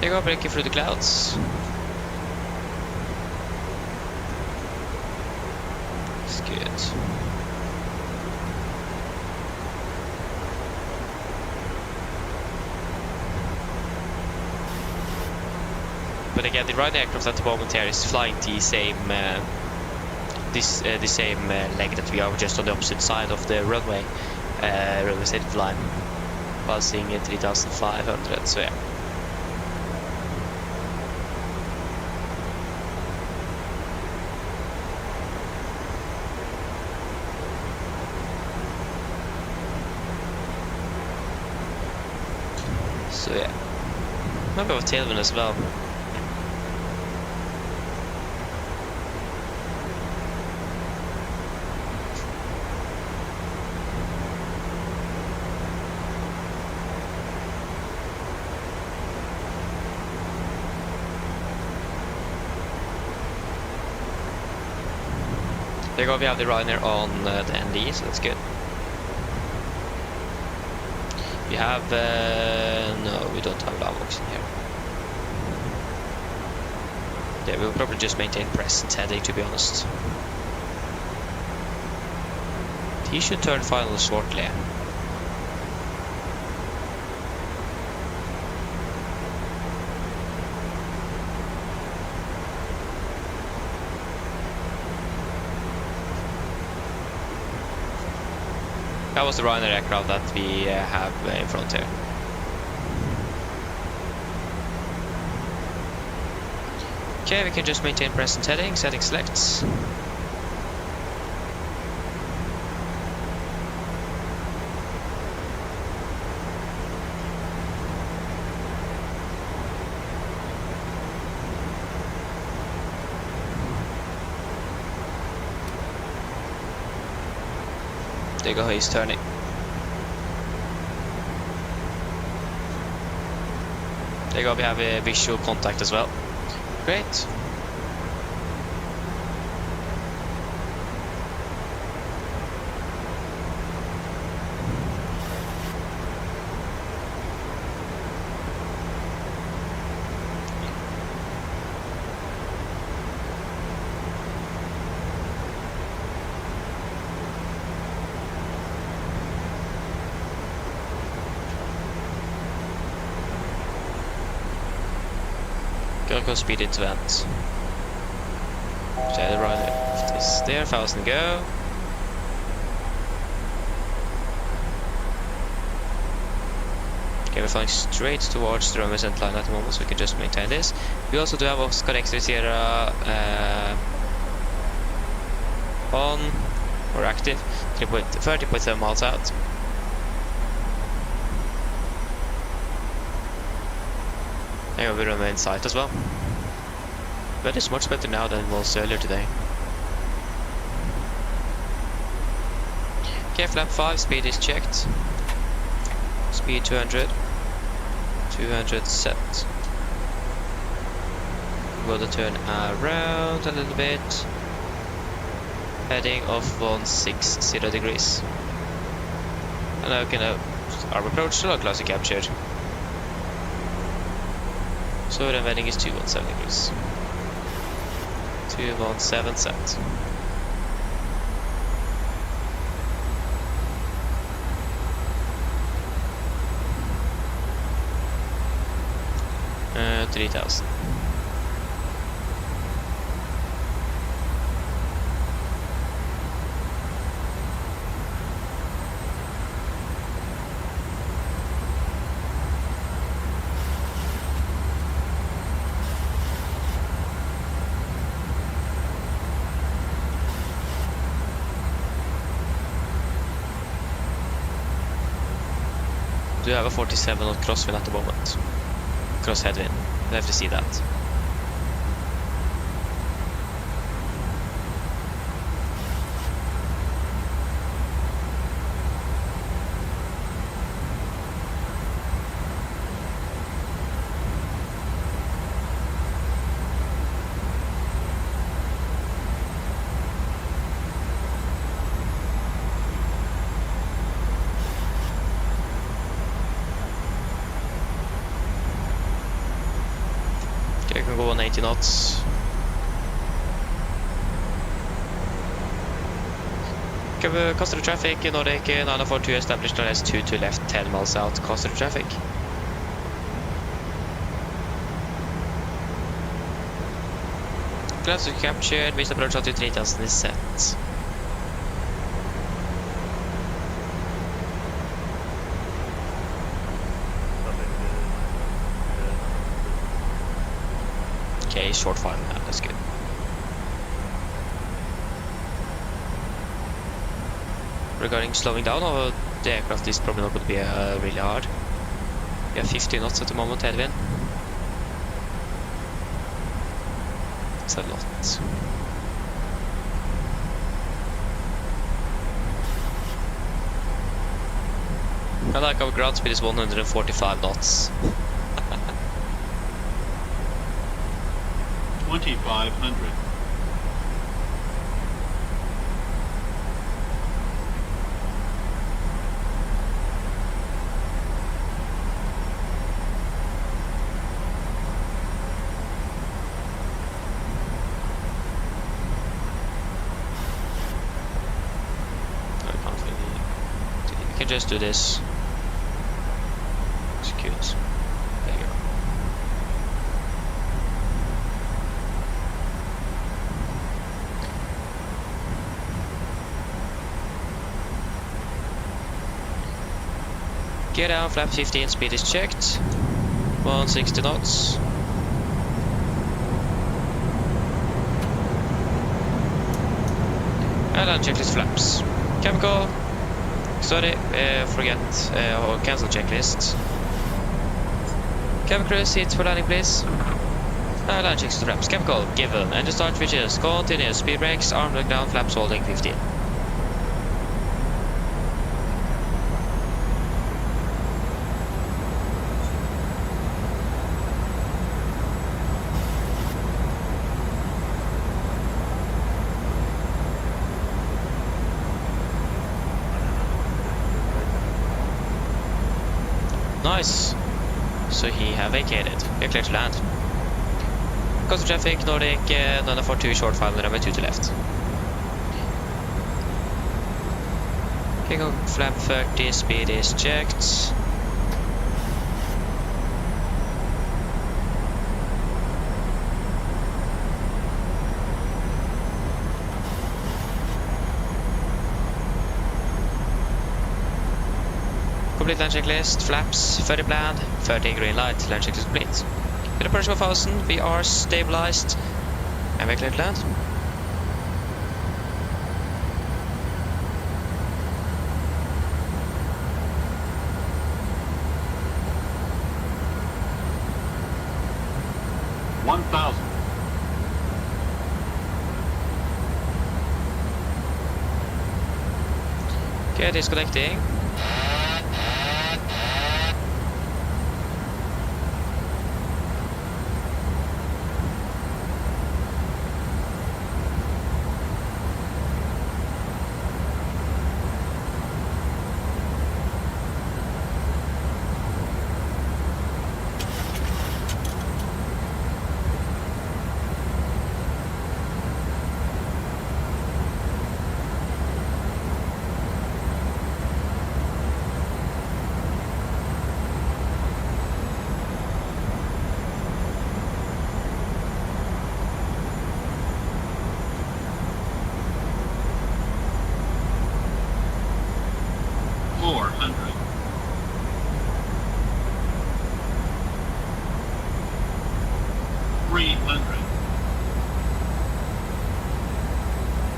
There you go, breaking through the clouds. It's good. But again, the Ryzen aircraft at the moment here is flying the same the same leg that we are, just on the opposite side of the runway set line, passing at 3,500. So yeah. So yeah. Remember with tailwind as well. There you go, we have the Ryzen on the ND, so that's good. We have, no, we don't have Lavox in here. Yeah, we'll probably just maintain present heading, to be honest. He should turn final shortly. That was the Ryzen aircraft that we have in front here. Okay, we can just maintain present heading, setting selects. There you go, he's turning. There you go, we have a visual contact as well. Great. Go speed into vent. So the right left is there, 1000 go. Okay, we're flying straight towards the runway center line at the moment, so we can just maintain this. We also do have Oscar X-ray Sierra on or active, 30.7 miles out. And we remain in sight as well. But it's much better now than it was earlier today. Okay, flap 5, speed is checked. Speed 200. 200 set. We'll turn around a little bit. Heading of 160 degrees. And now we can our approach to localize captured. So the heading is 217 degrees. 217 set. Uh, 3000. Do have a 47 on crosswind at the moment. Cross headwind. We'll have to see that. can go on 80 knots. Customer traffic, Nordic 942 established on S2 to left 10 miles out. Customer traffic. Glass captured, vista approach altitude 3000 is set. Okay, short file now, that's good. Regarding slowing down of the aircraft is probably not going to be really hard. We have 50 knots at the moment, headwind. It's a lot. I like our ground speed is 145 knots. 2500. You can just do this. Execute. There you go. Gear down, flap 15, speed is checked. 160 knots. And then checklist flaps. Chemical. Sorry, forget or cancel checklist. Cabin crew, seats for landing please. Land checks to flaps. Chemical, given. Engine start switches. Continuous. Speed brakes, arm lock down, flaps holding 15. Nice. So he have vacated. We are clear to land. Customer traffic, Nordic 942 short final runway 2 to left. King of flap 30, speed is checked. Complete land checklist, flaps, 30 plan, 30 green light, land checklist complete. With approach of 1000, we are stabilized and we're clear to land. Okay, disconnecting.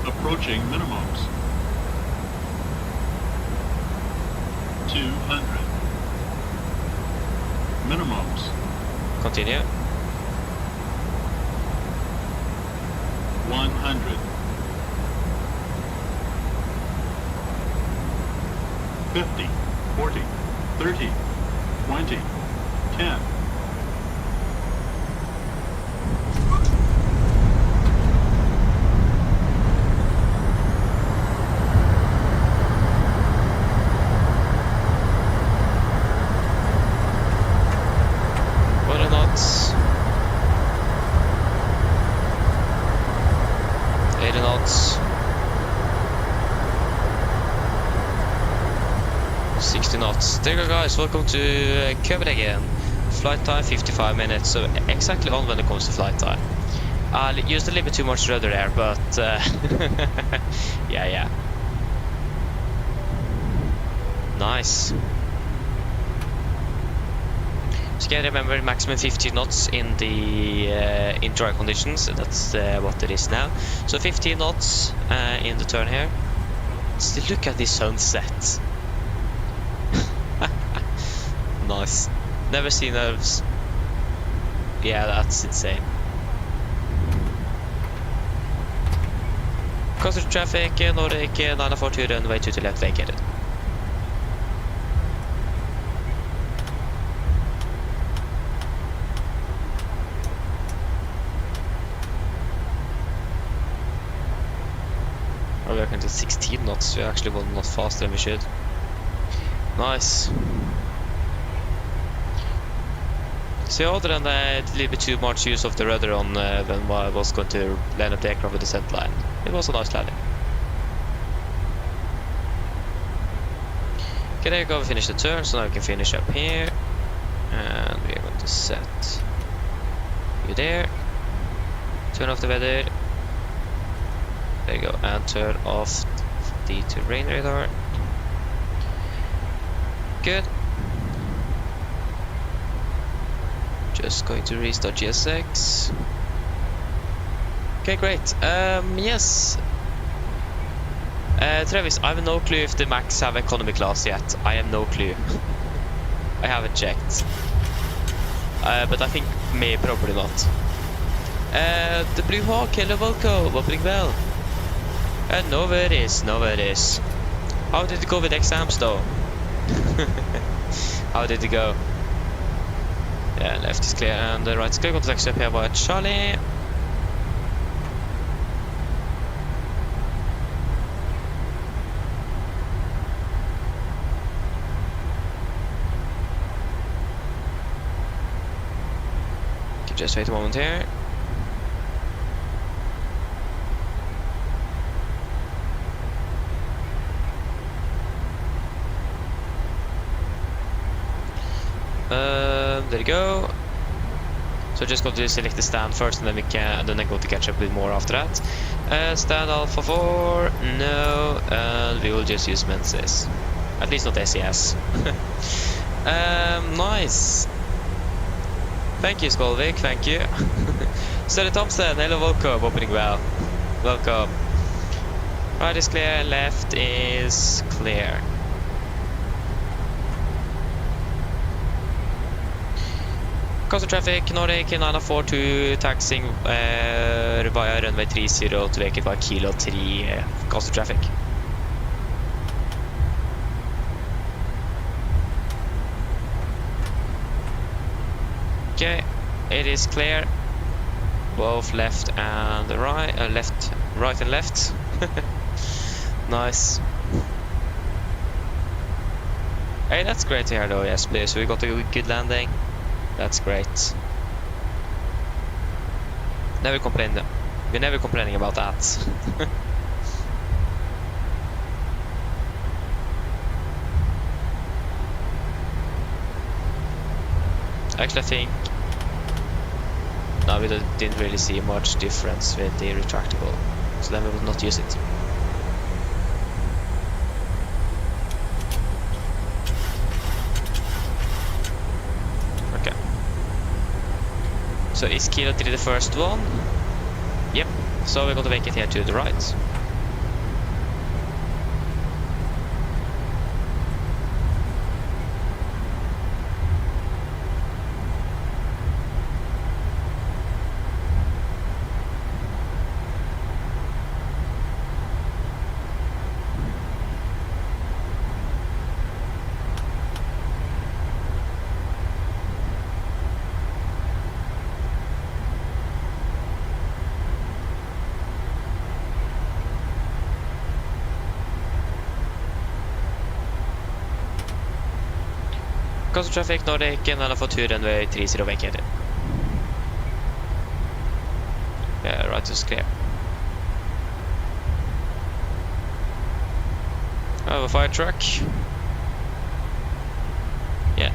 Approaching minimums. 200. Minimums. Continue. 100. 50, 40, 30, 20, 10. 30 knots. 60 knots. There you go, guys. Welcome to Copenhagen. Flight time 55 minutes, so exactly on when it comes to flight time. I used a little bit too much rudder there, but yeah. Nice. So again, remember maximum 50 knots in the in dry conditions. That's what it is now. So 15 knots in the turn here. Still look at this sunset. Nice. Never seen those. Yeah, that's insane. Coastal traffic, Nordic 942 runway 2 to left vacated. Oh, we're going to 16 knots. We're actually 1 knot faster than we should. Nice. So other than a little bit too much use of the rudder on when I was going to land up the aircraft with the descent line, it was a nice landing. Okay, there you go, we finished the turn, so now we can finish up here. And we are going to set you there. Turn off the weather. There you go, and turn off the terrain radar. Good. Just going to restart GSX. Okay, great. Yes. Travis, I have no clue if the Max have economy class yet. I have no clue. I haven't checked. But I think probably not. The Blue Hawk, hello, welcome, opening bell. No worries, no worries. How did it go with exams though? How did it go? Yeah, left is clear and the right is clear. Got to taxi up here by Charlie. Okay, just wait a moment here. There you go. So just go to select the stand first, and then then I go to catch up with more after that. Stand Alpha 4, no, and we will just use Menses. At least not SES. Nice. Thank you, Skolvik, thank you. Sturdy Thompson, hello, welcome, opening well. Welcome. Right is clear, left is clear. Coastal traffic, Nordic 942, taxiing via runway 30 to vacate by Kilo 3, coastal traffic. Okay, it is clear. Both left and right, right and left. Nice. Hey, that's great to hear though, yes please, we got a good landing. That's great. Never complain. We're never complaining about that. Actually, I think no, we didn't really see much difference with the retractable, so then we will not use it. So is Kilo 3 the first one? Yep, so we're going to vacate here to the right. Coastal traffic, Nordic 942 runway 30 vacated. Yeah, right is clear. I have a fire truck. Yeah.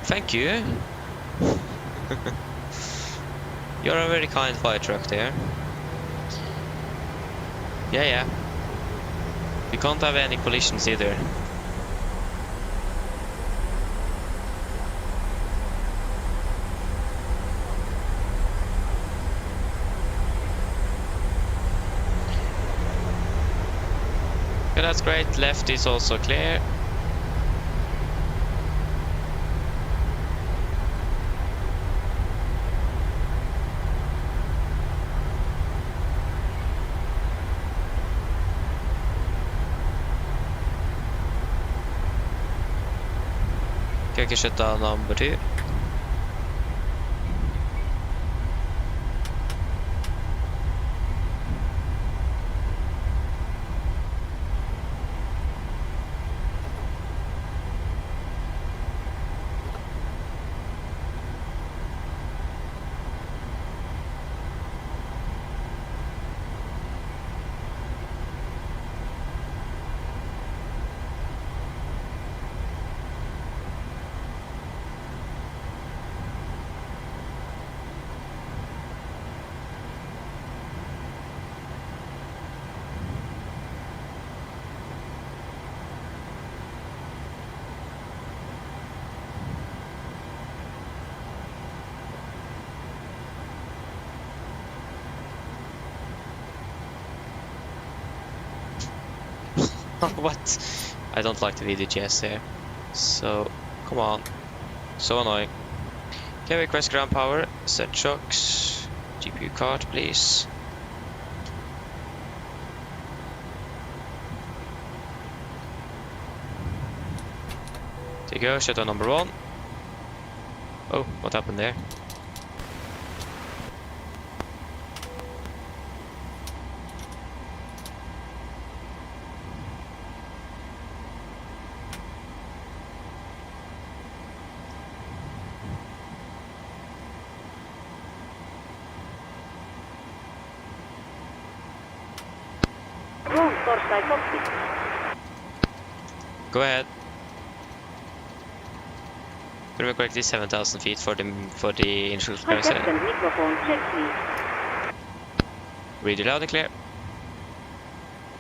Thank you. You're a very kind fire truck there. Yeah. We can't have any collisions either. Okay, that's great. Left is also clear. Okay, shutdown number 2. What? I don't like the VDGS here. So, come on. So annoying. Okay, request ground power. Set shocks. GPU card, please. There you go, shutdown number 1. Oh, what happened there? Go ahead. Remember correctly, 7,000 feet for the initial clearance. Read it loud and clear.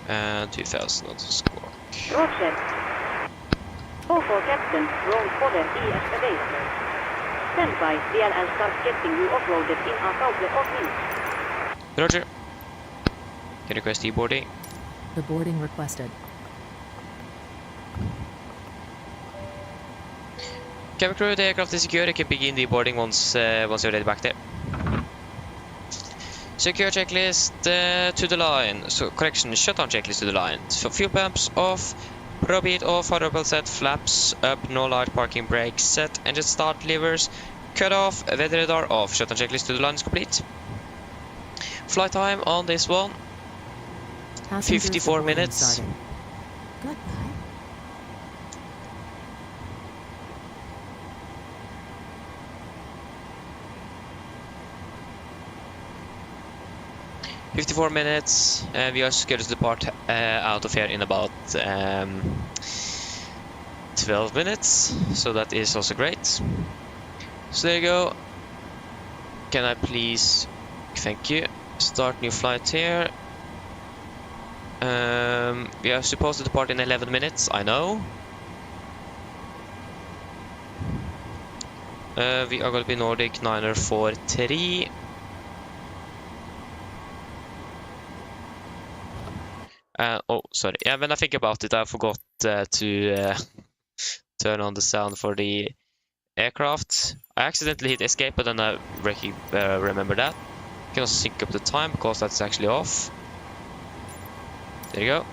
And 2,000 on the squawk. Roger. Hold for Captain, wrong order de-escalation. Stand by, DL and start getting you offloaded in a couple of minutes. Roger. Can request e-boarding. The boarding requested. Cabin crew, the aircraft is secure. You can begin the boarding once you're ready back there. Secure checklist to the line. So correction, shutdown checklist to the line. So fuel pumps off, probe heat off, hard oil set, flaps up, no light parking brakes set, engine start levers cut off, weather radar off. Shutdown checklist to the line is complete. Flight time on this one, 54 minutes. Goodbye. 54 minutes, we are scheduled to depart out of here in about 12 minutes, so that is also great. So there you go. Can I please, thank you, start new flight here. We are supposed to depart in 11 minutes, I know. We are going to be Nordic 943. Oh, sorry. Yeah, when I think about it, I forgot to turn on the sound for the aircraft. I accidentally hit escape, but then I remember that. You can also sync up the time because that's actually off. There you go.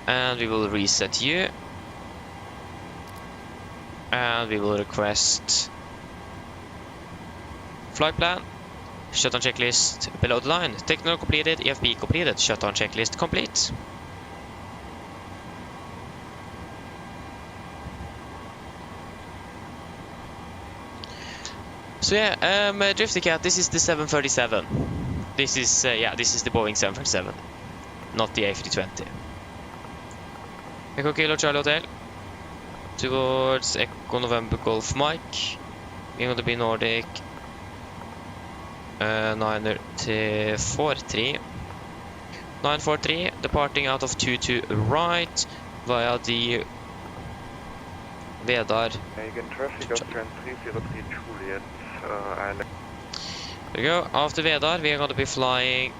And we will reset you. And we will request flight plan. Shutdown checklist below the line. Techno completed, EFB completed. Shutdown checklist complete. So yeah, Drifty Cat, this is the 737. This is this is the Boeing 737. not the A320. Echo Kilo Charlie Hotel towards Echo November Golf Mike. We're going to be Nordic 943. 943, departing out of 22 right via the Vedar. There we go. After Vedar, we are going to be flying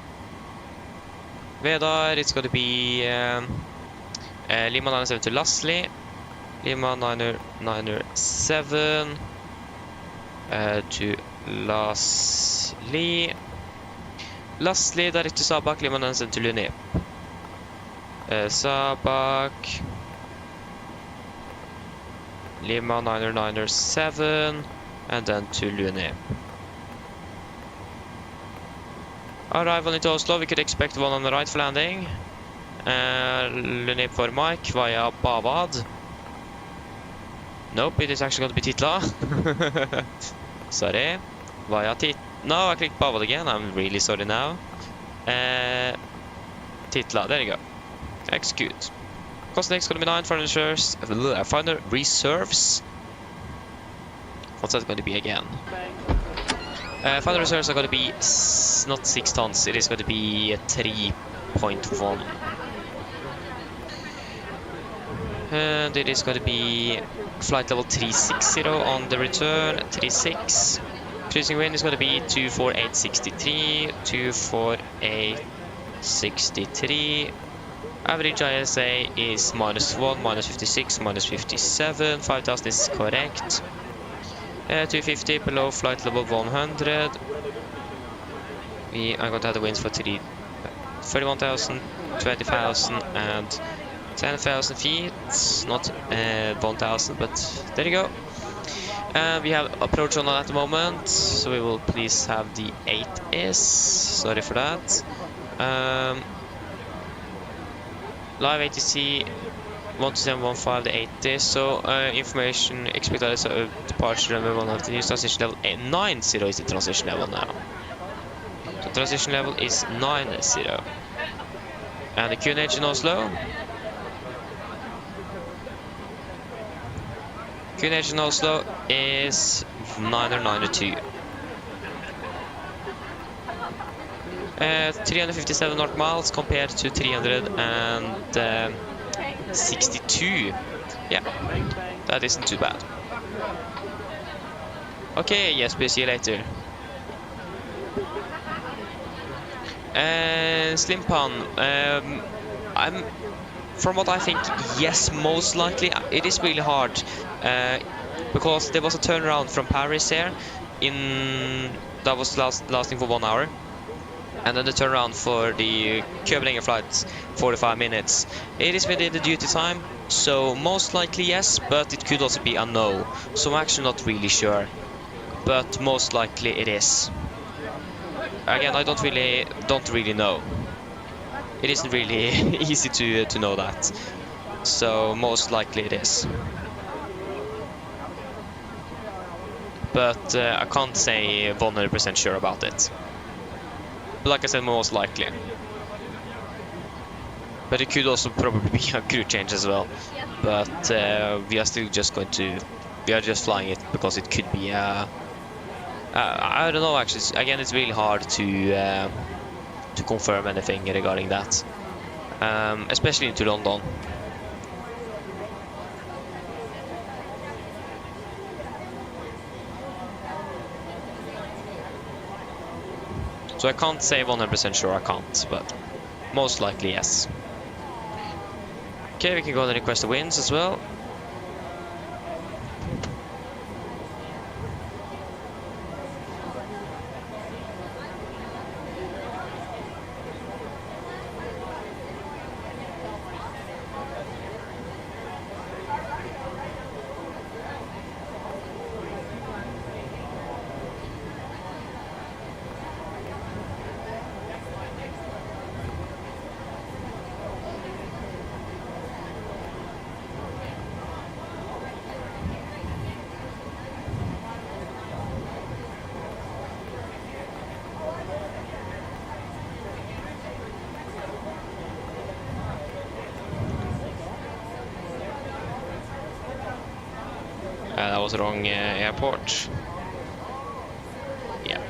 Vedar. It's going to be Lima 97 to Lasli, Lima 997 to Lasli. Lasli direct to Sabak, Lima 97 to Lunep. Sabak, Lima 997, and then to Lunep. Arrival into Oslo, we could expect one on the right for landing. Lunep for Mike via Bavad. Nope, it is actually going to be Titla. Sorry. Via Titla. No, I clicked Bavad again. I'm really sorry now. Titla, there you go. Execute. Cost next going to be 9 final reserves. Final reserves. What's that going to be again? Final reserves are going to be not 6 tons. It is going to be 3.1. And it is going to be flight level 360 on the return. 36. Cruising wind is going to be 24863. 24863. Average ISA is -1, -56, -57. 5000 is correct. 250 below flight level 100. We are going to have the winds for 31,000, 20,000, and 10,000 feet. Not 1,000, but there you go. We have approach on at the moment, so we will please have the 8S. Sorry for that. Live ATC 12715, the 80. So information expected as a departure runway 1 of the new transition level 90 is the transition level now. So transition level is 90. And the QNH in Oslo. QNH in Oslo is 992. 357 North miles compared to 362. Yeah, that isn't too bad. Okay, yes, we'll see you later. Slim Pan, from what I think, yes, most likely. It is really hard because there was a turnaround from Paris here that was lasting for 1 hour. And then the turnaround for the Copenhagen flight, 45 minutes. It is within the duty time, so most likely yes, but it could also be a no. So I'm actually not really sure, but most likely it is. Again, I don't really know. It isn't really easy to know that. So most likely it is. But I can't say 100% sure about it. Like I said, most likely. But it could also probably be a crew change as well. But we are still just going to... We are just flying it because it could be I don't know actually. Again, it's really hard to confirm anything regarding that. Especially into London. So I can't say 100% sure, I can't, but most likely yes. Okay, we can go and request the winds as well. was the wrong airport. Yeah.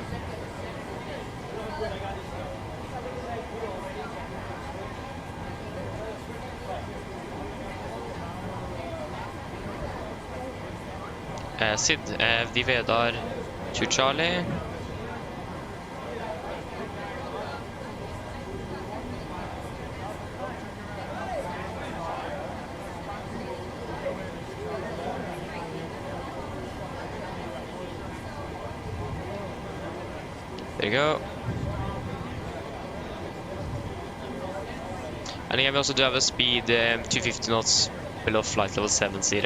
Sid, de Vedar to Charlie. There you go. And again, we also do have a speed 250 knots below flight level 70.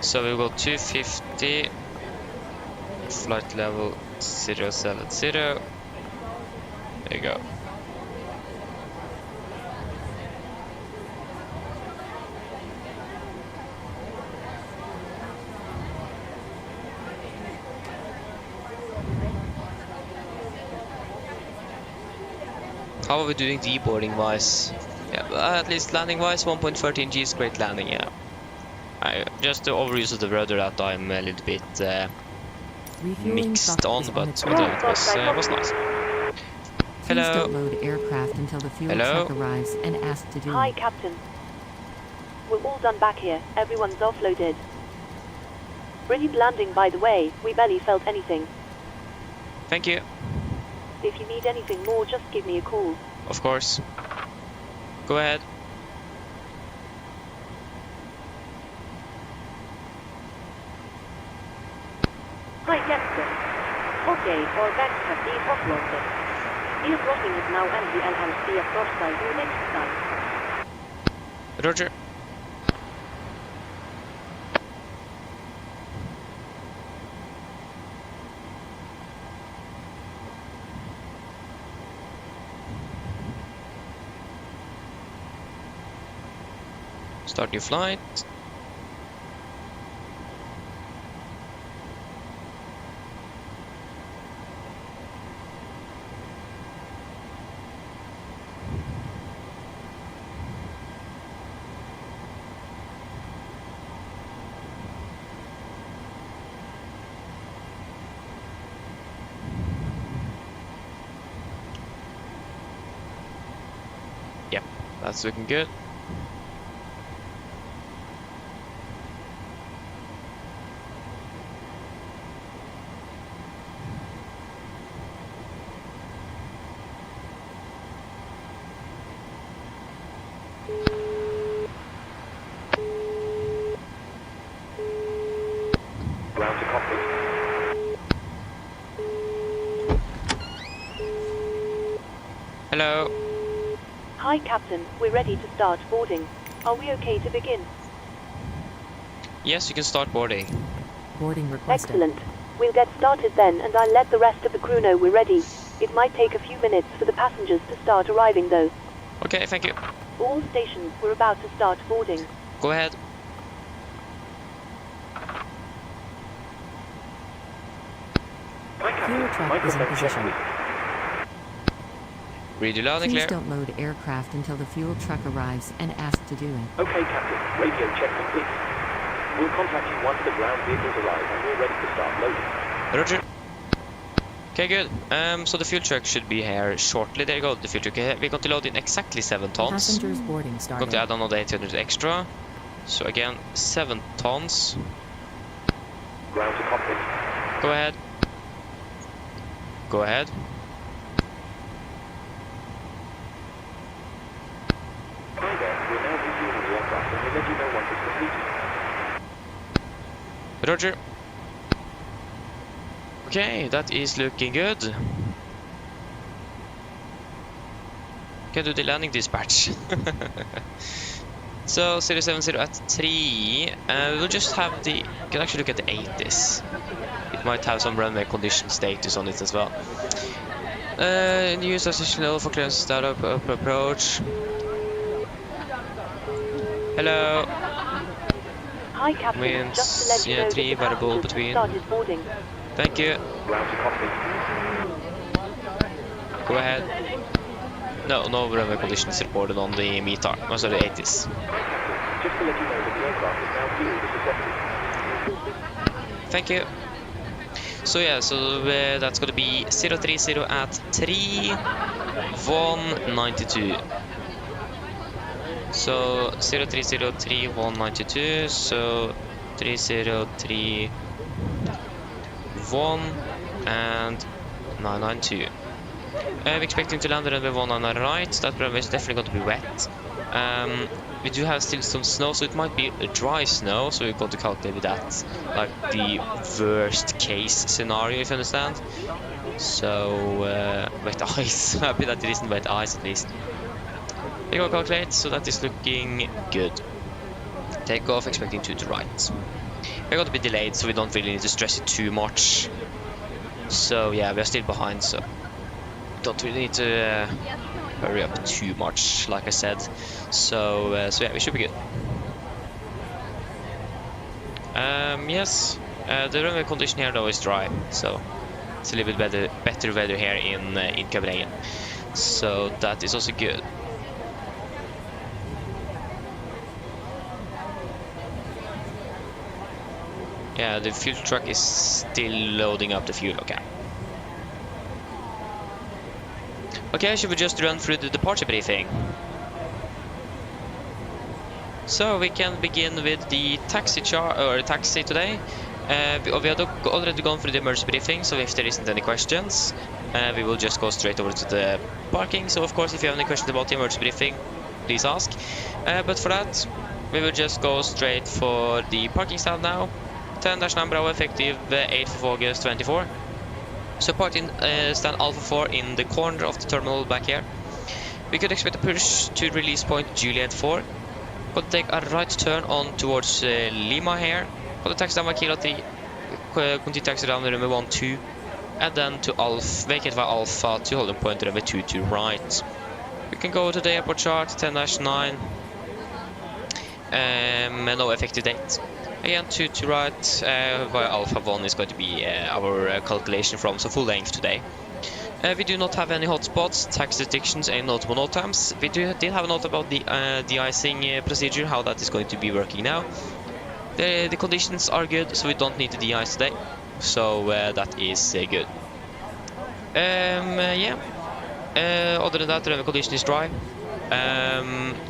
So we will go 250, flight level 070. There you go. How are we doing deboarding wise? Yeah, at least landing wise, 1.13 G is great landing, yeah. Just the overuse of the rudder that I'm a little bit mixed on, but it was nice. Please don't load aircraft until the fuel truck arrives and ask to do Hi, it. Captain. We're all done back here. Everyone's offloaded. Brilliant landing, by the way. We barely felt anything. Thank you. If you need anything more, just give me a call. Of course. Go ahead. Hi, Captain. Okay, our bags have been offloaded. Your crossing is now empty and I'll see a cross by you next time. Roger. Start your flight. Yep, that's looking good. Ground to Cockpit. Hello. Hi, Captain. We're ready to start boarding. Are we okay to begin? Yes, you can start boarding. Boarding requested. Excellent. We'll get started then, and I'll let the rest of the crew know we're ready. It might take a few minutes for the passengers to start arriving, though. Okay, thank you. All stations, we're about to start boarding. Go ahead. Fuel truck is in position. Read you loud and Please clear. don't load aircraft until the fuel truck arrives and ask to do it. Okay, Captain. Radio check complete. We'll contact you once the ground vehicles arrive and we're ready to start loading. Roger. Okay, good. So the fuel truck should be here shortly. There you go, the fuel truck. We're going to load in exactly 7 tons. Passengers boarding We're started. going to add another 800 extra. So again, 7 tons. Ground to Cockpit. Go ahead. Go ahead. Hi there. We're now refueling the aircraft and we'll let you know once it's completed. Roger. Okay, that is looking good. Can do the landing dispatch. So 070 at 3. We'll just have the. You can actually look at the 80s. It might have some runway condition status on it as well. New stational for clearance startup approach. Hello. Hi, Captain. Winds, Just to let you yeah, know 3 that the variable passengers have between. started boarding. Thank you. Ground to Cockpit. Go ahead. No runway conditions reported on the METAR. Oh, sorry, the 80s. Just to let you know that the aircraft is now fueled as accepted. Thank you. So yeah, so that's gonna be 030 at 3192. So 0303192. So 3031 and 992. We're expecting to land runway 1 on our right. That runway is definitely going to be wet. We do have still some snow, so it might be a dry snow, so we're going to calculate with that, like the worst case scenario, if you understand. So wet ice. Happy that it isn't wet ice at least. We go calculate, so that is looking good. Takeoff expecting to the right. We're going to be delayed, so we don't really need to stress it too much. So yeah, we're still behind, so don't really need to hurry up too much, like I said. So yeah, we should be good. Yes, the runway condition here though is dry, so it's a little bit better weather here in Copenhagen. So that is also good. Yeah, the fuel truck is still loading up the fuel. Okay, should we just run through the departure briefing? So we can begin with the taxi today. We have already gone through the emergency briefing, so if there isn't any questions, we will just go straight over to the parking. So of course, if you have any questions about the emergency briefing, please ask. But for that, we will just go straight for the parking stand now. 10-9 Bravo effective 8th of August 24. So parking stand Alpha 4 in the corner of the terminal back here. We could expect a push to release point Juliet 4. Going to take a right turn on towards Lima here. Going to taxi down by Kilo 3. Continue taxi down runway 12. And then to vacate via Alpha to holding point runway 2 to right. We can go to the airport chart 10-9. No effective date. Again, to right via Alpha 1 is going to be our calculation from, so full length today. We do not have any hotspots, tax restrictions, and notable note times. We did have a note about the de-icing procedure, how that is going to be working now. The conditions are good, so we don't need to de-ice today. So that is good. Yeah. Other than that, the runway condition is dry.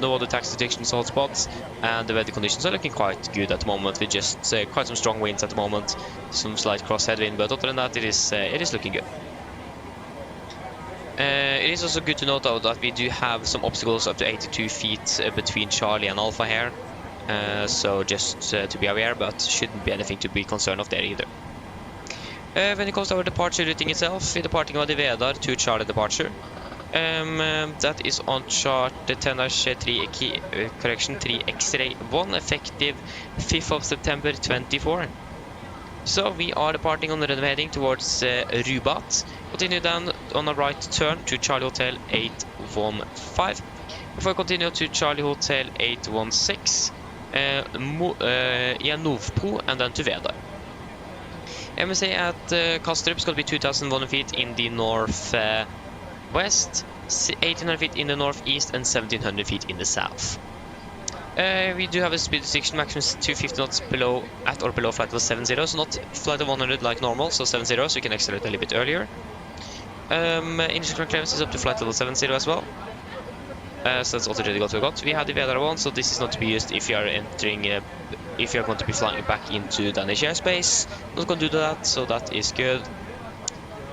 No other tax detections or hotspots, and the weather conditions are looking quite good at the moment, with just quite some strong winds at the moment, some slight cross headwind, but other than that it is looking good. It is also good to note though that we do have some obstacles up to 82 feet between Charlie and Alpha here, so just to be aware, but shouldn't be anything to be concerned of there either. When it comes to our departure routing itself, we're departing on the Vedar to Charlie departure. That is on chart 10-3 correction 3 X-ray 1 effective 5th of September 24. So we are departing on the runway heading towards Rubat. Continue down on a right turn to Charlie Hotel 815. Before we continue to Charlie Hotel 816, Novpo, and then to Vedar. MSA at Kastrup is going to be 2,100 feet in the north west, 1800 feet in the northeast, and 1700 feet in the south. We do have a speed restriction, maximum 250 knots below at or below flight level 70, so not flight level 100 like normal, so 70, so you can accelerate a little bit earlier. Initial clearance is up to flight level 70 as well. So that's already what we got. We have the Vedar one, so this is not to be used if you are entering, if you are going to be flying back into Danish airspace. Not going to do that, so that is good.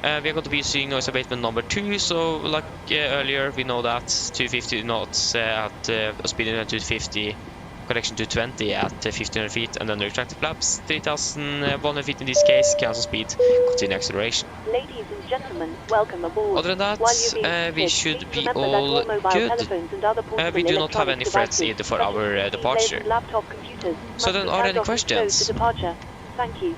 We are going to be using noise abatement number 2, so like earlier we know that 250 knots at speed of 250, correction 220 at 1500 feet, and then the retracted flaps 3100 feet in this case, cancel speed, continue acceleration. Ladies and gentlemen, welcome aboard. Other than that, we should be all good. We do not have any threats either for our departure. So then, are there any questions? Thank you.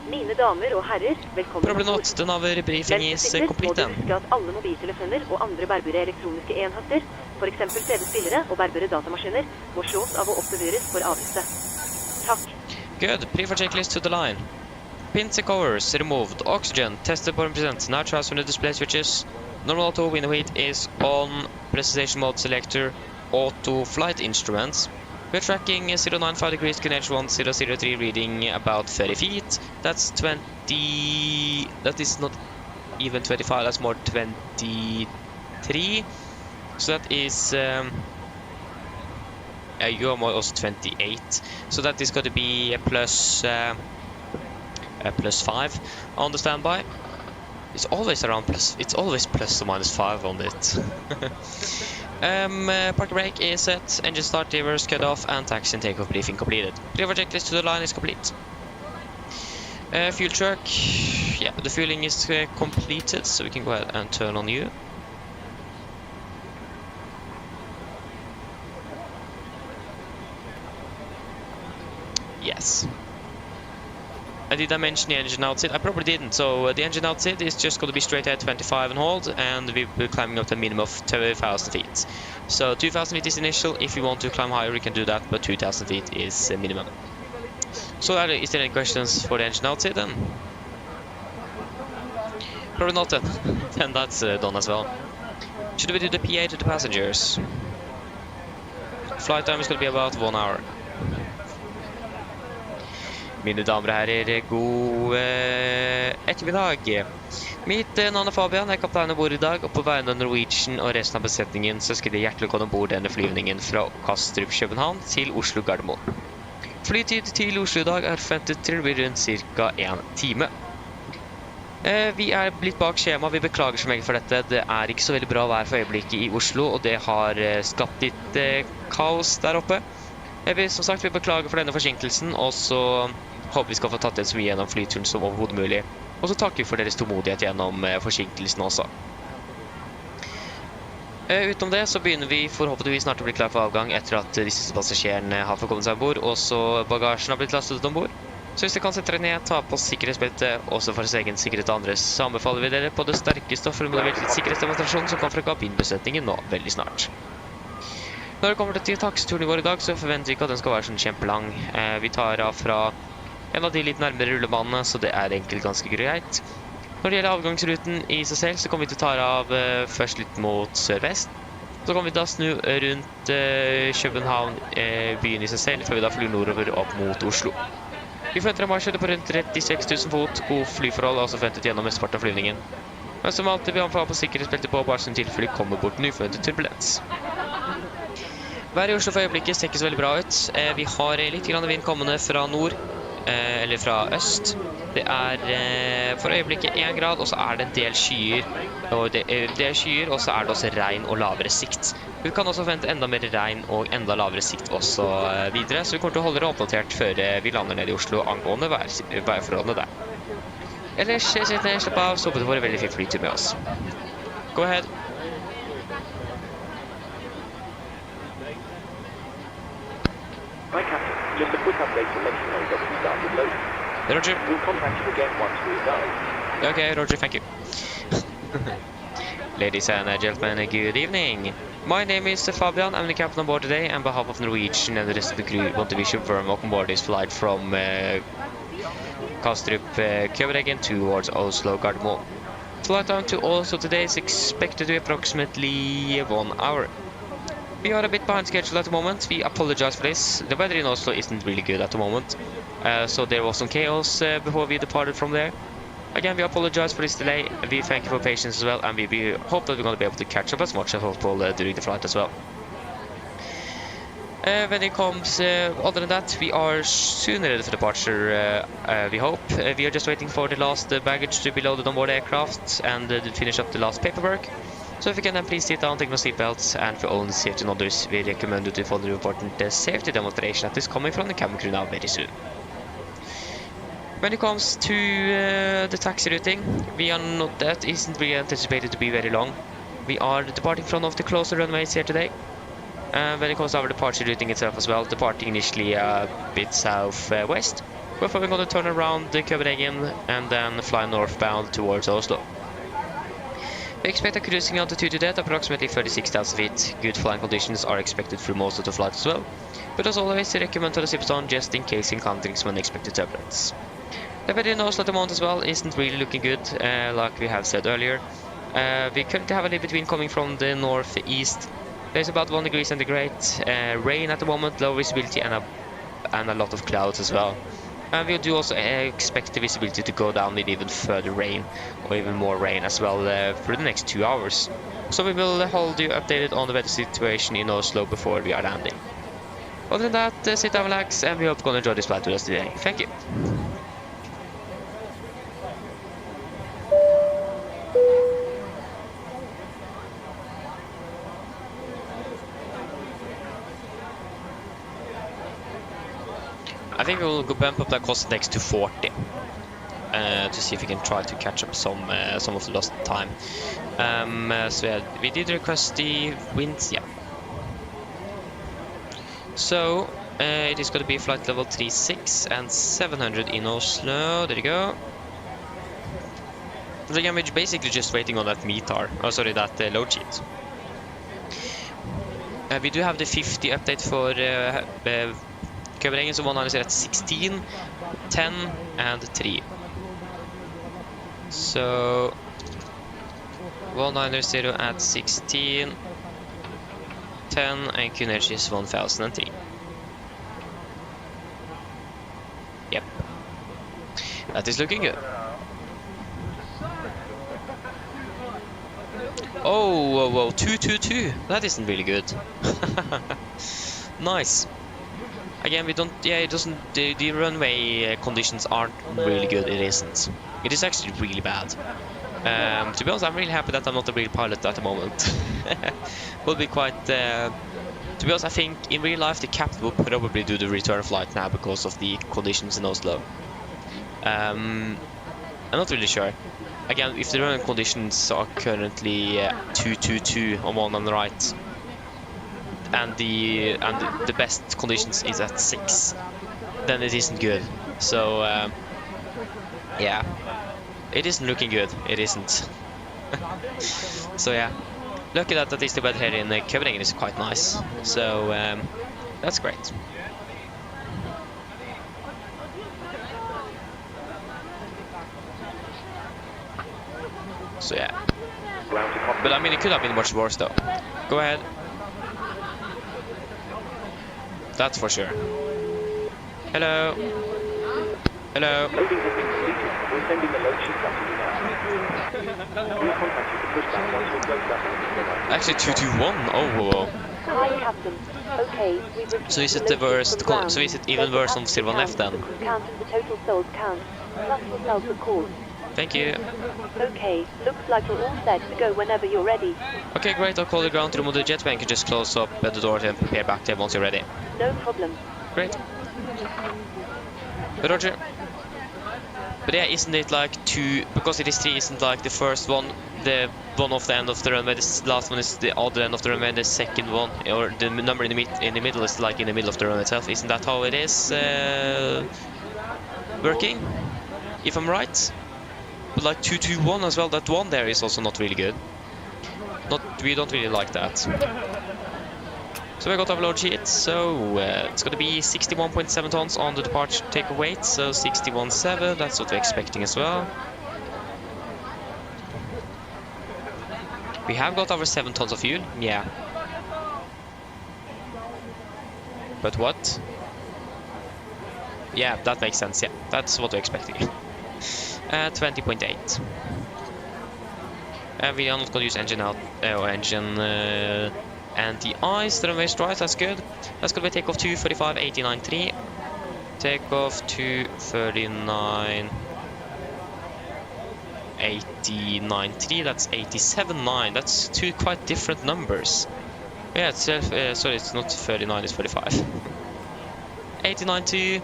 Mine damer og herrer, velkommen Problem not, den av briefing is complete then. Husk at alle mobiltelefoner og andre bærbare elektroniske enheter, for eksempel CD-spillere og bærbare datamaskiner, må slås av og oppbevares for avlyste. Takk. Good, pre for checklist to the line. Pins and covers removed, oxygen, tested for present, now transfer the display switches. Normal auto, window heat is on, presentation mode selector, auto flight instruments. We're tracking 095 degrees, QNH 1003, reading about 30 feet. That's 20... That is not even 25, that's more 23. So that is... you are more also 28. So that is going to be a plus 5 on the standby. It's always around plus. It's always plus or minus 5 on it. Parking brake is set, engine start, reverse cut off, and taxi and takeoff briefing completed. Pre-over checklist to the line is complete. Fuel truck, yeah, the fueling is completed, so we can go ahead and turn on you. Yes. Did I mention the engine outside? I probably didn't. So the engine outside is just going to be straight ahead 25 and hold, and we're climbing up to a minimum of 2,000 feet. So 2,000 feet is initial. If you want to climb higher, you can do that, but 2,000 feet is minimum. So is there any questions for the engine outside then? Probably not then. Then that's done as well. Should we do the PA to the passengers? Flight time is going to be about 1 hour. Mine damer og herrer, god ettermiddag. Mitt navn Fabian, jeg er kaptein ombord I dag, og på vegne av Norwegian og resten av besetningen så skal det hjertelig komme ombord denne flyvningen fra Kastrup, København til Oslo, Gardermoen. Flytid til Oslo I dag forventet til å bli rundt ca. 1 time. Vi blitt bak skjema, vi beklager så meget for dette. Det ikke så veldig bra vær for øyeblikket I Oslo, og det har skapt litt kaos der oppe. Som sagt, vi beklager for denne forsinkelsen, og så håper vi skal få tatt det så mye gjennom flyturen som overhodet mulig. Og så takker vi for deres tålmodighet gjennom forsinkelsen også. Utenom det så begynner vi forhåpentligvis snart å bli klar for avgang etter at disse passasjerene har fått kommet seg ombord, og så bagasjen har blitt lastet ombord. Så hvis dere kan sette dere ned, ta på sikkerhetsbeltet, også for sin egen sikkerhet og andres, så anbefaler vi dere på det sterkeste og formidabelt sikkerhetsdemonstrasjon som kan fra kabinbesetningen nå veldig snart. Når det kommer til taxituren vår I dag, så forventer vi ikke at den skal være sånn kjempelang. Vi tar av fra en av de litt nærmere rullebanene, så det egentlig ganske greit. Når det gjelder avgangsruten I seg selv, så kommer vi til å ta av først litt mot sør-vest. Så kommer vi da snu rundt København, byen I seg selv, før vi da flyr nordover opp mot Oslo. Vi forventer en marsjhøyde på rundt 36 000 fot, god flyforhold, altså forventet gjennom mesteparten av flyvningen. Men som alltid vil anbefale på sikkerhetsbeltet på, bare som tilfelle kommer bort en uforventet turbulens. Været I Oslo for øyeblikket ser ikke så veldig bra ut. Vi har litt grann vind kommende fra nord, eller fra øst. Det for øyeblikket 1 grad, og så det en del skyer, og det skyer, og så det også regn og lavere sikt. Vi kan også forvente enda mer regn og enda lavere sikt også videre, så vi kommer til å holde dere oppdatert før vi lander ned I Oslo angående værforholdene der. Ellers, slapp av, så håper det var en veldig fin flytur med oss. Go ahead. Hi, Captain. Just a quick update to let you know that we started loading. Roger. We'll contact you again once we're done. Okay, Roger, thank you. Ladies and gentlemen, good evening. My name is Fabian. I'm the captain on board today, and on behalf of Norwegian and the rest of the crew, want to wish you warm welcome aboard this flight from Kastrup, Copenhagen towards Oslo, Gardermoen. Flight time to Oslo today is expected to be approximately 1 hour. We are a bit behind schedule at the moment. We apologize for this. The weather in Oslo isn't really good at the moment, so there was some chaos before we departed from there. Again, we apologize for this delay. We thank you for patience as well, and we hope that we're going to be able to catch up as much as possible during the flight as well. When it comes, other than that, we are soon ready for departure, we hope. We are just waiting for the last baggage to be loaded on board the aircraft and to finish up the last paperwork. So if you can then please sit down, take no seatbelts, and for own safety and others, we recommend you to follow the important safety demonstration that is coming from the cabin crew now very soon. When it comes to the taxi routing, that isn't really anticipated to be very long. We are departing from one of the closer runways here today. When it comes to our departure routing itself as well, departing initially a bit southwest, before we're going to turn around Copenhagen and then fly northbound towards Oslo. We expect a cruising altitude today at approximately 36,000 feet. Good flying conditions are expected through most of the flight as well, but as always, we recommend to the zip zone just in case encountering some unexpected turbulence. The weather in Oslo at the moment as well isn't really looking good, like we have said earlier. We currently have a little bit wind coming from the northeast, There's about 1 degree centigrade, rain at the moment, low visibility, and a lot of clouds as well. And we do also expect the visibility to go down with even further rain, or even more rain as well for the next 2 hours. So we will hold you updated on the weather situation in Oslo before we are landing. Other than that, sit down, relax, and we hope you're gonna enjoy this flight with us today. Thank you. I think we will go bump up that cost index to 40 to see if we can try to catch up some of the lost time. So yeah, we did request the winds, yeah. So it is going to be flight level 36 and 700 in Oslo. There you go. So again, we're basically just waiting on that METAR. Oh, sorry, that load sheet. We do have the 50 update for Copenhagen, so 190 at 16, 10, and 3. So 190 at 16, 10, and QNH is 1003. Yep, that is looking good. Oh, whoa, whoa, 222. That isn't really good. Nice. Again, we don't. Yeah, it doesn't. The runway conditions aren't really good. It isn't. It is actually really bad. To be honest, I'm really happy that I'm not a real pilot at the moment. Will be quite. To be honest, I think in real life the captain will probably do the return flight now because of the conditions in Oslo. I'm not really sure. Again, if the runway conditions are currently 222 on one on the right, and the best conditions is at 6, then it isn't good. So yeah, it isn't looking good. It isn't. So yeah, lucky that at least the weather here in Copenhagen is quite nice. So that's great. So yeah, but I mean it could have been much worse though. Go ahead. That's for sure. Hello. Hello. We're sending the load sheet up to you now. We'll contact you to Pushback once we've worked up. Actually 221. Oh, whoa. Hi, Captain. Okay, we've received So is it the worst? So is it even worse on 01 left then? Count and the total souls count. Plus yourself, of course. Thank you. Okay, looks like we're all set to go whenever you're ready. Okay, great. I'll call the ground to remove the jet bank and just close up the door and prepare back there once you're ready. No problem. Great. Roger. But yeah, isn't it like 2, because it is 3, isn't like the first one, the one off the end of the runway, the last one is the other end of the runway, the second one, or the number in the middle is like in the middle of the runway itself. Isn't that how it is working? If I'm right? But like 221 as well, that one there is also not really good. We don't really like that. So we got our load sheet, so it's going to be 61.7 tons on the departure takeoff weight, so 61.7, that's what we're expecting as well. We have got over 7 tons of fuel, yeah. But what? Yeah, that makes sense, yeah, that's what we're expecting. 20.8. And we are not going to use engine out, or engine anti-ice, the runway is right, that's good. That's going to be takeoff 235, 89.3. Takeoff 239, 89.3, that's 87.9. That's 2 quite different numbers. Yeah, it's sorry, it's not 39, it's 45. 89.2,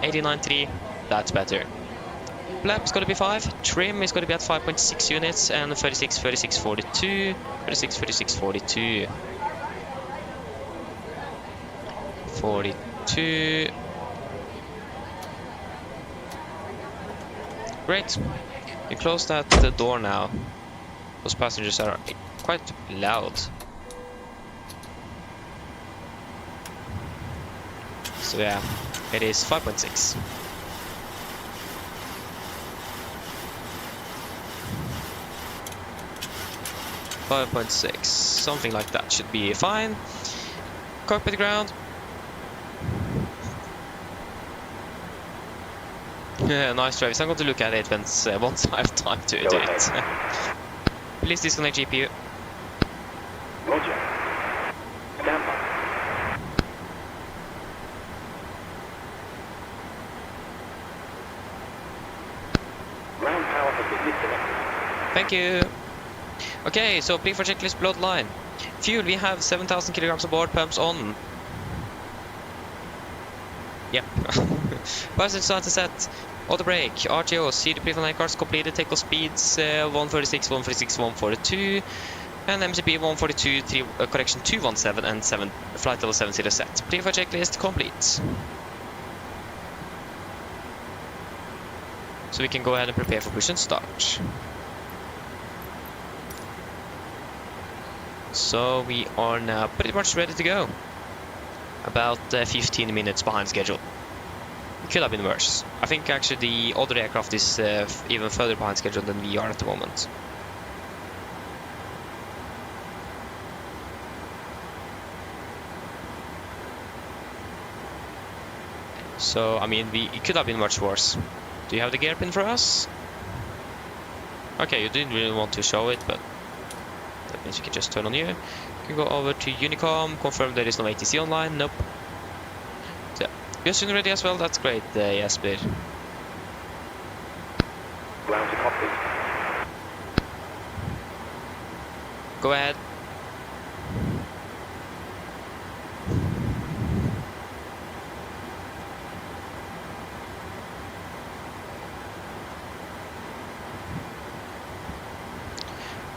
89.3, that's better. Flap is going to be 5, trim is going to be at 5.6 units, and 36, 36, 42, 36, 36, 42. 42. Great. You close that door now. Those passengers are quite loud. So yeah, it is 5.6. 5.6, something like that should be fine. Cockpit ground. Nice, Travis. I'm going to look at it once I have time to do it. Please disconnect GPU. Roger. Stand by. Ground power has been disconnected. Thank you. Okay, so pre-for checklist bloodline. Fuel, we have 7,000 kilograms aboard, pumps on. Yep. Passage start to set. Auto brake, RTO, see the pre-flight cars completed, takeoff speeds 146, 146, 142, and MCP 142, 217 and 7 flight level 70 set. Pre-flight checklist complete. So we can go ahead and prepare for push and start. So we are now pretty much ready to go. About 15 minutes behind schedule. It could have been worse. I think actually the other aircraft is even further behind schedule than we are at the moment. So, I mean, it could have been much worse. Do you have the gear pin for us? Okay, you didn't really want to show it, but that means you can just turn on you. You can go over to Unicom, confirm there is no ATC online. Nope. So, you're soon ready as well. That's great, Jesper. Ground to cockpit. Go ahead.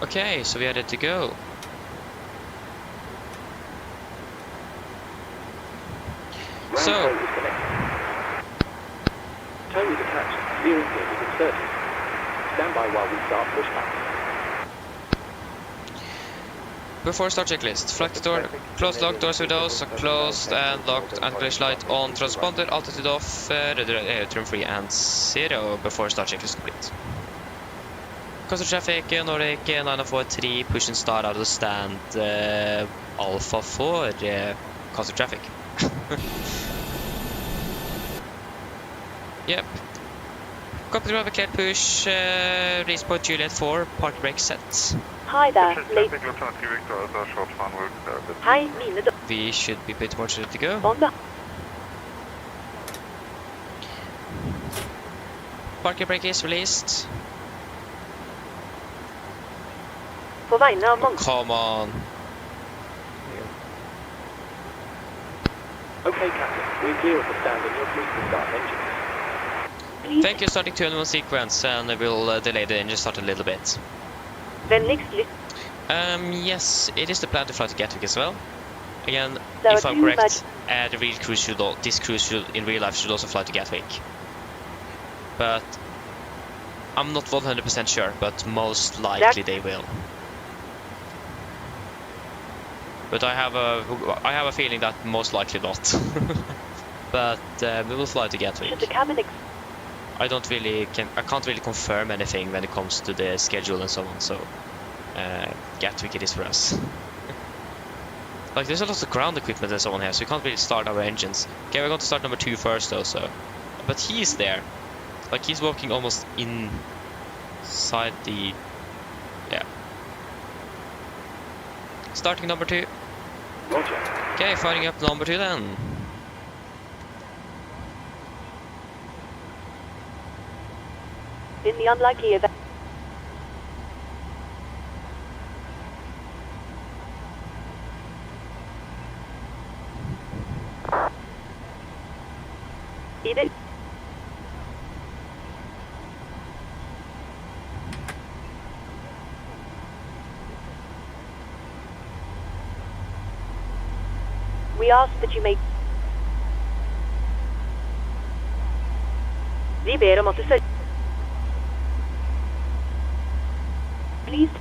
Okay, so we are ready to go. So, Tow is attached. Steering gear is inserted. Stand by while we start pushback. before start checklist. Flight door, closed locked doors windows are closed and locked. Anti-crash light on. Transponder, altitude off. Return free and 0 before start checklist complete. Coastal traffic, Nordic 943, push and start out of the stand. Alpha 4, coastal traffic. Yep. Copy driver cleared push, race point Juliet 4, park brake set. Hi there, ladies. Hi, mine We should be pretty much ready to go. damer. Parking brake is released. På vegne av mange. Come on. Okay, Captain. We're clear of the stand and you're free to start engine. Please, Thank you, starting 2 in 1 sequence, and we'll delay the engine start a little bit. vennligst lytt. Yes, it is the plan to fly to Gatwick as well. Again, There if are I'm two correct, the real cruise should this cruise should, in real life, should also fly to Gatwick. But I'm not 100% sure, but most likely they will. But I have a feeling that most likely not. But we will fly to Gatwick. Should the cabin I can't really confirm anything when it comes to the schedule and so on. So Gatwick it is for us. Like there's a lot of ground equipment and so on here, so we can't really start our engines. Okay, we're going to start number 2 first though. So, but he's there, like he's walking almost inside the, yeah. Starting number 2. Roger. Okay, firing up number 2 then. in the unlikely event. Either we ask that you make. Vi ber om at du sørger. Please.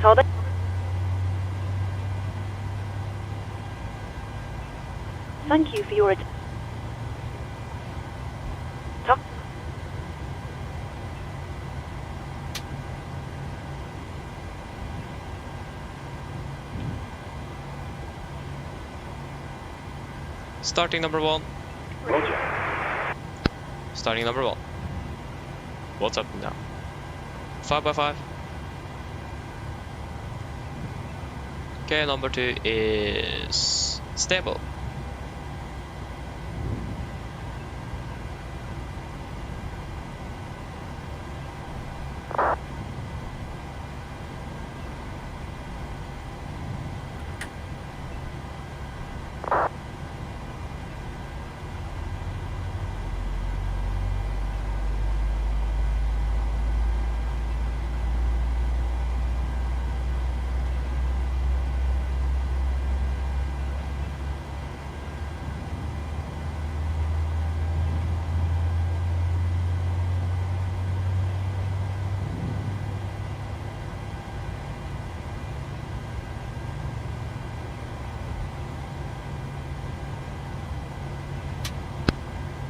Ta det. Thank you for your Takk. Starting number 1. Roger. Starting number 1. What's up now? 5x5. Okay, number 2 is stable.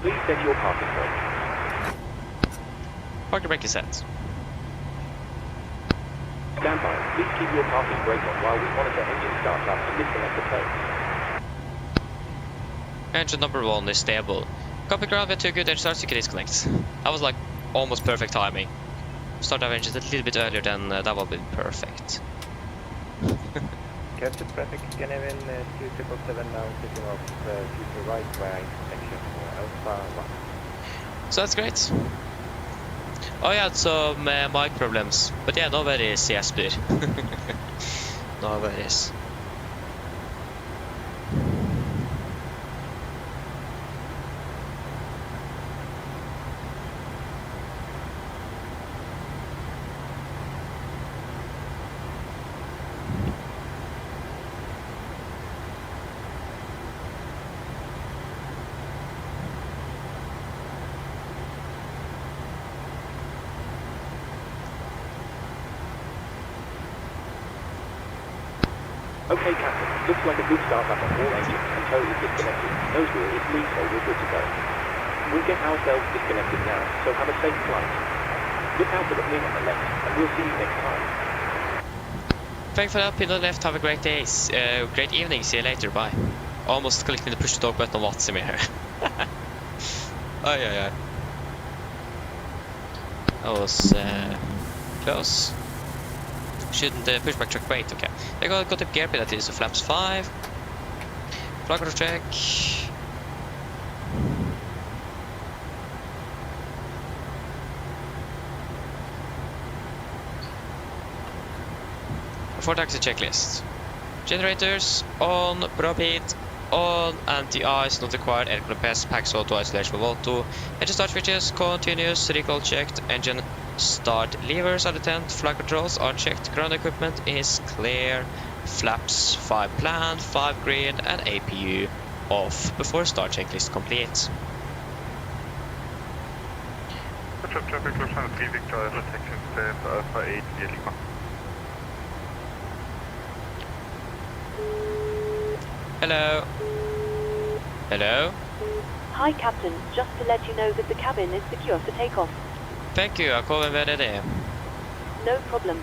Please set your parking brake. Parking brake is set. Stand by. Please keep your parking brake on while we monitor engine startup and disconnect the plate. Engine number 1 is stable. Copy ground with 2 good edge starts, you can disconnect. That was like almost perfect timing. Start our engines a little bit earlier than that would have been perfect. Captain traffic, can I win 2777 now sitting off future right via intersection Alpha 1. So that's great. Oh, I had some mic problems, but yeah, no worries, Jesper. No worries. Okay, Captain. Looks like a good start up on all engines and tow is disconnected. Nose wheel is clean, so we're good to go. We'll get ourselves disconnected now, so have a safe flight. Look out for the pin on the left, and we'll see you next time. Thanks for that, pin on the left, have a great day, great evening, see you later, bye. Almost clicking the push to talk button on Watson here. Oh yeah. That was close. Shouldn't the pushback truck wait? Okay. They got the gear pin that is so flaps 5. Flag control check. Before taxi checklist. Generators on, propane on, anti-ice not required, air compressed, packs auto, isolation of auto. Engine start switches, continuous, recall checked, engine start levers are the tent, flag controls are checked, ground equipment is clear, flaps 5 planned, 5 green, and APU off before start checklist complete. Traffic looks on 3 Victoria, section stand Alpha 8 via Lima. Hello. Hello. Hi, Captain. Just to let you know that the cabin is secure for takeoff. Thank you, jag kommer med det. No problem.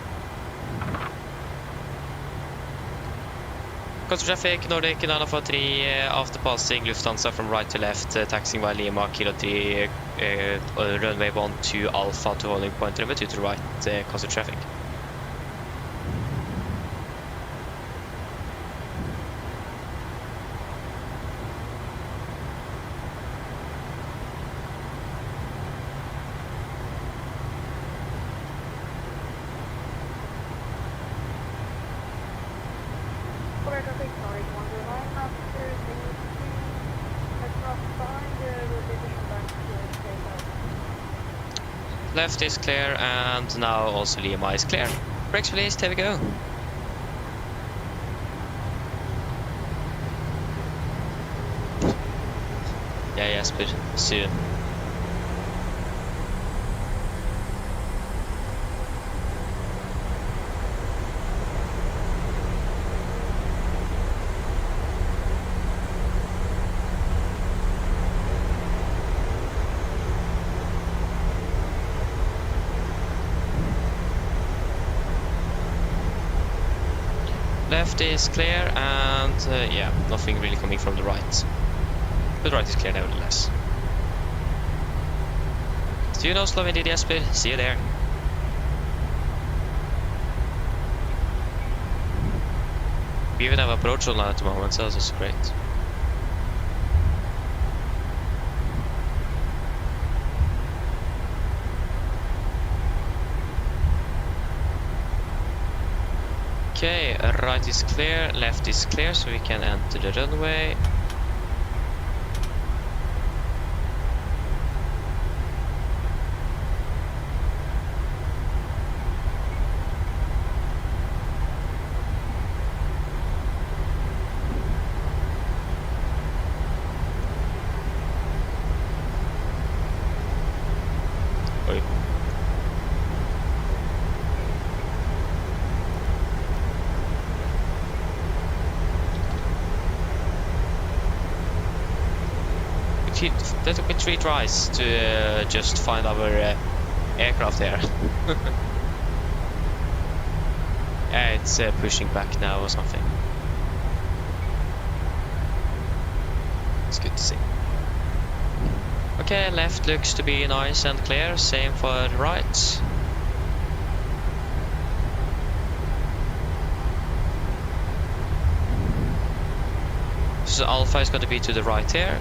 Coastal traffic, Nordic, Nano for 3, after passing Lufthansa from right to left, taxiing by Lima, Kilo 3, runway 12 Alpha to holding point, runway 2 to right, coastal traffic. Left is clear, and now also Lima is clear. Brakes released, here we go. Yeah, Jesper, soon. Left is clear, and yeah, nothing really coming from the right. But right is clear nevertheless. See you in Oslo, indeed, Jesper. See you there. We even have approach online at the moment, so that's great. Okay, right is clear, left is clear, so we can enter the runway. Oi. That took me 3 tries to just find our aircraft here. Yeah, it's pushing back now or something. It's good to see. Okay, left looks to be nice and clear, same for right. So Alpha is going to be to the right here.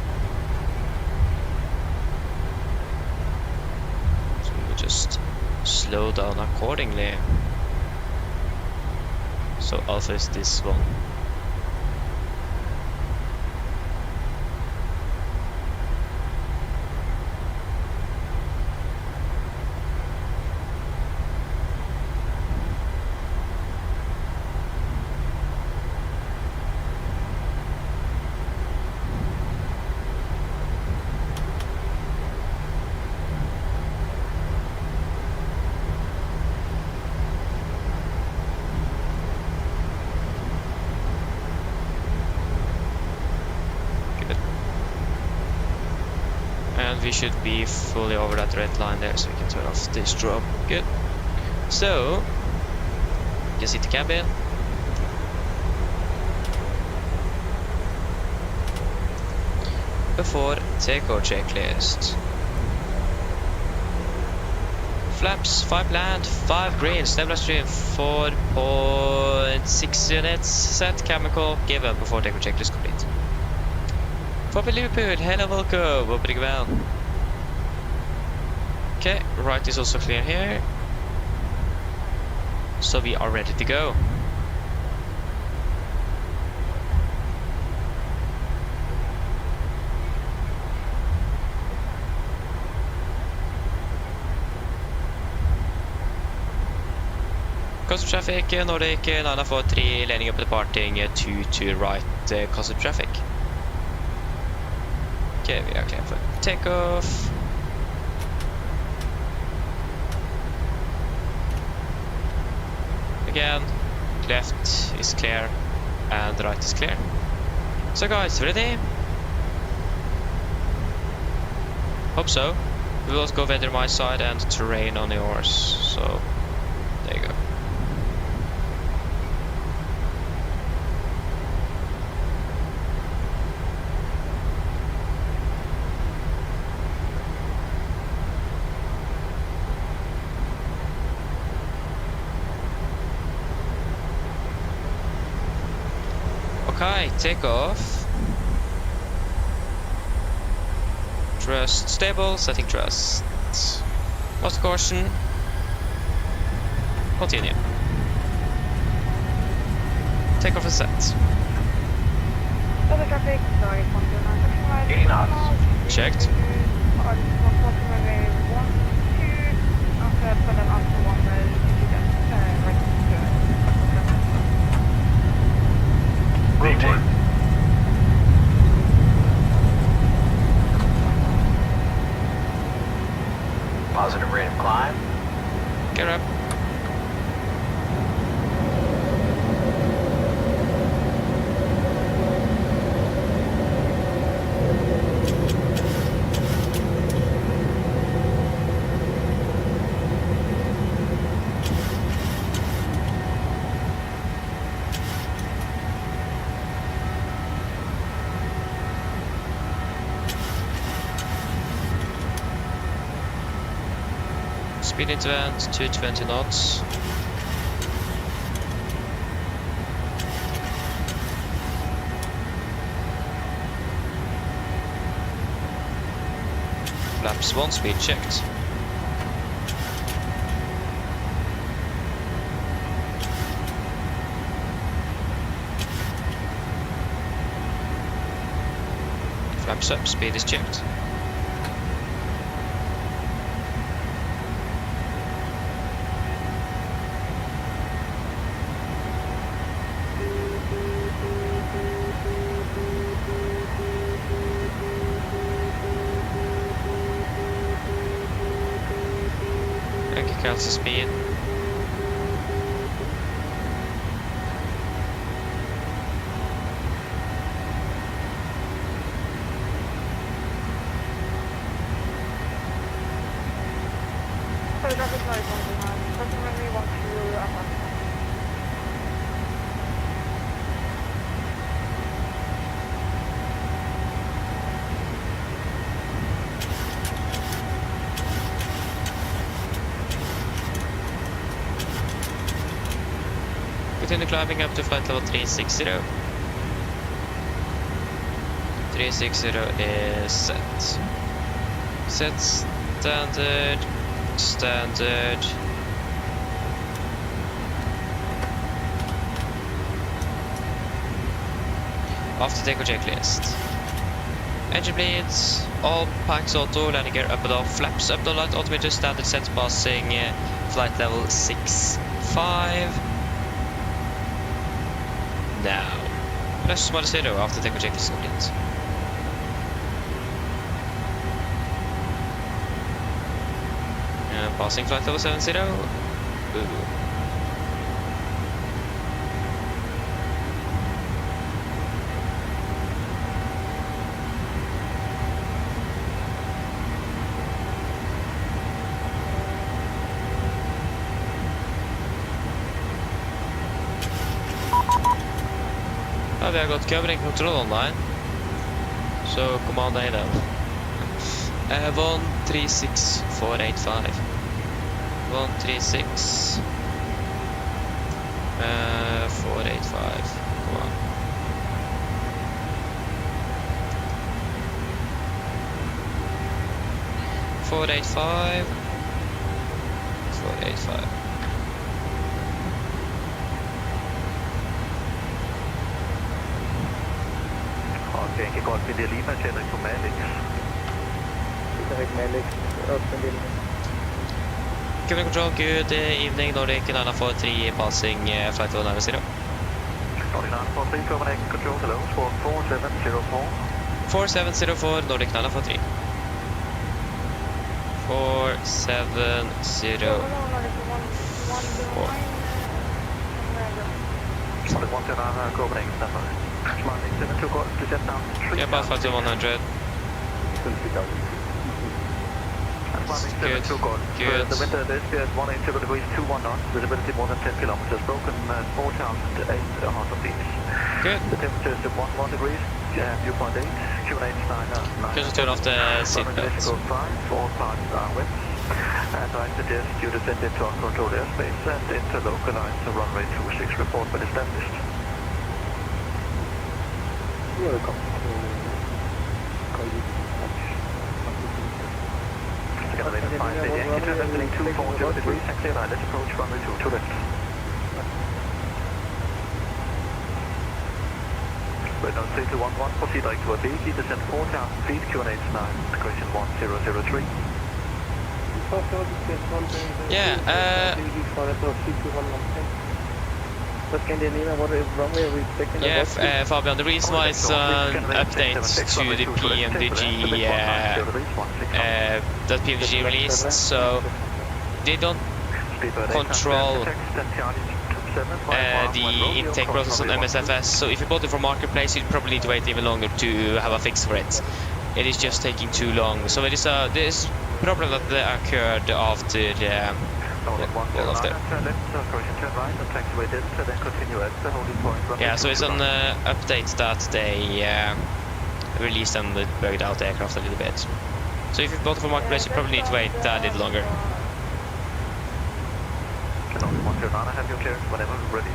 So we'll just slow down accordingly. So Alpha is this one. And we should be fully over that red line there, so we can turn off this drop. Good. So, just hit the cabin. Before takeoff checklist. Flaps, 5 land, 5 green, stabilizer 4.6 units, set chemical given before takeoff checklist complete. Papa Liverpool, hello, welcome, hope you're well. Okay, right is also clear here. So we are ready to go. Custom traffic, Nordic 943, landing up departing 2 to right, custom traffic. Okay, we are clear for takeoff. Again, left is clear and right is clear. So guys, ready? Hope so. We will go weather my side and terrain on yours. So, there you go. Okay, takeoff. Trust stable, setting trust. Lost caution. Continue. Takeoff is set. Other traffic, sorry, 80 knots. Checked. Rotate. Positive rate of climb. Get up. Speed into vent, 220 knots. Flaps 1, speed checked. Flaps up, speed is checked. Cancel speed. So traffic noise on behind. Doesn't really want to attack. Continue climbing up to flight level 360. 360 is set. Set standard. Standard. After takeoff checklist. Engine bleeds. All packs auto. Landing gear up and off. Flaps up down light. Altimeter standard set passing flight level 65. Now, plus -0 after takeoff checklist complete. Passing flight level 70. Ooh. Vi har gått covering control online. Så command A then. 136485. 136 485. Come on. $485. Okay, Cockpit Lima, Cedric to Malix. Cedric Malix, open the Cabin control, good evening. Nordic 943 passing flight level 90. Nordic 943, Copenhagen control, hello, squawk 4704. 4704, Nordic 943. 4704. Nordic 129, Copenhagen, number. Smiling 72 calls to set down 3. Yeah, about flight level 100. Good. Good. The wind at SPS 180 degrees 21 knots, visibility more than 10 kilometers, broken 4,008 heart of beats. Good. The temperature is 11 degrees, dew point 8, Q8 Just turn off the seatbelt. 5, all parts are wet. And I suggest you descend into uncontrolled airspace and interlocalize the runway 26 report when established. Welcome to Together with 5 Yankee turn left 240 degrees and clear line, let's approach runway 2 to left. Renault 3211, proceed direct to Abegi, descend 4,000 feet, Q&H 9, question 1003. Yeah, yeah, Fabian, the reason why it's an update to the PMDG that PMDG released, so they don't control the intake process on MSFS, so if you bought it from Marketplace, you'd probably need to wait even longer to have a fix for it. It is just taking too long, so it is this problem that occurred after yeah, so it's an update that they released and it bugged out the aircraft a little bit. So if you bought it from Marketplace, you probably need to wait a little longer. Norwegian 109, have your clearance whenever ready.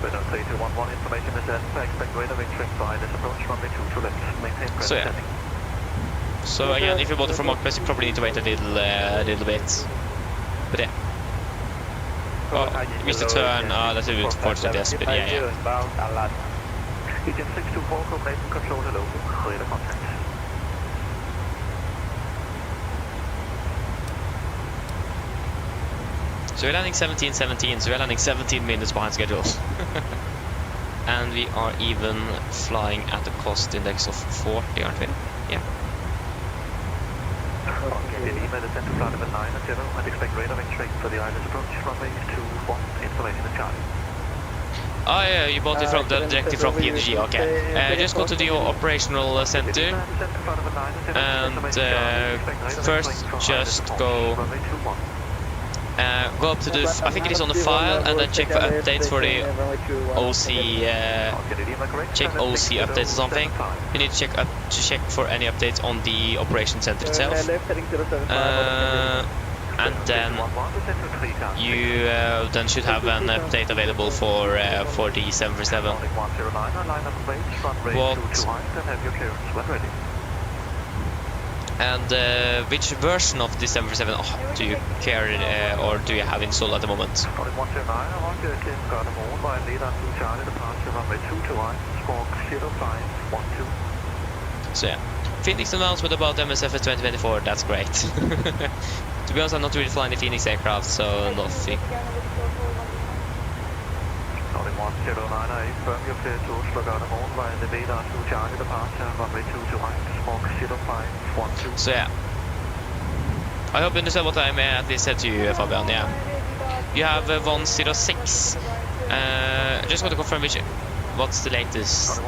Window 3211, information is sent. Expect radar entering by this approach runway 2 to left. Maintain present So, yeah. setting. So again, if you bought it from Cockpit, you probably need to wait a little bit. But yeah. Oh, missed the turn. That's a bit unfortunate, yes, but yeah. Engine 624, Copenhagen, control hello. Radar contact. So we're landing 17:17, so we're landing 17 minutes behind schedule. And we are even flying at a cost index of 40, aren't we? Yeah. Okay, the email is sent to flight level 9 at 0 and expect radar entering for the island's approach runway 21, information is Charlie. Oh yeah, you bought it from directly from PMDG, okay. Just go to the operational center and first just go up to the, I think it is on the file, and then check for updates for the OC, check OC updates or something. You need to check for any updates on the operation center itself. And then you then should have an update available for the 747. And which version of the 747 do you carry or do you have installed at the moment? So yeah, Phoenix announcement about MSFS2024, that's great. To be honest, I'm not really flying the Phoenix aircraft, so nothing. So yeah, I hope you understand what I at least said to you, Fabian. Yeah, you have 106. Just want to confirm what's the latest.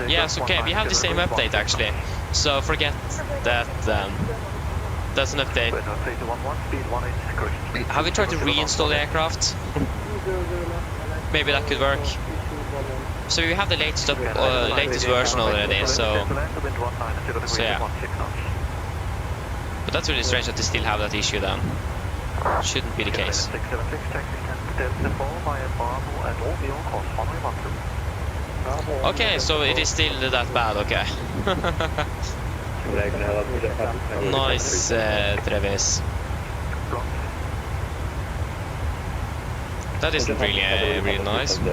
Yes, okay, we have the same update actually, so forget that then. That's an update. Have we tried to reinstall the aircraft? Maybe that could work. So we have the latest version already, so yeah. But that's really strange that they still have that issue then. Shouldn't be the case. Okay, so it is still that bad, okay. Nice, Travis. That isn't really really nice. We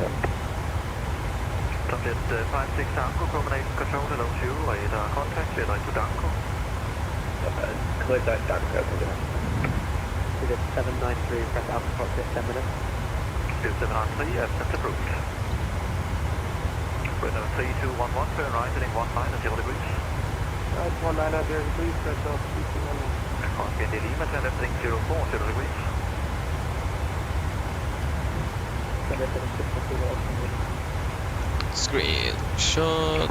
did 793, press Alpha Cockpit 10 minutes. 793, absent approved. Window 3211, turn right, heading 19 at 0 degrees. 19 at 0 degrees, press off 3211. Okay, the Lima, turn left, heading 04, 0 degrees. Screenshot.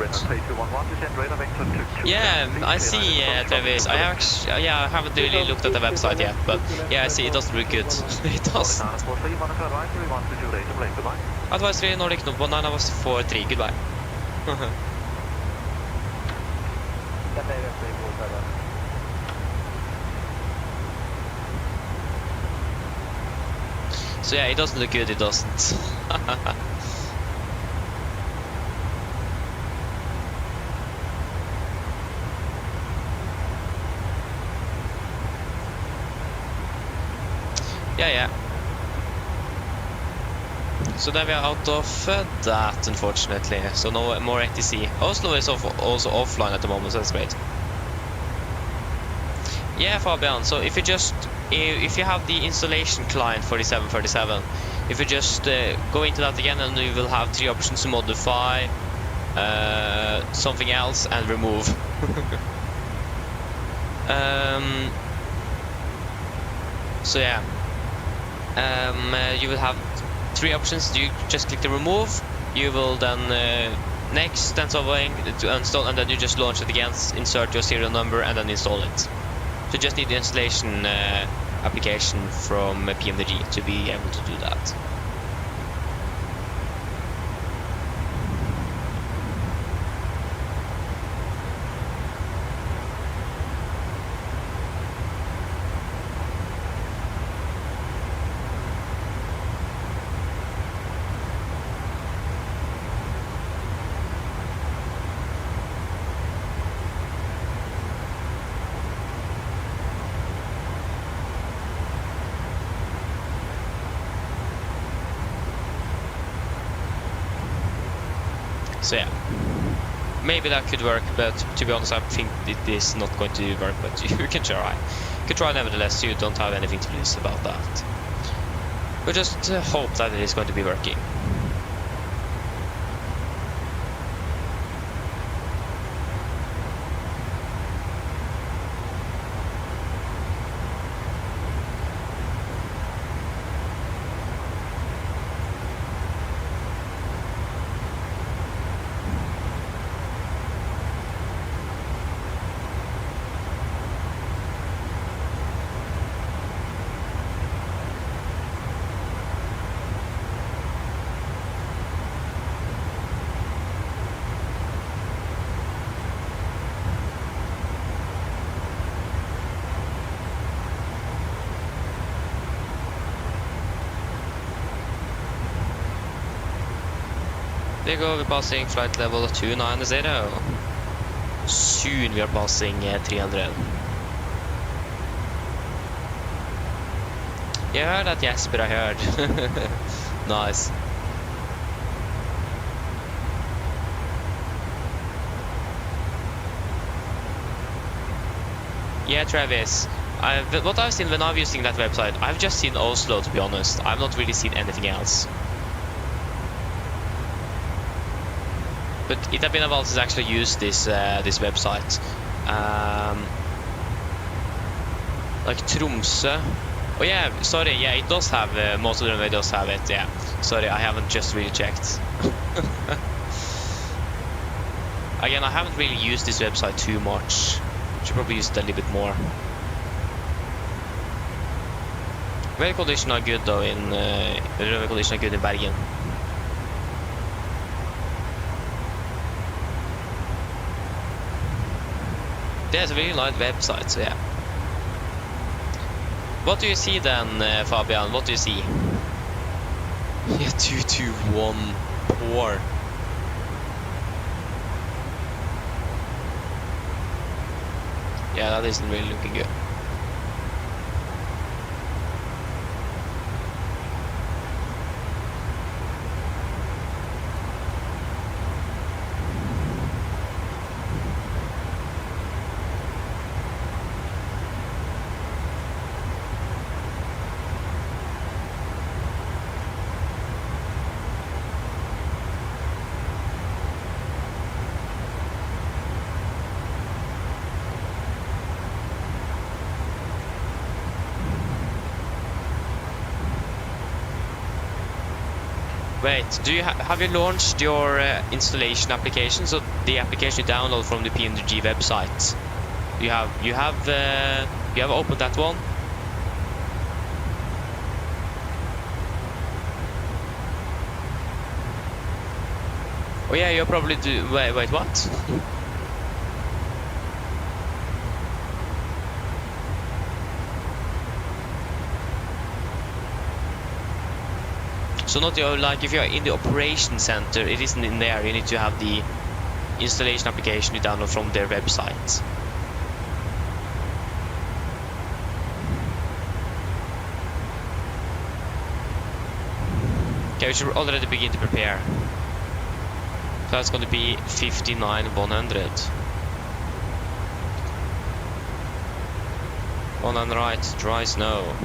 Yeah, I see, Travis. I haven't really looked at the website yet, but yeah, I see it doesn't look good. It doesn't. Advisory Nordic 19 was 43. Goodbye. So yeah, it doesn't look good. It doesn't. Yeah. So then we are out of that, unfortunately. So no more ATC. Oslo is also offline at the moment, so that's great. Yeah, Fabian. So if you have the installation client for the 737, if you just go into that again, and you will have 3 options to modify, something else, and remove. So yeah. You will have 3 options. You just click the remove, you will then next then something to install, and then you just launch it again, insert your serial number, and then install it. So you just need the installation application from PMDG to be able to do that. So yeah, maybe that could work, but to be honest, I think it is not going to work, but you can try. You can try nevertheless, you don't have anything to lose about that. But just hope that it is going to be working. There you go, we're passing flight level 290. Soon we are passing 300. You heard that, Jesper, I heard. Nice. Yeah, Travis. What I've seen when I'm using that website, I've just seen Oslo, to be honest. I've not really seen anything else. But it has been a while since I actually used this this website. Like Tromsø. Oh yeah, sorry, yeah, it does have, most of them it does have it, yeah. Sorry, I haven't just really checked. Again, I haven't really used this website too much. Should probably use it a little bit more. Weather conditions are good though in weather conditions are good in Bergen. There's a really nice website, so yeah. What do you see then, Fabian? What do you see? Yeah, 221 poor. Yeah, that isn't really looking good. Wait, do you have you launched your installation application? So the application you download from the PMDG website. You have opened that one? Oh yeah, you probably do. Wait, what? So not your, like if you're in the operation center, it isn't in there. You need to have the installation application you download from their website. Okay, we should already begin to prepare. So that's going to be 59,100. On and right, dry snow.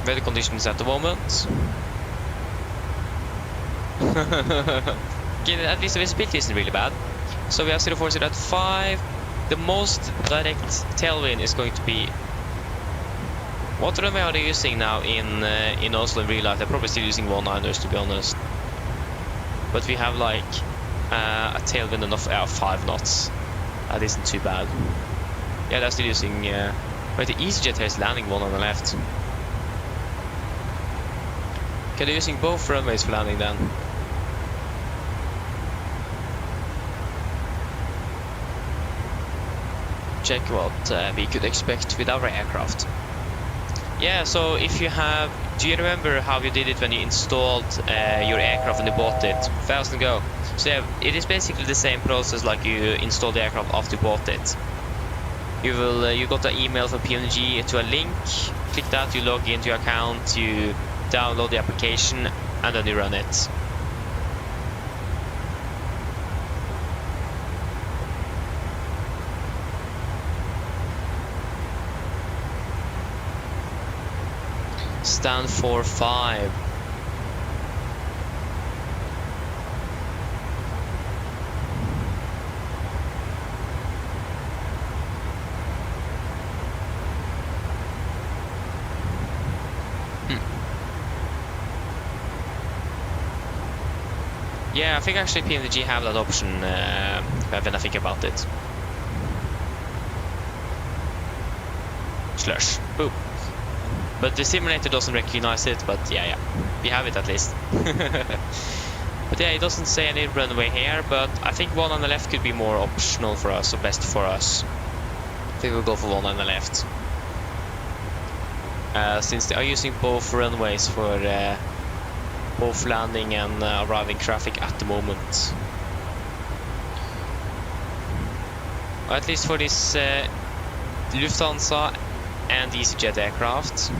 Weather conditions at the moment. Okay, at least the visibility isn't really bad. So we have 040 at 5. The most direct tailwind is going to be... What runway are they using now in Oslo in real life? They're probably still using 1-9ers, to be honest. But we have like a tailwind of 5 knots. That isn't too bad. Yeah, they're still using... Wait, the EasyJet here is landing one on the left. Okay, they're using both runways for landing then. Check what we could expect with our aircraft. Yeah, so if you have... Do you remember how you did it when you installed your aircraft when you bought it? Fast and go. So yeah, it is basically the same process like you installed the aircraft after you bought it. You got an email from PMDG to a link click that, you log into your account, you download the application, and then you run it. Stand for 5. Yeah, I think actually PMDG have that option when I think about it. Slush. Boop. But the simulator doesn't recognize it, but yeah, we have it at least. But yeah, it doesn't say any runway here, but I think one on the left could be more optional for us, or best for us. I think we'll go for one on the left. Since they are using both runways for both landing and arriving traffic at the moment. Or at least for this Lufthansa and EasyJet aircraft.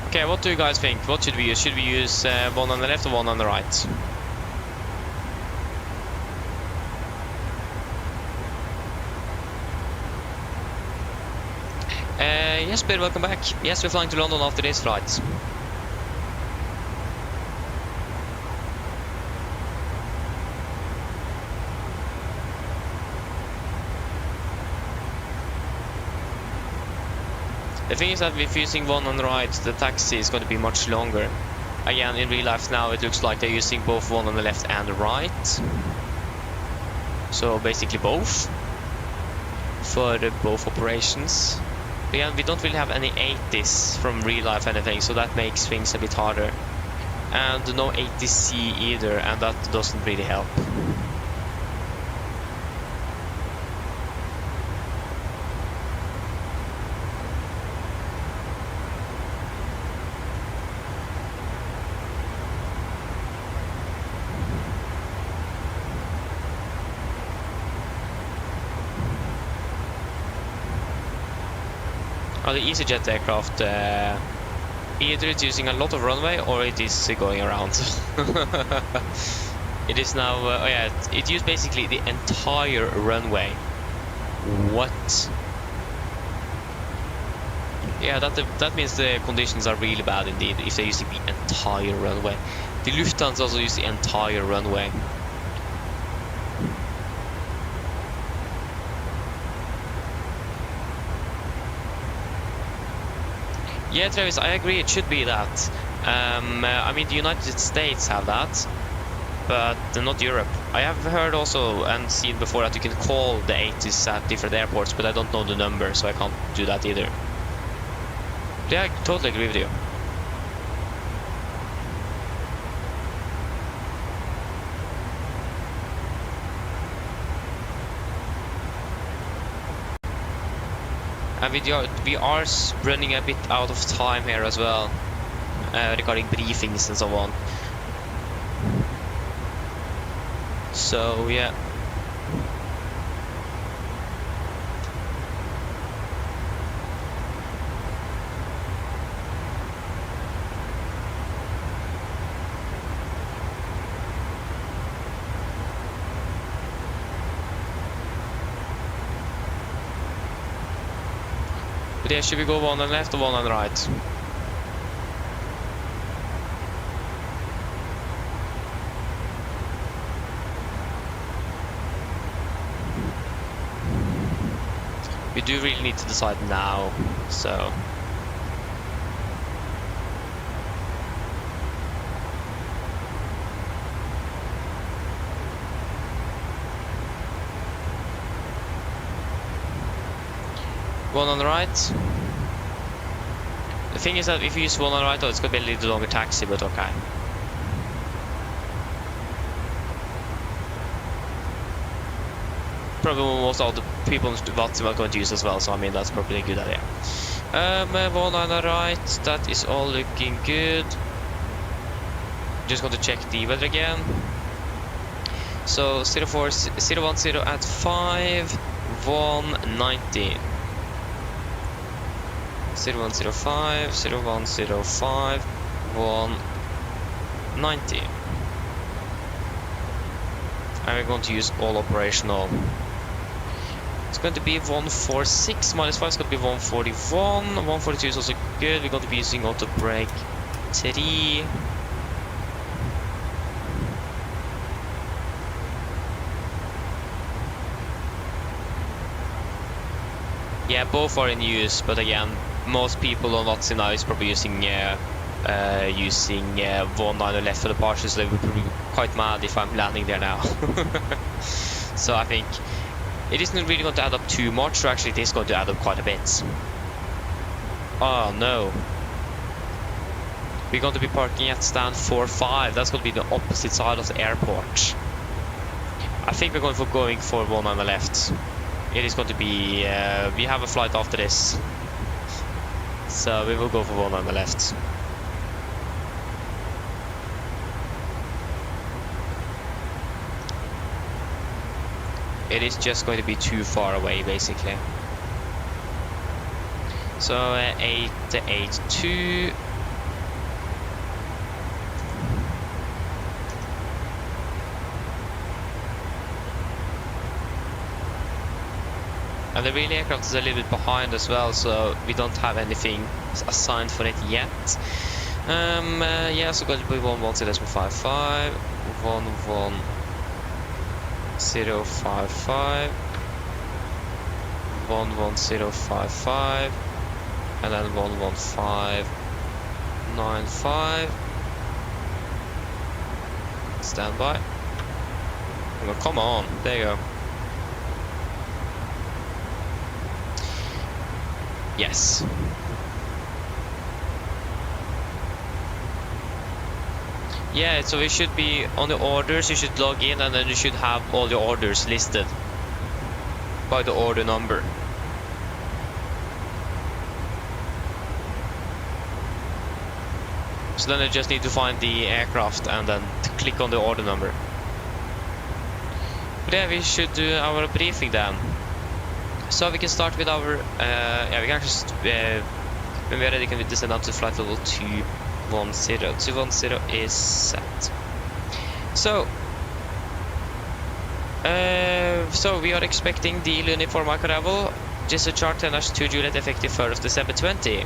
Okay, what do you guys think? What should we use? Should we use one on the left or one on the right? Yes, Peter, welcome back. Yes, we're flying to London after this flight. The thing is that if using one on the right, the taxi is going to be much longer. Again, in real life now, it looks like they're using both one on the left and the right. So basically both for both operations. Again, we don't really have any 80s from real life anything, so that makes things a bit harder. And no 80C either, and that doesn't really help. The EasyJet aircraft, either it's using a lot of runway or it is going around. It is now, oh yeah, it used basically the entire runway. What? Yeah, that means the conditions are really bad indeed if they're using the entire runway. The Lufthansa also use the entire runway. Yeah, Travis, I agree, it should be that. I mean, the United States have that, but not Europe. I have heard also and seen before that you can call the 80s at different airports, but I don't know the number, so I can't do that either. Yeah, I totally agree with you. And we are running a bit out of time here as well, regarding briefings and so on. So yeah. But yeah, should we go one on the left or one on the right? We do really need to decide now, so... One on the right. The thing is that if you use one on the right, it's going to be a little longer taxi, but okay. Probably most of the people in Vatsum are going to use as well, so I mean that's probably a good idea. One on the right, that is all looking good. Just going to check the weather again. So 010 at 5, 190. 0105, 0105, 190. And we're going to use all operational. It's going to be 146 minus 5, it's going to be 141. 142 is also good. We're going to be using auto brake 3. Yeah, both are in use, but again, most people on Watson now is probably using 190 left for the partial, so they would probably be quite mad if I'm landing there now. So I think it isn't really going to add up too much, or actually it is going to add up quite a bit. Oh no. We're going to be parking at stand 45, that's going to be the opposite side of the airport. I think we're going for 1 on the left. It is going to be, we have a flight after this, so we will go for 1 on the left. It is just going to be too far away, basically. So 882. And the relay aircraft is a little bit behind as well, so we don't have anything assigned for it yet. Yeah, so going to be 110.55, 110.55, 110.55, and then 115.95. Stand by. Oh, come on, there you go. Yes. Yeah, so it should be on the orders, you should log in and then you should have all the orders listed by the order number. So then I just need to find the aircraft and then click on the order number. But yeah, we should do our briefing then. So we can start with our, yeah, we can just, when we are ready, can we descend down to flight level 210. 210 is set. So, so we are expecting the uniform arrival, just a chart 10-2 Juliet effective 3rd of December 20.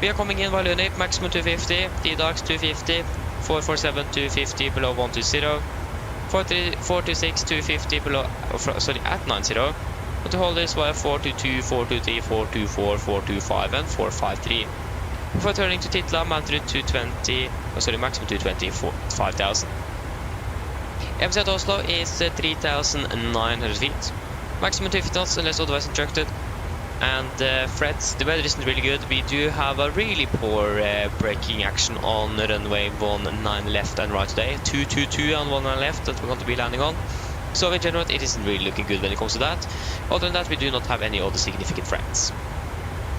We are coming in by Lunip, maximum 250, D-Docs 250, 447 250 below 120, 426 250 below, sorry, at 90. But to hold this via 422, 423, 424, 425 and 453. Before turning to Titla, altitude 220, oh sorry, maximum 220, 5,000. MZ Oslo is 3,900 feet. Maximum 50 knots unless otherwise instructed. And Freds, the weather isn't really good. We do have a really poor braking action on runway 19 left and right today. 222 on 19 left that we're going to be landing on. So in general, it isn't really looking good when it comes to that. Other than that, we do not have any other significant threats.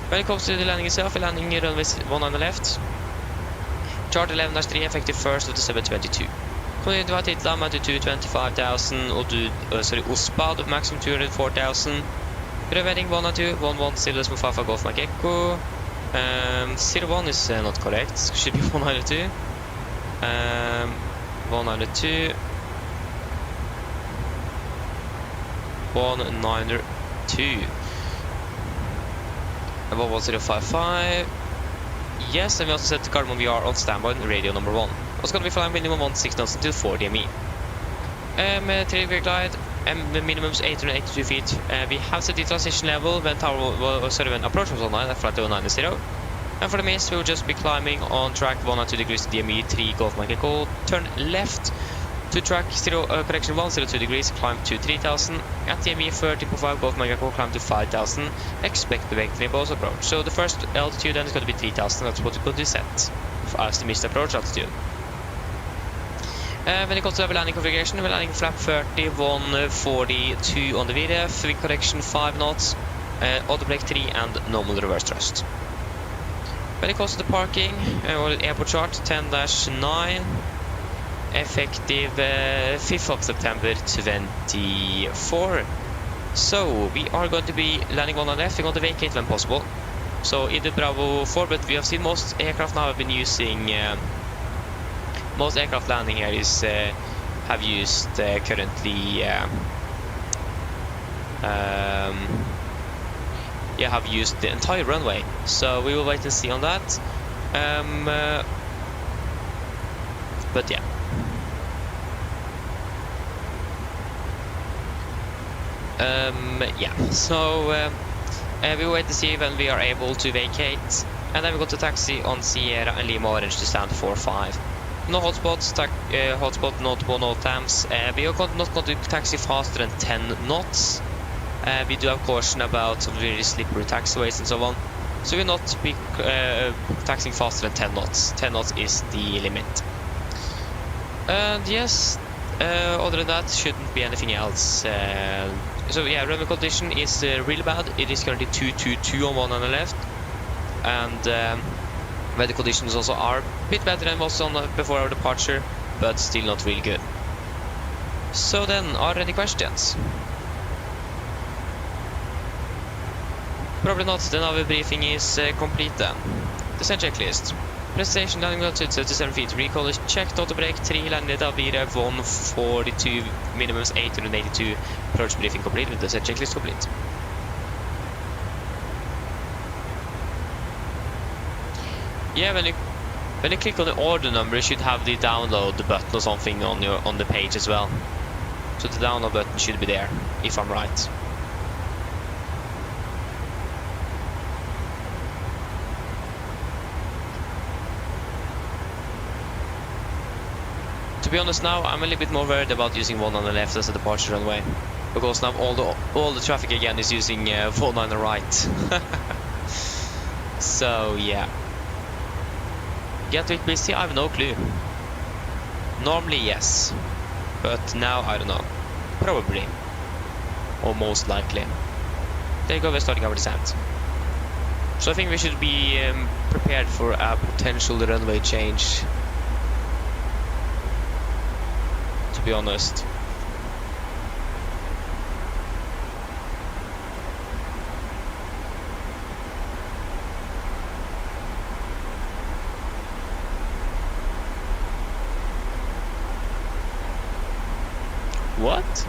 When it comes to the landing itself, we're landing runway 1 on the left. Chart 11-3, effective 1st of December 22. Continue to Titla, altitude 25,000, sorry, Ospad, maximum 204,000. Rødvending 1 and 2, 110 Fafa Golf Mike Echo. 01 is not correct, should be 192. 192. 192. And 11055. Yes, and we also set the Cardamom VR on standby on radio number 1. What's going to be flying minimum 16 knots until 4 DME. Trailing glide, the minimum is 882 feet. We have set the transition level when when approach was online at flight level 90. And for the mist, we will just be climbing on track 1 and 2 degrees DME 3 Golf Mike Echo. Turn left to track 102 degrees, climb to 3000. At DME 13.5 Golf Mike Echo, climb to 5000. Expect the vector both approach. So the first altitude then is going to be 3000. That's what we're going to set as the mist approach altitude. When it comes to our landing configuration, we're landing flap 30, 142 on the VDF, wind correction 5 knots, auto brake 3 and normal reverse thrust. When it comes to the parking, or airport chart 10-9, effective 5th of September 24. So we are going to be landing one on left. We're going to vacate when possible. So either Bravo 4, but we have seen most aircraft now have been using most aircraft landing here is have used currently have used the entire runway. So we will wait and see on that. But yeah. So we will wait to see when we are able to vacate, and then we go to taxi on Sierra and Lima Orange to stand 4-5. No hotspots, hotspot, no TAMs. We are not going to taxi faster than 10 knots. We do have caution about some really slippery taxiways and so on. So we'll not be taxiing faster than 10 knots. 10 knots is the limit. And yes, other than that, shouldn't be anything else. So yeah, runway condition is really bad. It is currently 222 on one on the left, and weather conditions also are a bit better than was on before our departure, but still not really good. So then, are there any questions? Probably not. Then our briefing is complete then. Descent checklist. Presentation landing altitude 77 feet. Recall is checked. Auto brake 3. Landed Avira 142. Minimums 882. Approach briefing complete with descent checklist complete. Yeah, when you click on the order number, you should have the download button or something on the page as well. So the download button should be there, if I'm right. To be honest, now I'm a little bit more worried about using one on the left as a departure runway, because now all the traffic again is using one on the right. So yeah. Gatwick busy? I have no clue. Normally yes, but now I don't know. Probably, or most likely. There you go. We're starting our descent. So I think we should be prepared for a potential runway change. To be honest. What?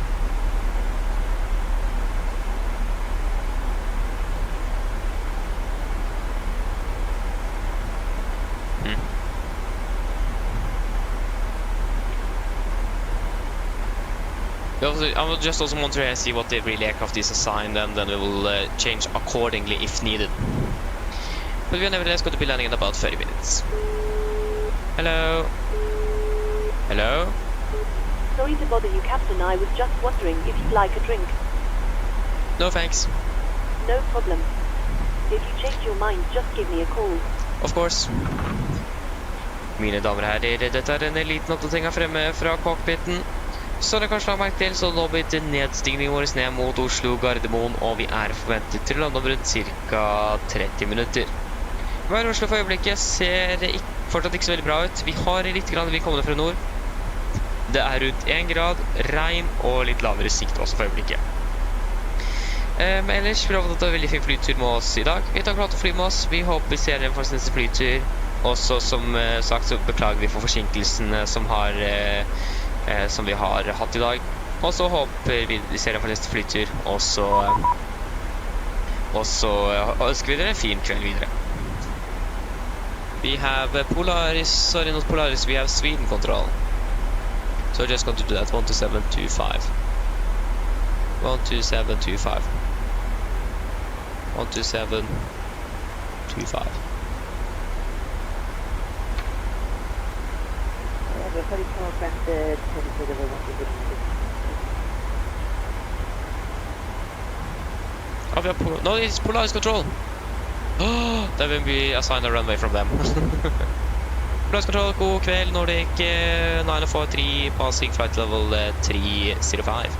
I will just also want to see what the real aircraft is assigned, and then we will change accordingly if needed. But we are nevertheless going to be landing in about 30 minutes. Hello? Hello? Sorry to bother you, Captain. I was just wondering if you'd like a drink. No thanks. No problem. If you change your mind, just give me a call. Of course. Mine damer og herrer, dette er en liten oppdatering her fremme fra cockpiten. Så det kanskje har merket til, så nå blir det nedstigningen vår ned mot Oslo Gardermoen, og vi er forventet til å lande om rundt ca. 30 minutter. Vær i Oslo for øyeblikket ser fortsatt ikke så veldig bra ut. Vi har litt grann vi kommer fra nord. Det er rundt 1 grad, regn og litt lavere sikt også for øyeblikket. Ellers, vi har fått en veldig fin flytur med oss i dag. Vi tar klart å fly med oss. Vi håper vi ser en for neste flytur. Også som sagt så beklager vi for forsinkelsen som vi har hatt i dag. Og så håper vi ser en for neste flytur. Og så ønsker vi dere en fin kveld videre. We have Polaris, sorry not Polaris, we have Sweden control. So just going to do that, 12725. 12725. 12725. Oh, we have no, it's Polaris control. Oh, that will be assigned a runway from them. Polaris control, god kveld, Nordic 943, passing flight level 305.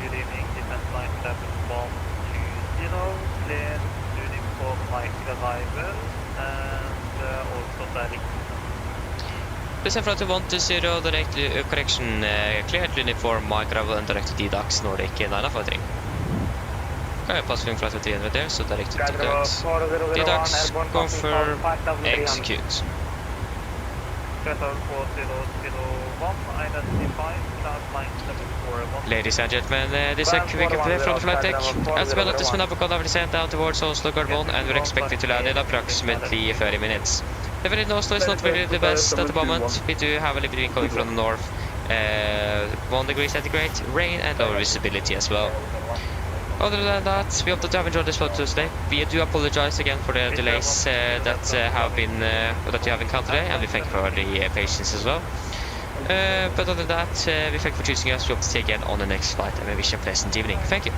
Good evening, defense line 7120, clear tuning for Mike arrival, and also direct. Descend flight to 120, direct correction, clear to uniform, micro and direct to D-Dax, Nordic 943. Okay, passing flight to 300 there, so direct to D-Dax. D-Dax, confirm, execute. Ladies and gentlemen, this is a quick update from the flight deck. As well as this one, will sent down towards Oslo Carbon, and we're expected to land in approximately 30 minutes. The weather in Oslo is not really the best at the moment. We do have a little bit coming from the north, 1 degree centigrade, rain and lower visibility as well. Other than that, we hope that you have enjoyed this photo today. We do apologize again for the delays that you have encountered today, and we thank you for the patience as well. But other than that, we thank you for choosing us. We hope to see you again on the next flight, and we wish you a pleasant evening. Thank you.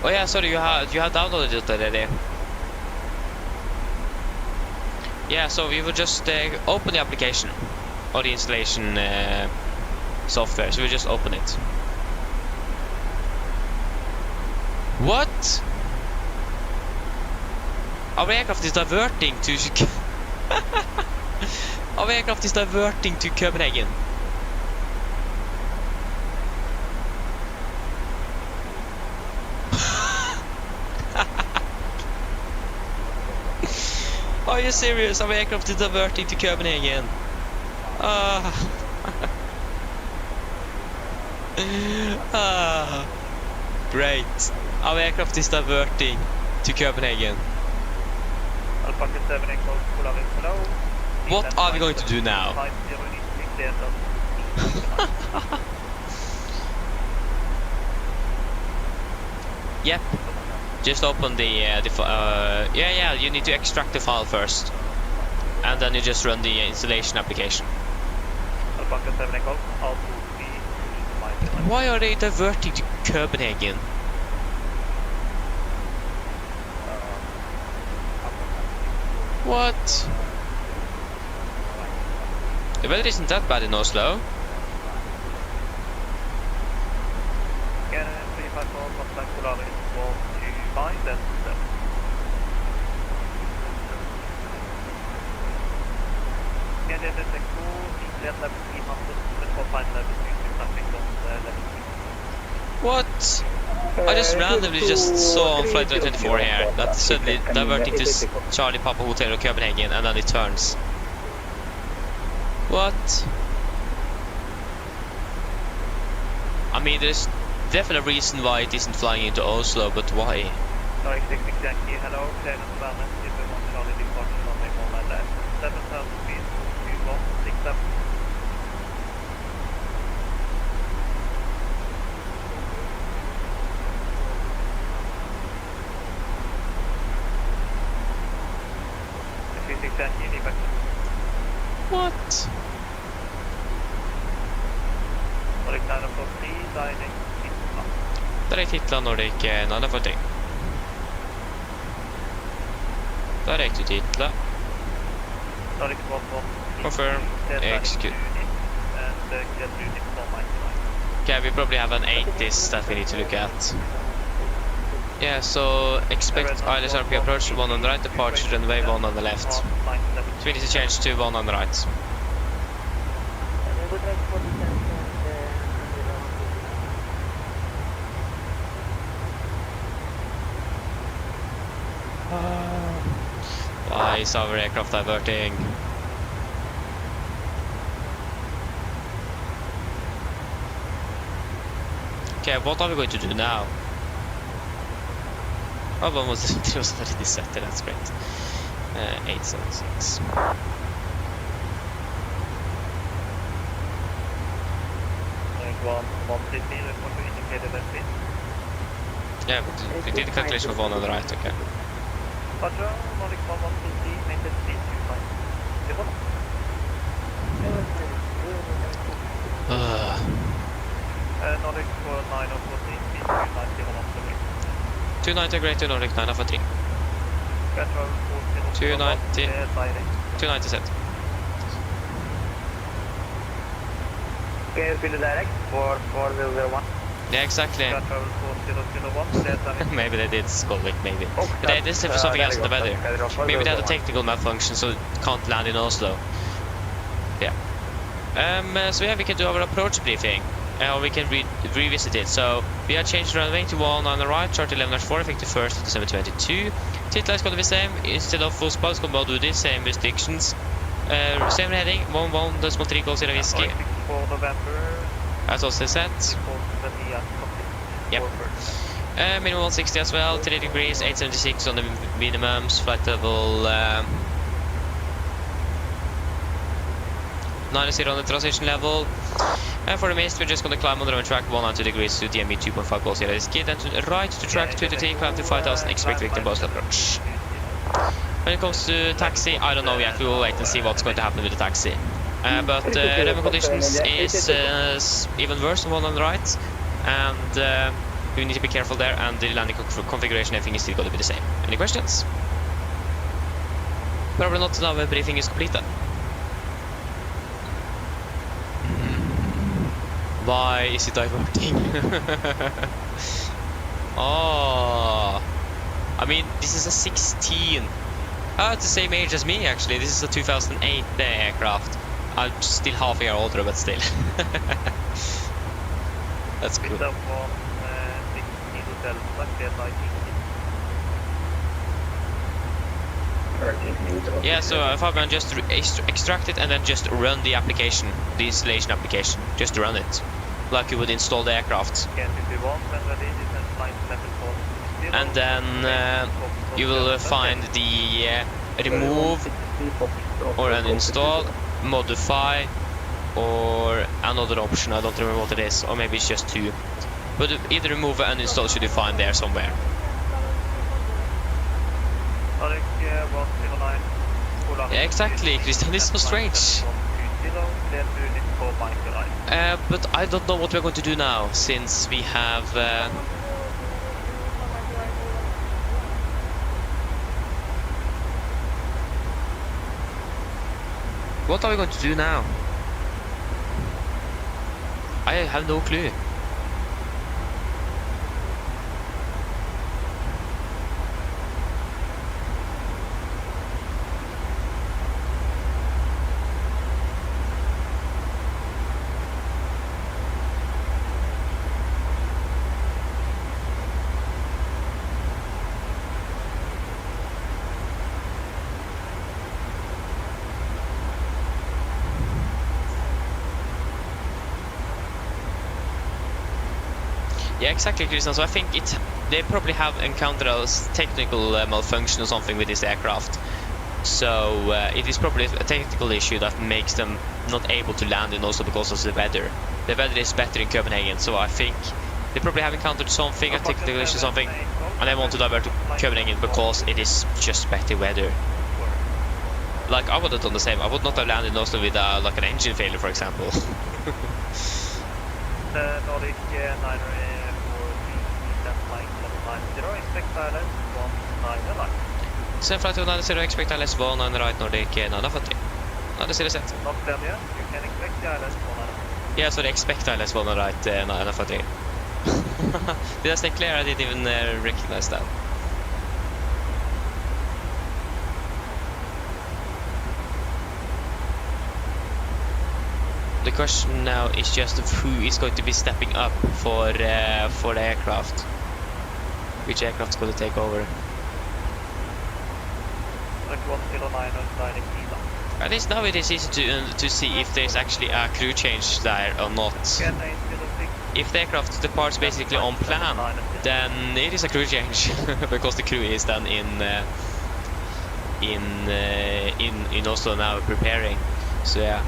Oh yeah, sorry, you have downloaded it already. Yeah, so we will just open the application or the installation software. So we just open it. What? Our aircraft is diverting to our aircraft is diverting to Copenhagen. Are you serious? Our aircraft is diverting to Copenhagen. Great. Our aircraft is diverting to Copenhagen. What are we going to do now? Yep. Just open the yeah, you need to extract the file first, and then you just run the installation application. Why are they diverting to Copenhagen? What? The weather isn't that bad in Oslo. What? I just randomly saw on flight 24 here that suddenly diverting to Charlie Papa Hotel or Copenhagen, and then it turns. What? I mean, there's definitely a reason why it isn't flying into Oslo, but why? Nordic 66 Yankee, hello, clearance development, if we want Charlie departure on the one like that. 7,000 feet, 2167. What? Nordic 943, direct Hitler. Direct Hitler, Nordic 940. Direct to Hitler. Nordic 11. Confirm. Execute. And get unit 499. Okay, we probably have an 80s that we need to look at. Yeah, so expect ILS RP approach 1 on the right, departure runway 1 on the left. So we need to change to 1 on the right. Why is our aircraft diverting? Okay, what are we going to do now? Oh, one was it was already set there, that's great. 876. Yeah, but we did the calculation with 1 on the right, okay. Nordic 290 great to Nordic 943. 290 set. Okay, field direct for 4001. Yeah, exactly. Air travel 4001, clear timing. Maybe they did Skolvik, maybe. But they did for something else in the weather. Maybe they had a technical malfunction, so it can't land in Oslo. Yeah. So yeah, we can do our approach briefing. Or we can revisit it. So we have changed runway to 1 on the right, chart 11-4, effective 1st of December 22. Titla is going to be same. Instead of full spot, it's going to do the same restrictions. Same heading, 1-1.3 goals in a whiskey. For November. As also set. Yep. Minimum 160 as well, 3 degrees, 876 on the minimums, flight level 90 on the transition level. And for the mist, we're just going to climb on the runway track 192 degrees to DME 2.5 goals here. Ski, then to the right to track 223, climb to 5000, expect victim Oslo approach. When it comes to taxi, I don't know yet, we will wait and see what's going to happen with the taxi. But runway conditions is even worse than 1 on the right, and we need to be careful there, and the landing configuration, everything is still going to be the same. Any questions? Probably not, now the briefing is completed. Why is it diverting? Oh, I mean, this is a 16. Oh, it's the same age as me actually. This is a 2008 aircraft. I'm still half a year older, but still. That's cool. Yeah, so Fabian, just extract it and then just run the application, the installation application. Just run it, like you would install the aircraft. And then you will find the remove or uninstall, modify, or another option. I don't remember what it is, or maybe it's just 2. But either remove or uninstall should you find there somewhere. Yeah, exactly, Christian, this is so strange. But I don't know what we're going to do now, since we have... What are we going to do now? I have no clue. Yeah, exactly, Christian. So I think they probably have encountered a technical malfunction or something with this aircraft. So it is probably a technical issue that makes them not able to land in Oslo because of the weather. The weather is better in Copenhagen, so I think they probably have encountered something, a technical issue or something, and they want to divert to Copenhagen because it is just better weather. Like, I would have done the same. I would not have landed in Oslo with like an engine failure, for example. Nordic 9 expect ILS 19 right. Send flight 290, expect ILS 19 right, Nordic 940. No, det ser det sett. Not clear yet, you can expect the ILS 19. Yeah, so they expect ILS 19 right, 940. Did I stay clear? I didn't even recognize that. The question now is just of who is going to be stepping up for the aircraft. Which aircraft is going to take over? At least now it is easy to see if there's actually a crew change there or not. If the aircraft departs basically on plan, then it is a crew change because the crew is then in Oslo now preparing. So yeah,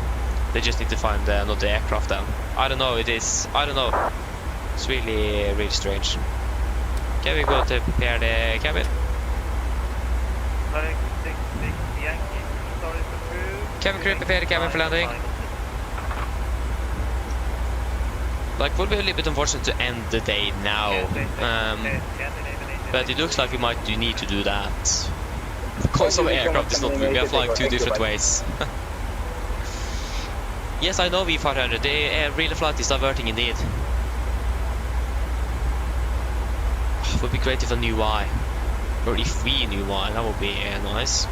they just need to find another aircraft then. I don't know. I don't know. It's really strange. Okay, we go to prepare the cabin. Cabin crew, prepare the cabin for landing. Like, would be a little bit unfortunate to end the day now, but it looks like we might need to do that because our aircraft is not moving. We are flying 2 different ways. Yes, I know V500. The real flight is diverting indeed. would be great if I knew why. Or if we knew why, that would be nice.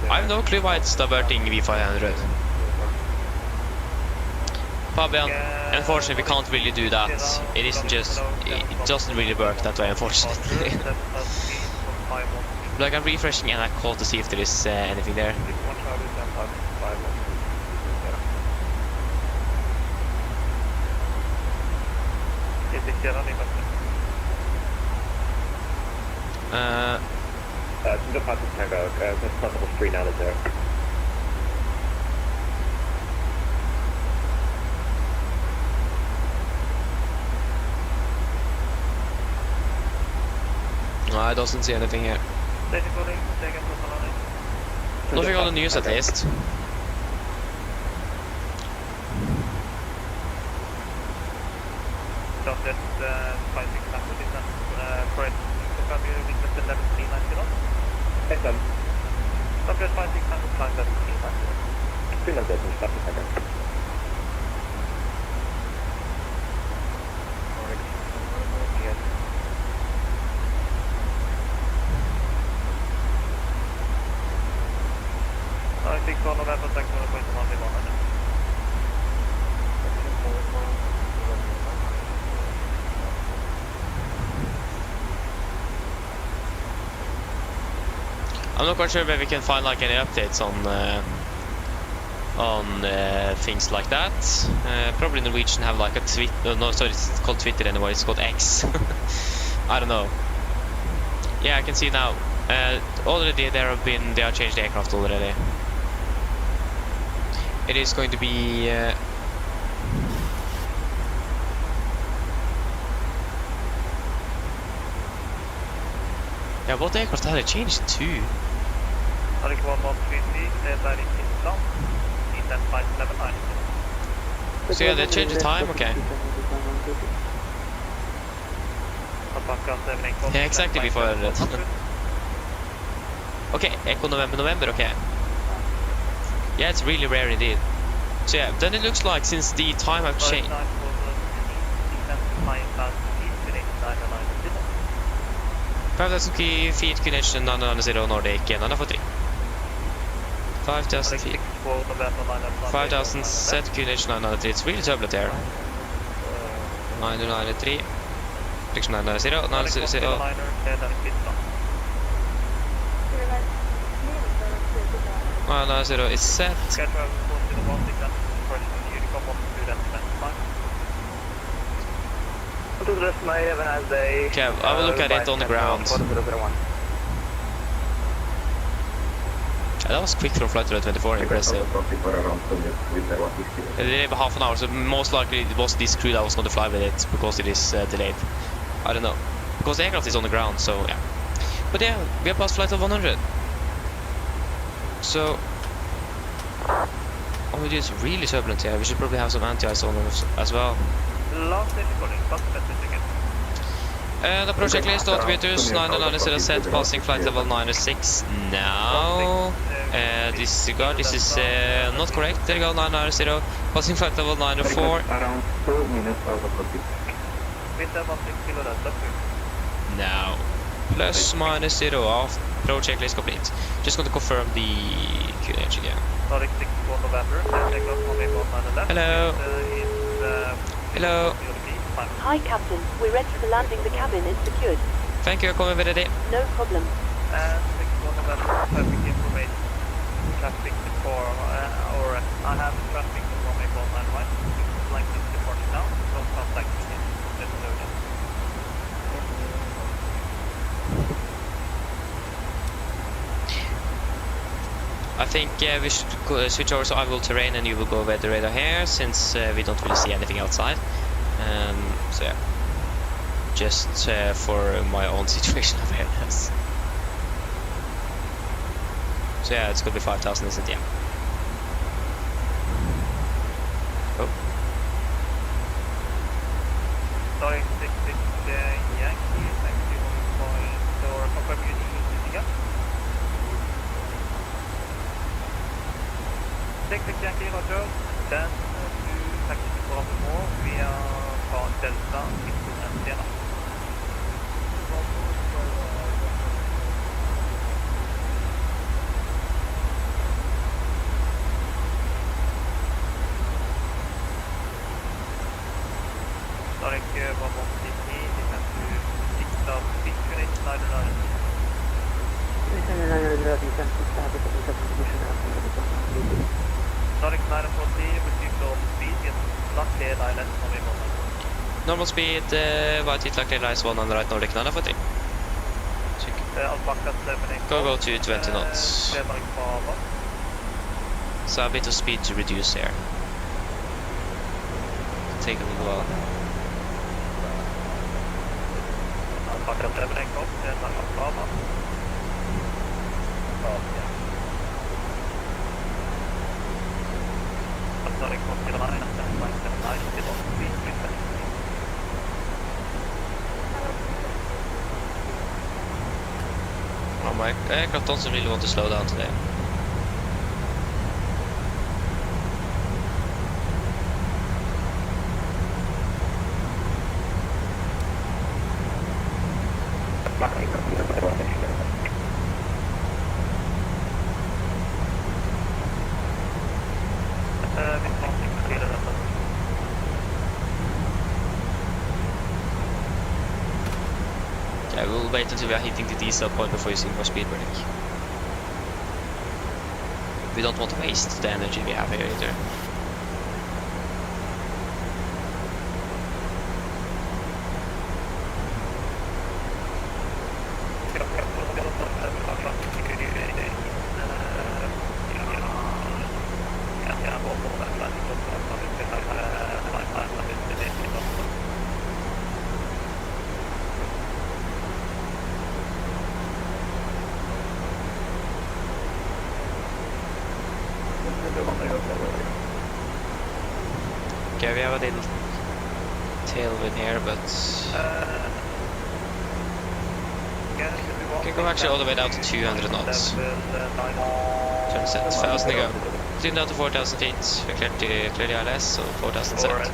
I have no clue why it's diverting V500. Fabian, unfortunately we can't really do that. It isn't just, it doesn't really work that way, unfortunately. Like I'm refreshing and I call to see if there is anything there. Som du faktisk kan gøre, så possible street out of there. No, I don't see anything here. Nothing on the news at least. I'm not quite sure where we can find like any updates on things like that. Probably Norwegian have like a tweet. No, sorry, it's called Twitter anyway. It's called X. I don't know. Yeah, I can see now. Already they are changed the aircraft already. It is going to be. Yeah, what aircraft had they changed to? So yeah, they changed the time, okay. Yeah, exactly before that. Okay, Echo November, okay. Yeah, it's really rare indeed. So yeah, then it looks like since the time have changed. 5,000 feet, connection 990 Nordic, 943. 5,000 feet. 5,000 set, connection 993. It's really turbulent there. 993. Connection 990, 990. 990 is set. Okay, I will look at it on the ground. Yeah, that was quick from Flight 24, impressive. They delayed half an hour, so most likely it was this crew that was going to fly with it because it is delayed. I don't know. Because the aircraft is on the ground, so yeah. But yeah, we are past flight of 100. So, oh, it is really turbulent here. We should probably have some anti-ice on us as well. The project list, autometers, 990 set, passing flight level 906 now. Disregard, this is not correct. There you go, 990, passing flight level 904. Around 2 minutes out of the peak. Now, plus minus 0 off, project list complete. Just going to confirm the QNH again. Hello. Hello. Hi, Captain. We're ready for landing. The cabin is secured. Thank you, coming ready. No problem. Traffic before, or I have traffic from a ball line, right? It's like this departure now, so contact me. Let's know that. I think we should go, switch over so I will terrain and you will go weather radar here, since we don't really see anything outside. So yeah, just for my own situation awareness. So yeah, it's gonna be 5,000, isn't it? Yeah. Oh. Sorry, 66 Yankee, thank you for confirming your Take Yankee, Roger. Then to taxi to Bravo more via Delta into Antenna. Starting 113, descend to 6,000 feet, unit 900. Nordic 940, reduce all speed, get luck clear island Norway 100. Normal speed, white heat like realize 100 right Nordic 940. Alpaca 784. Go to 20 knots. Clear like Bravo. So a bit of speed to reduce here. Take a little while. Alpaca 784, clear like Bravo. Nordic 49 and 7979, get on speed, reset. Oh my aircraft doesn't really want to slow down today. Yeah, we'll wait until we are hitting the diesel point before using more speed brake. We don't want to waste the energy we have here either. Okay, we have a little tailwind here, but we can go actually all the way down to 200 knots. 27,000 to go. Clean down to 4,000 feet. We clear the ILS, so 4,000 set.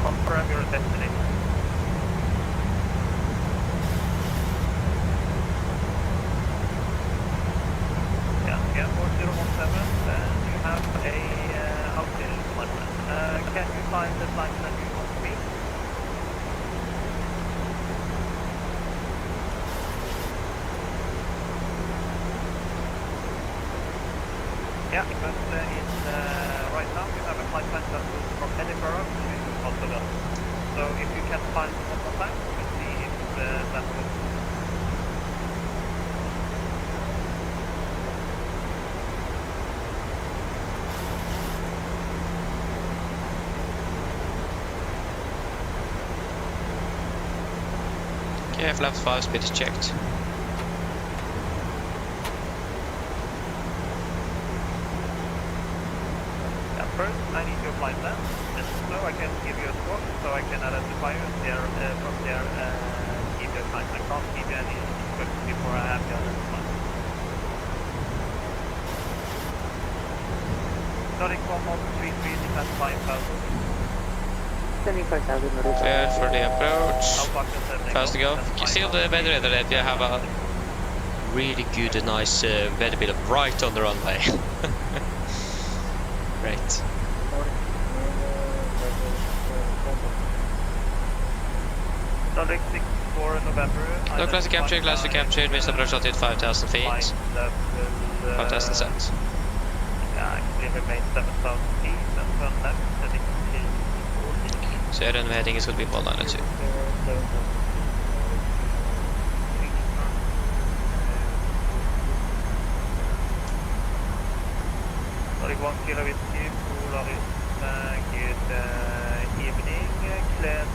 Confirm your destination. Yeah, 4017, you have a outage appointment. Can you find the flight that you want to be? Yeah, but right now you have a flight plan that goes from Edinburgh to Oslo. So if you can find one more time, we'll see if that works. Okay, flaps 5 speed is checked. First, I need your flight plan, and so I can give you a score, so I can identify you there, from there, give you a time. I can't give you any instructions before I have you identified. Starting from 133, descend 5,000. 75,000. Clear for the approach. Fast to go. You see on the weather radar that we have a really good and nice weather build right on the runway. Great. Nordic 64 November. No class captured, missed approach altitude 5,000 feet. 5,000 set. Yeah, actually remain 7,000 feet and turn left, heading to So then heading is going to be 192. Nordic 1 kilo whiskey, Polaris, good evening, cleared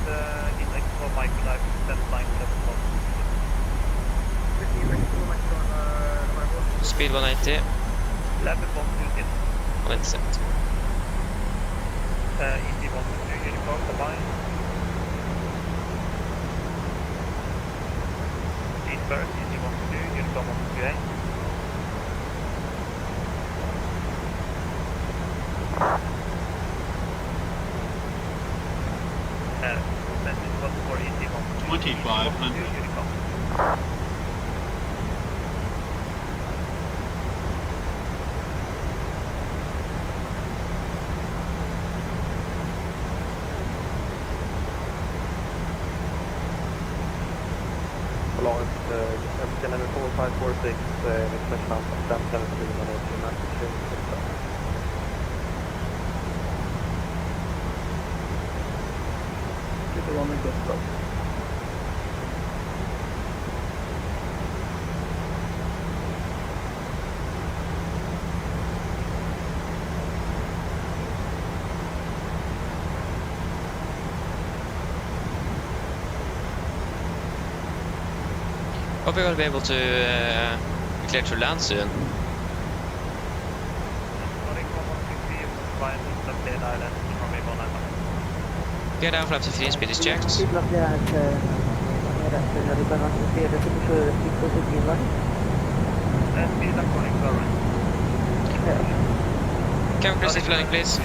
index for microlife, set line level 1. Speed 180. Level 120. on intercept. ET1 uniform combined. Eastburst, ET1 uniform 128. Message was for ET1 2500. uniform. Lawrence, MSFS 4546, expression of stamp 17 on 18 Massachusetts. Get the one that gets broke. Hope we're gonna be able to be clear to land soon. Get out, flap 15, speed is checked. Cabin crew safety landing, please.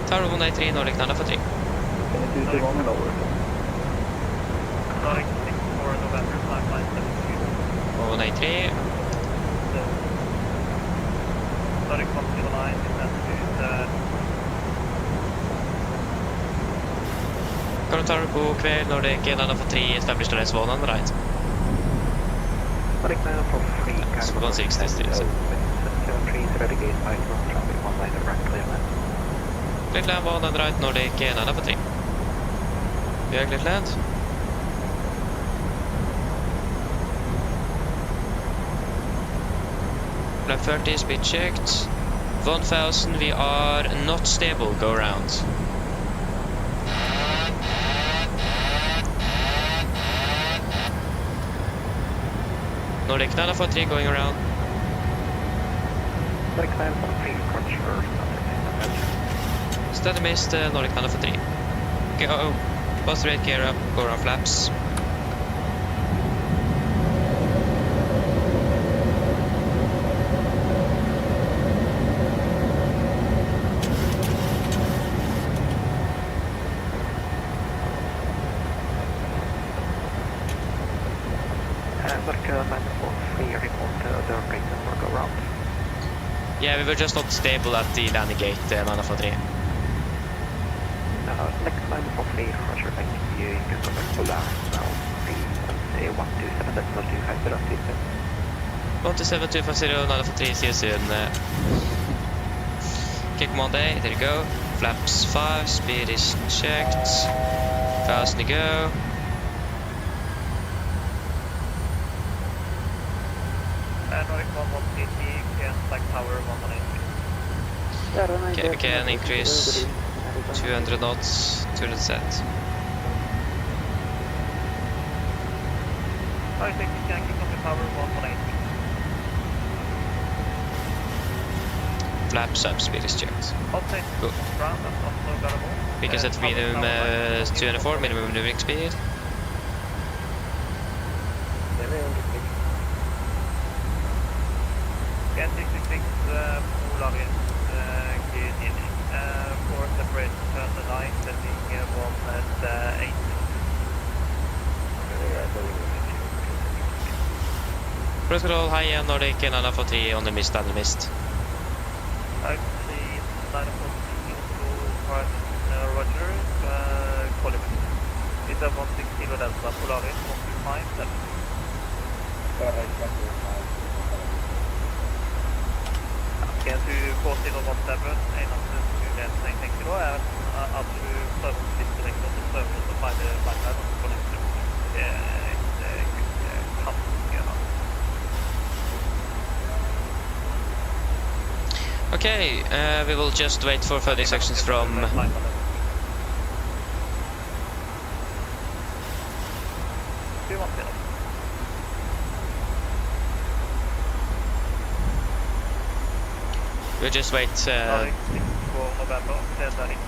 Tower 183, Nordic Nana for 3. Can you do the one lower? Nordic 64 November, flight line 72. 183. Nordic 109, descend Current tower, god kväll, Nordic Nana for 3, established on S1 on the right. Nordic 943, So 160 streets. 73, Renegade, Python, traffic 1 line, right clear land. Clear land 1 on the right, Nordic Nana for 3. We are clear land. Flap 30, speed checked. 1000, we are not stable, go around. Nordic Nana for 3 going around. Nordic 943, approach first. Steady missed, Nordic Nana for 3. Go, post rate, gear up, go around flaps. Yeah, we were just not stable at the landing gate, Nana for 3. Next time for 3, Roger, thank you. You can go back to last now. 127.250, Nana for 3, see you soon. Okay, command A, there you go. Flaps 5, speed is checked. 1000 to go. Nordic 180, can flag tower 180. Okay, we can increase 200 knots to the set. I think we can keep on the tower 180. Flaps up, speed is checked. Outside Go. ground, that's also bearable. We can set minimum 204, minimum maneuvering speed. Can 66 Polaris gate in. 4 separate turn the line, setting 1 at 8. Press control, high end, Nordic, Nana for 3 on the mist, and the mist. I see 914 to Roger, Colliman. It's a 16 kilo Delta Polaris, 125, 7. Can du få til å 17, en av mulighetene jeg tenker da er at du prøver å slippe deg og så prøver du å feile deg og så får du et kanskje da. Okay, we will just wait for further instructions from... We'll just wait. Nordic 6 for November, Delta X,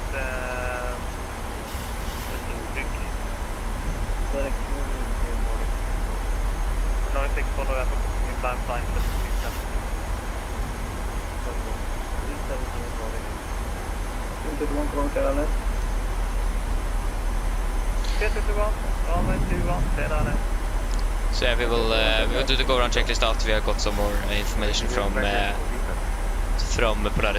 Nordic 6 for November, new climb time 7. So yeah, we will do the go around checklist after we have got some more information from Polaris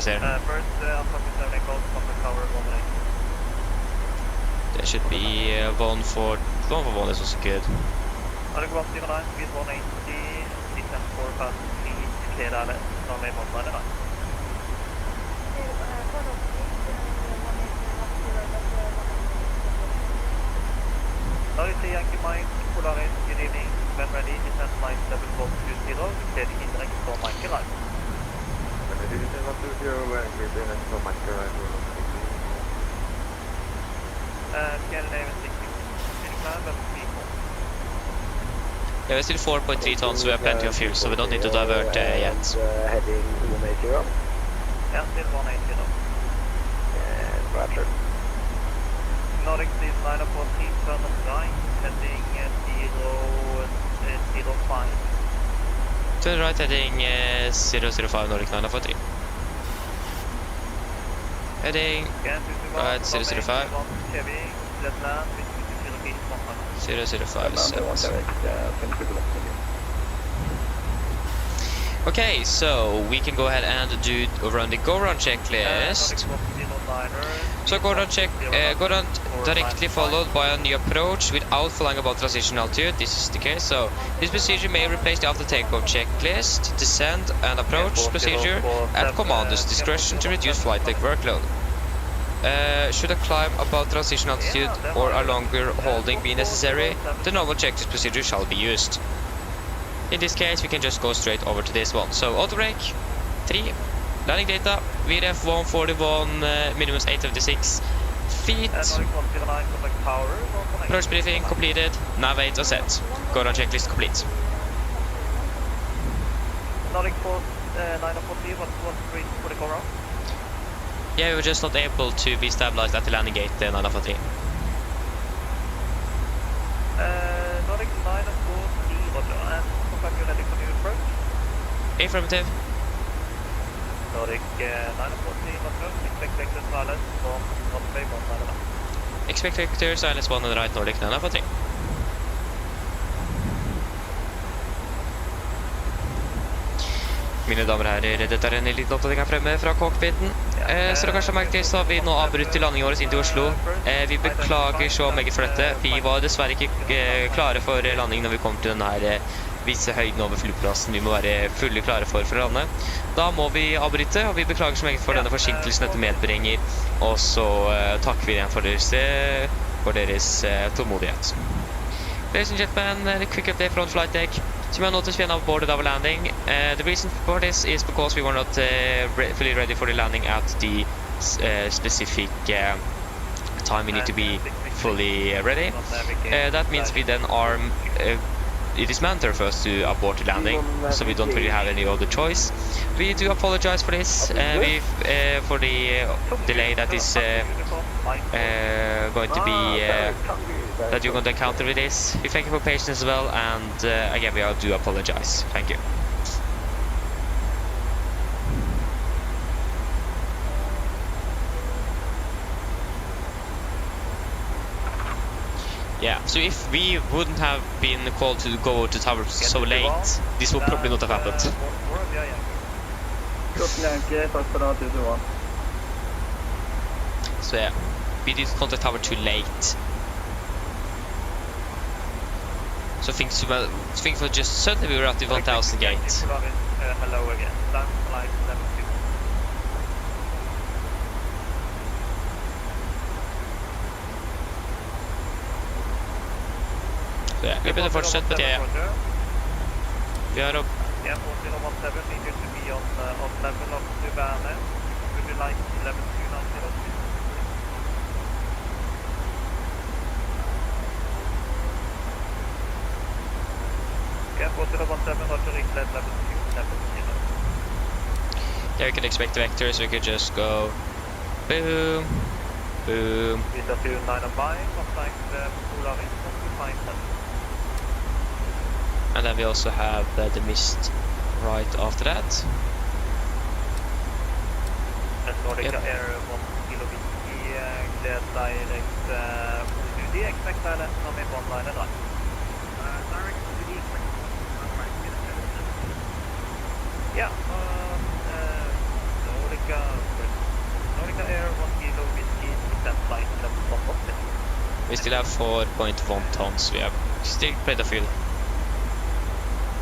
here. First, Alpha 7 echoes from the tower 118. There should be one for one is also good. Nordic 109, speed 180, descent 4 past 3, clear alle, runway 199. Nordic 3 Yankee Mike, Polaris, good evening, when ready, descent line 7420, clearing indirect for Mike Live. Scandinavian 60, climb and speed 4. Yeah, we're still 4.3 tons, so we have plenty of fuel, so we don't need to divert yet. Heading 180. Yeah, still 180 though. Roger. Nordic 914, turn right, heading 005. Turn right, heading 005 Nordic 943. Heading right 005. 005 Okay, so we can go ahead and run the go-round checklist. So go-round directly followed by a new approach without flying above transition altitude. This is the case. So this procedure may replace the after takeoff checklist, descend and approach procedure at commander's discretion to reduce flight deck workload. Should a climb above transition altitude or a longer holding be necessary, the normal checklist procedure shall be used. In this case, we can just go straight over to this one. So auto brake 3, landing data VRF 141, minimum 876 feet. Approach briefing completed. Nav 8 are set. Go around checklist complete. Nordic 940, what's the reason for the go round? Yeah, we were just not able to be stabilized at the landing gate 943. Nordic 940, roger, and confirm you're ready for new approach? Affirmative. Nordic 940, roger, expect vector silence from runway 199. Expect vector silence 1 and right Nordic 943. Mine damer og herrer, dette en liten oppdatering her fremme fra cockpiten. Så dere kanskje har merket til, så har vi nå avbrutt landingen vår inn til Oslo. Vi beklager så meget for dette. Vi var dessverre ikke klare for landing når vi kom til denne her visse høyden over flyplassen. Vi må være fullt klare for å lande. Da må vi avbryte, og vi beklager så meget for denne forsinkelsen dette medbringer. Og så takker vi igjen for deres tålmodighet. Ladies and gentlemen, a quick update from flight deck. So you might notice we are now boarded our landing. The reason for this is because we were not fully ready for the landing at the specific time we need to be fully ready. That means we then are... it is mandatory for us to abort the landing, so we don't really have any other choice. We do apologize for this, for the delay that is going to be... that you're going to encounter with this. We thank you for patience as well, and again, we all do apologize. Thank you. Yeah, so if we wouldn't have been called to go to tower so late, this would probably not have happened. So yeah, we did contact tower too late. So things were just suddenly we were at the 1000 gate. Hello again. Stand flight 72. Så ja, vi begynner fortsatt på det. Vi har opp. Yeah, 4017, need you to be on level of Savannah. Would you like 112902? Yeah, 4017, roger, reach level 270. There you can expect the vectors, we could just go boom, boom. Visa 29 on buying, contact Polar Instant to find them. And then we also have the mist right after that. And Nordica Yep. Air 1 Kilo Whiskey, clear direct to the expect island from in 1 line and right. Direct to the expect. Yeah, Nordica Air 1 Kilo Whiskey, descent flight level 1 We still have 4.1 tons, we have still plenty of fuel.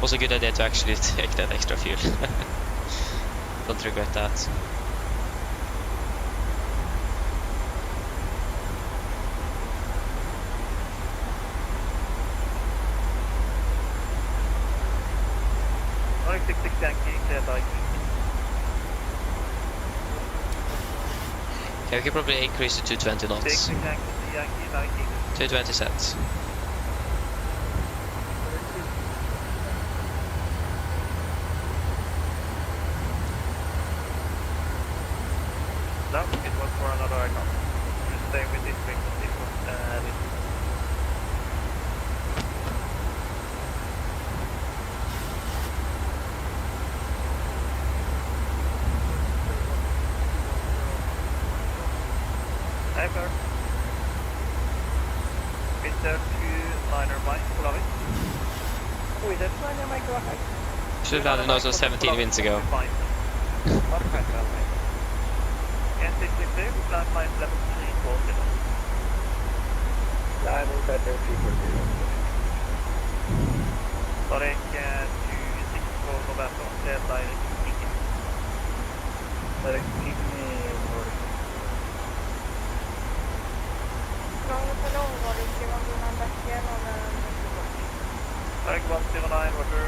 Was a good idea to actually take that extra fuel. Don't regret that. Nordic 66 Yankee, clear direct. Okay, we can probably increase it to 20 knots. 66 Yankee, Yankee. 220 sets. No, it was for another icon. You stay with this ring, this one, this. Hey, Bert. Is there 2 liner mic, Polaris? Oh, is that liner mic go ahead? Should have landed also 17 winds ago. What kind of mic? And this is there, flat line level 3 40. I will better people do. Sorry, 264 November, clear direct ticket. Direct ticket. Nordic 109, roger.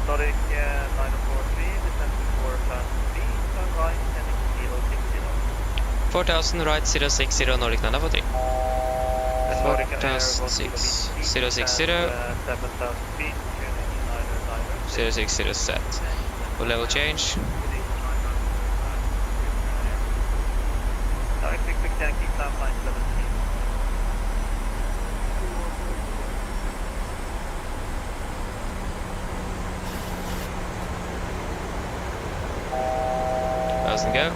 Nordic 943, descent to 4 fast speed, turn right, heading 060. 4000 right 060 Nordic 943. Nordic Air 4060 7000 feet, tuning 060 set. Full level change. Nordic 66 Yankee, climb line level 3. Doesn't go.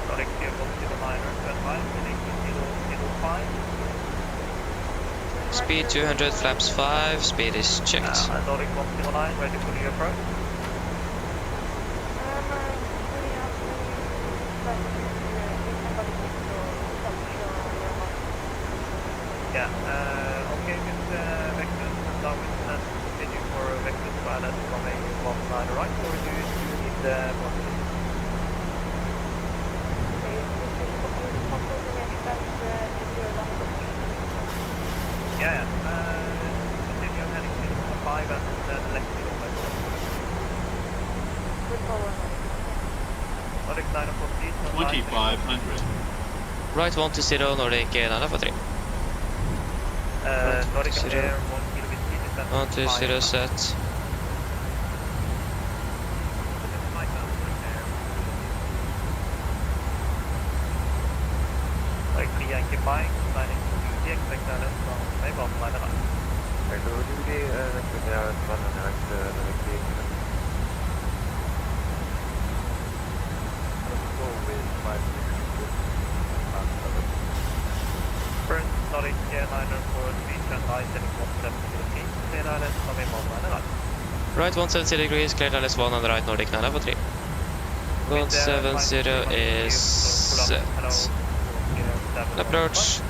Nordic 009, turn right, heading 005. Speed 200, flaps 5, speed is checked. Nordic 109, ready for the approach. Yeah, okay with vectors, and now we can continue for vectors pilot from a 19 right, or do you need one? Yeah, continue heading to 5 and then left to Nordic 940, 2500. Right 120 Nordic 943. Nordic 120 Air 1 Kilo Whiskey, descent 120 set. Like 3 Yankee bike, signing to the expect island from maybe on line around. Right, so would you be next to the one on the next let's go with 5 Burn Nordic Airliner for speed and right, heading 170 feet, clear island from a 1 line around. Right 170 degrees, cleared LS1 on the right Nordic 943. 170 is set. Approach.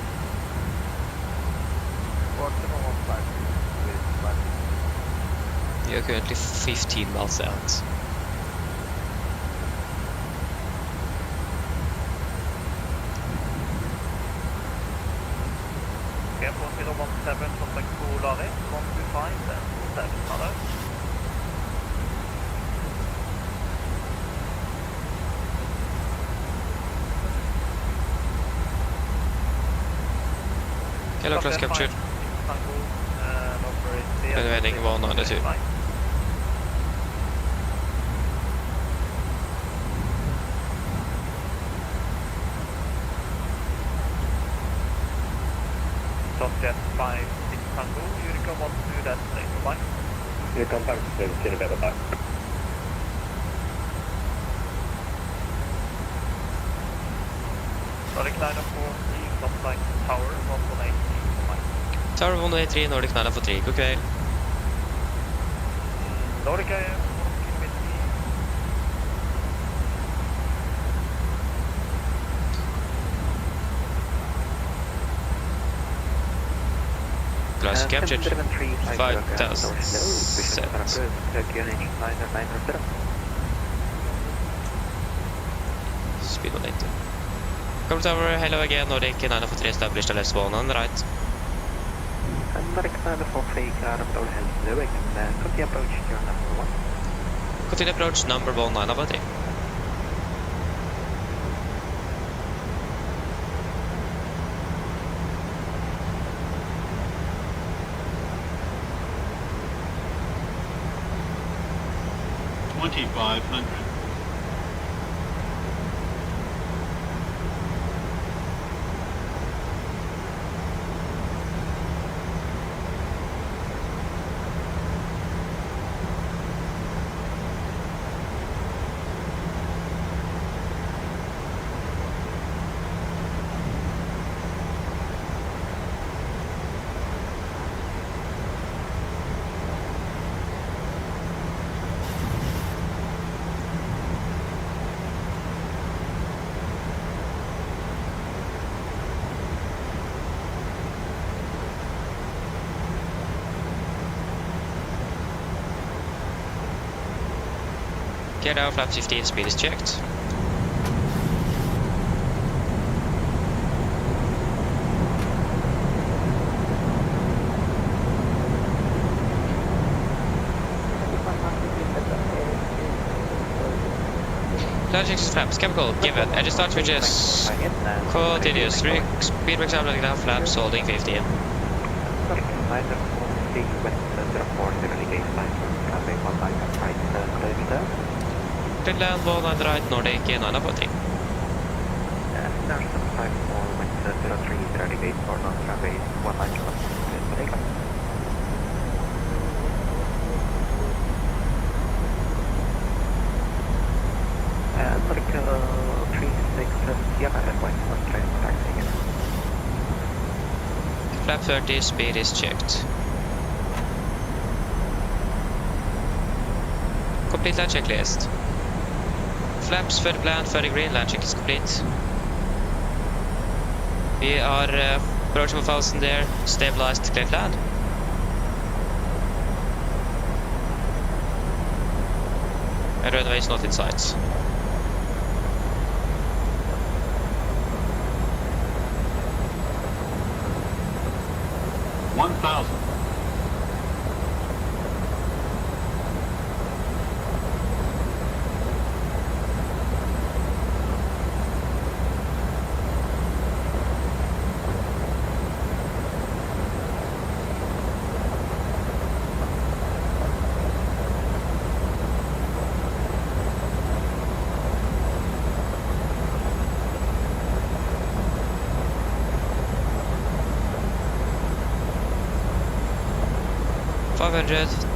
You're currently 15 miles out. speed of 17, contact Polari, 125 and 7 other. Kilo class captured. Tango, operate Good heading 192. Jet 5, 6 Tango, Eureka 1 to that later, bye. You come back to the better back. Nordic 943, contact Tower 118, bye. Tower 183, Nordic 943, god kväll. Nordic AM, Class captured. 5000 Speed 180. Come tower, hello again, Nordic 943 established left one on the right. Nordic 943, got up over hello, continue approach to your number 1. Continue approach number 1, 943. $2,500. Get out, flap 15, speed is checked. Flash 6 flaps, chemical, given, edge start switches. Continuous, speed breaks out like that, flaps, holding 15. Land 1 on the right, Nordic 943. Flap 30, speed is checked. Complete land checklist. Flaps for the plan, for the green, land check is complete. We are approaching 1000 there, stabilized, clear land. And runway is not in sight. $1,000.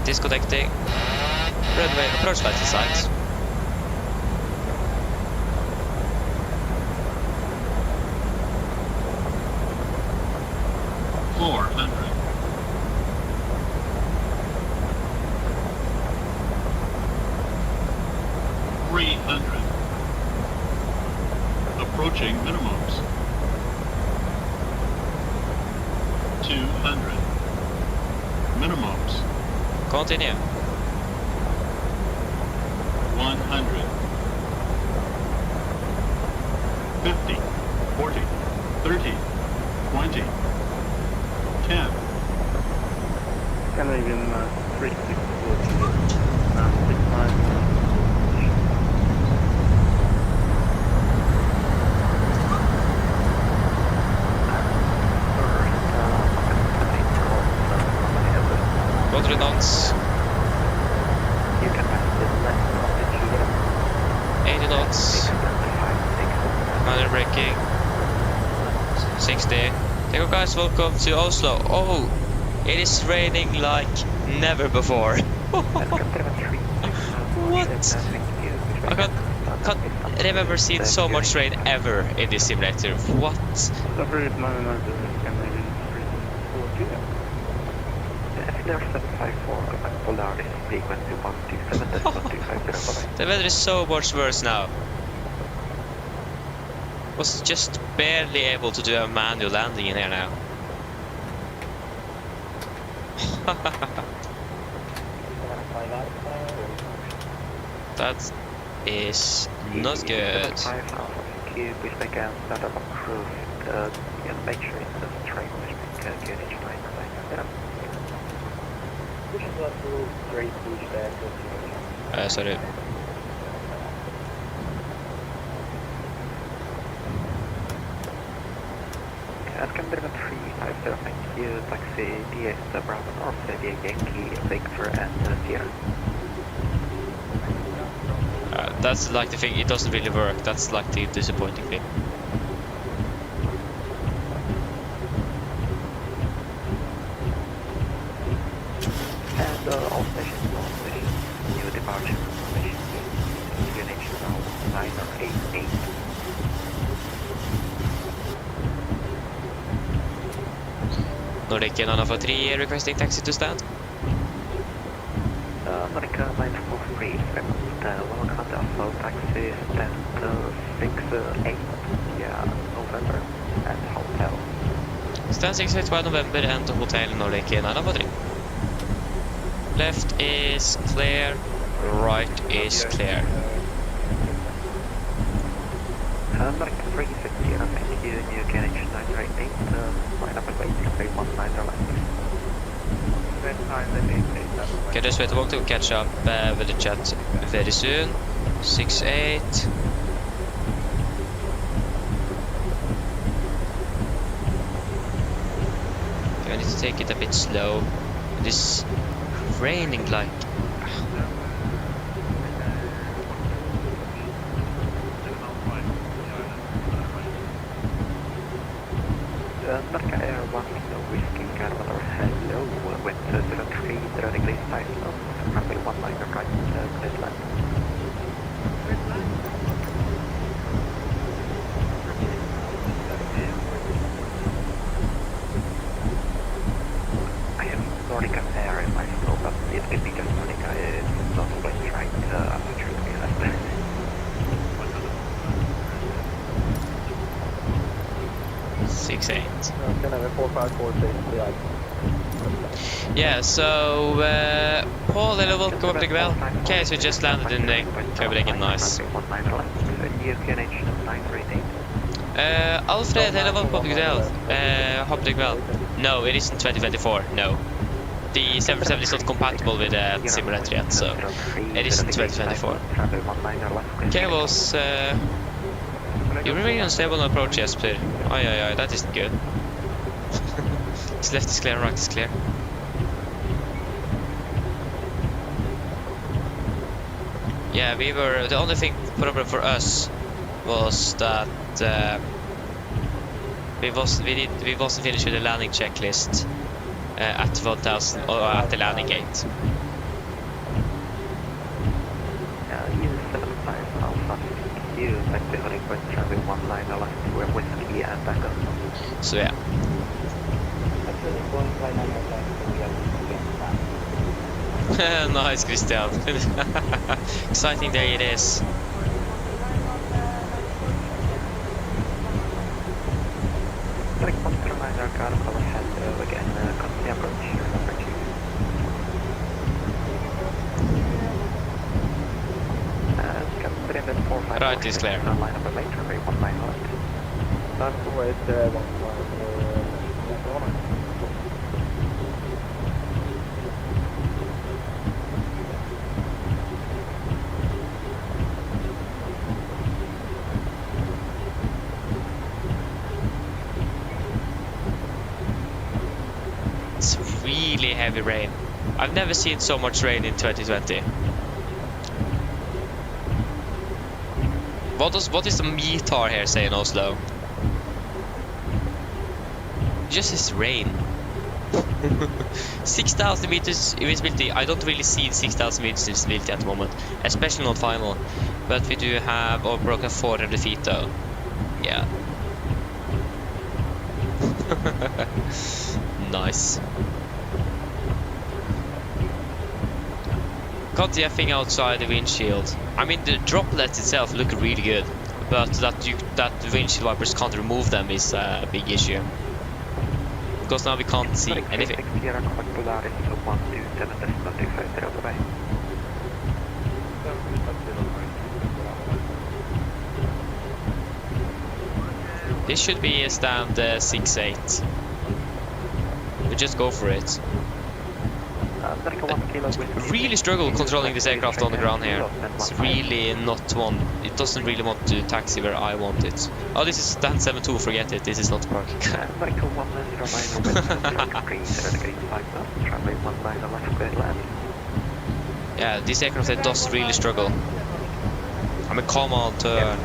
Disconnecting. Runway approach light in sight. $400. $300. Approaching minimums. 200. Minimums. Continue. 100. 50. 40. 30. 20. 10. Scandinavian 3640, 6 What 3 knots? You can pass the left of the GM. 80 knots. Minor braking. 60. Takeoff guys, welcome to Oslo. Oh, it is raining like never before. What? I can't remember seeing so much rain ever in this simulator. What? The weather is so much worse now. Was just barely able to do a manual landing in here now. That is not good. Sorry. Skandinavian 350, thank you. Taxi DS Bravo North, Yankee, Victor and Sierra. That's like the thing, it doesn't really work. That's like the disappointing thing. And all stations, new departure information. Unit now 988. Norwegian Alpha 3 requesting taxi to stand. Norwegian 943, welcome to Oslo taxi stand 68, yeah, November, and hotel. Stand 681 November and hotel Norwegian Alpha 3. Left is clear, right is clear. Norwegian 350, thank you, new Greenwich 938, line up and waiting, 319 left. Okay, just wait, I want to catch up with the chat very soon. 68. Okay, I need to take it a bit slow. It is raining like... Norca Air 1 Whiskey Canada, hello, with 03, running least time, runway 19 right, clear land. I have Nordica Air in my scope, but it can be just Nordica, it's not always right, I'm not sure to be honest. Yeah, so Paul, hello, welcome public well. Okay, so we just landed in Copenhagen, nice. Alfred, hello, welcome public well. No, it isn't 2024, no. The 777 is not compatible with the simulator yet, so it isn't 2024. Okay, was you remain unstable on approach, yes, please. Aye, that isn't good. His left is clear, right is clear. Yeah, we were... The only problem for us was that we wasn't finished with the landing checklist at 1000 or at the landing gate. So yeah. Nice, Christian. Exciting day it is. Right is clear. really heavy rain. I've never seen so much rain in 2020. What is the METAR here say in Oslo? Just this rain. 6,000 meters visibility. I don't really see 6,000 meters visibility at the moment, especially not final. But we do have broken 400 feet though. Yeah. Nice. Can't see a thing outside the windshield. I mean, the droplets itself look really good, but that the windshield wipers can't remove them is a big issue. Because now we can't see anything. This should be a stand 6-8. We just go for it. Really struggle controlling this aircraft on the ground here. It's really not one. It doesn't really want to taxi where I want it. Oh, this is stand 7-2. Forget it. This is not parking. Yeah, this aircraft it does really struggle. I mean, come on, turn.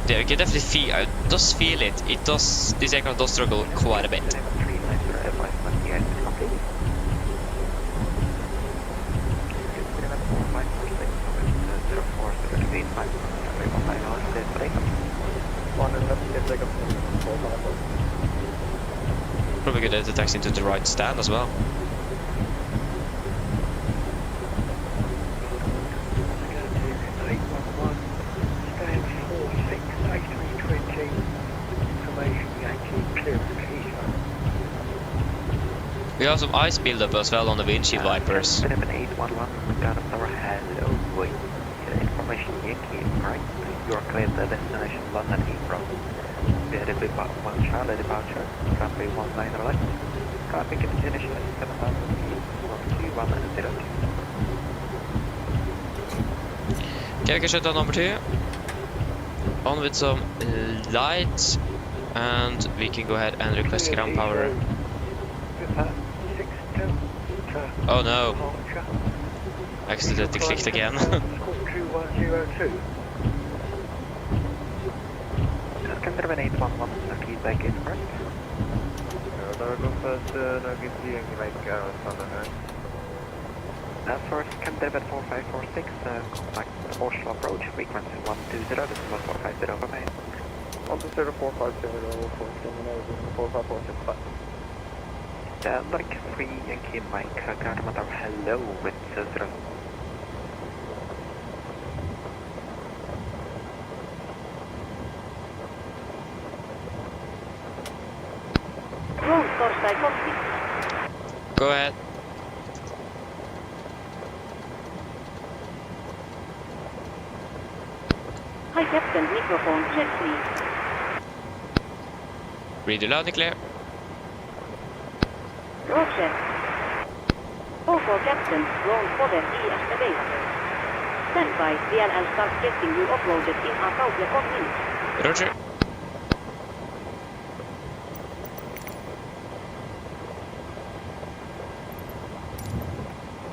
Yeah, you can definitely feel. It does feel it. It does. This aircraft does struggle quite a bit. Probably good at the taxi into the right stand as well. We have some ice buildup as well on the windshield wipers. Information right? You are clear the destination London Heathrow. We had a big one Charlie departure, runway 19 left. Traffic initially 7,000 feet, 121 Okay, we can shut down number 2. On with some light, and we can go ahead and request ground power. Oh no! Accidentally clicked again. Consider an 811 key back in front. First, Canada 4546, contact Oslo approach, frequency 120, this is 450 over May. 120, 450, 4546, Denmark 3 Yankee Mike, ground matter hello with 0. Go ahead. Hi Captain, microphone check please. Read it loud and clear. Roger. All for Captain, wrong forward ESTB. Stand by, DLL start getting you uploaded in a couple of minutes. Roger.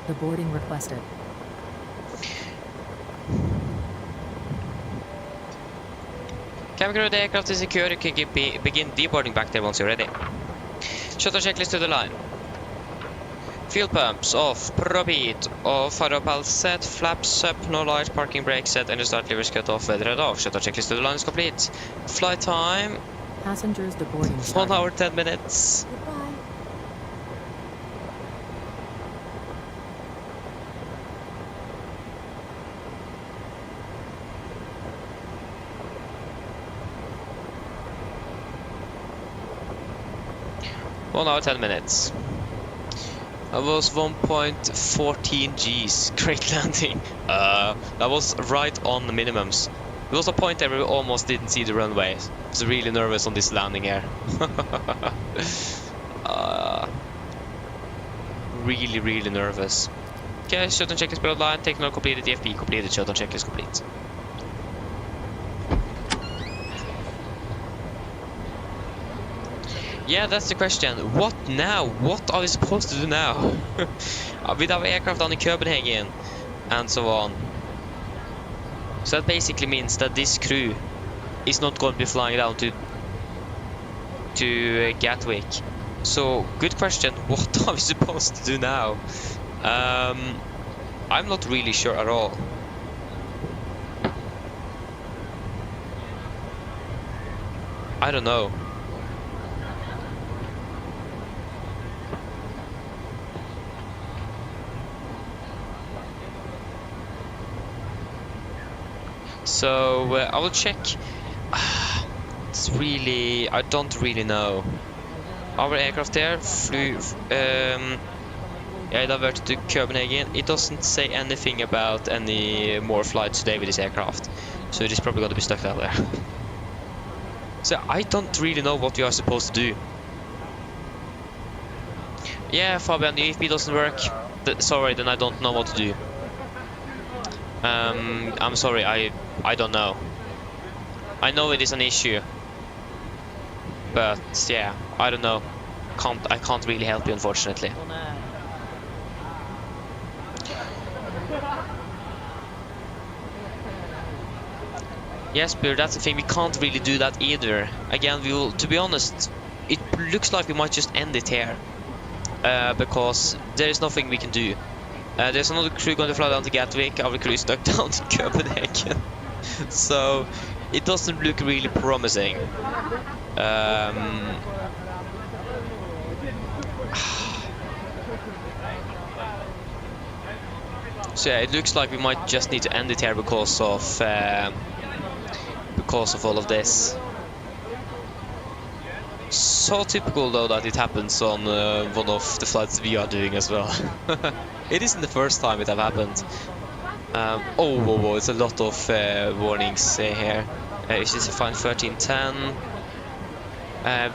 The boarding requested. Cabin crew, the aircraft is secure. You can begin deboarding back there once you're ready. Shuttle checklist to the line. Fuel pumps off, prop heat off, fire pulse set, flaps up, no light, parking brake set, and the start levers cut off, weather head off. Shuttle checklist to the line is complete. Flight time Passengers deboarding. 1 hour 10 minutes. Goodbye. One hour 10 minutes. That was 1.14 Gs. Great landing. That was right on the minimums. There was a point there where we almost didn't see the runway. I was really nervous on this landing here. Really nervous. Okay, shutdown check is below line. Take note completed. DFP completed. Shutdown check is complete. Yeah, that's the question. What now? What are we supposed to do now? With our aircraft down in Copenhagen and so on. So that basically means that this crew is not going to be flying down to Gatwick. So, good question. What are we supposed to do now? I'm not really sure at all. I don't know. So I will check. It's really, I don't really know. Our aircraft there flew. Yeah, diverted to Copenhagen. It doesn't say anything about any more flights today with this aircraft, so it is probably going to be stuck down there. So I don't really know what we are supposed to do. Yeah, Fabian, the AFP doesn't work. Sorry, then I don't know what to do. I'm sorry, I don't know. I know it is an issue, but yeah, I don't know. I can't really help you, unfortunately. Yes, Beer, that's the thing. We can't really do that either. Again, we will. To be honest, it looks like we might just end it here, because there is nothing we can do. There's another crew going to fly down to Gatwick. Our crew is stuck down to Copenhagen. So it doesn't look really promising. So yeah, it looks like we might just need to end it here because of all of this. So typical though that it happens on one of the flights we are doing as well. It isn't the first time it have happened. Whoa, it's a lot of warnings here. This is a fine 1310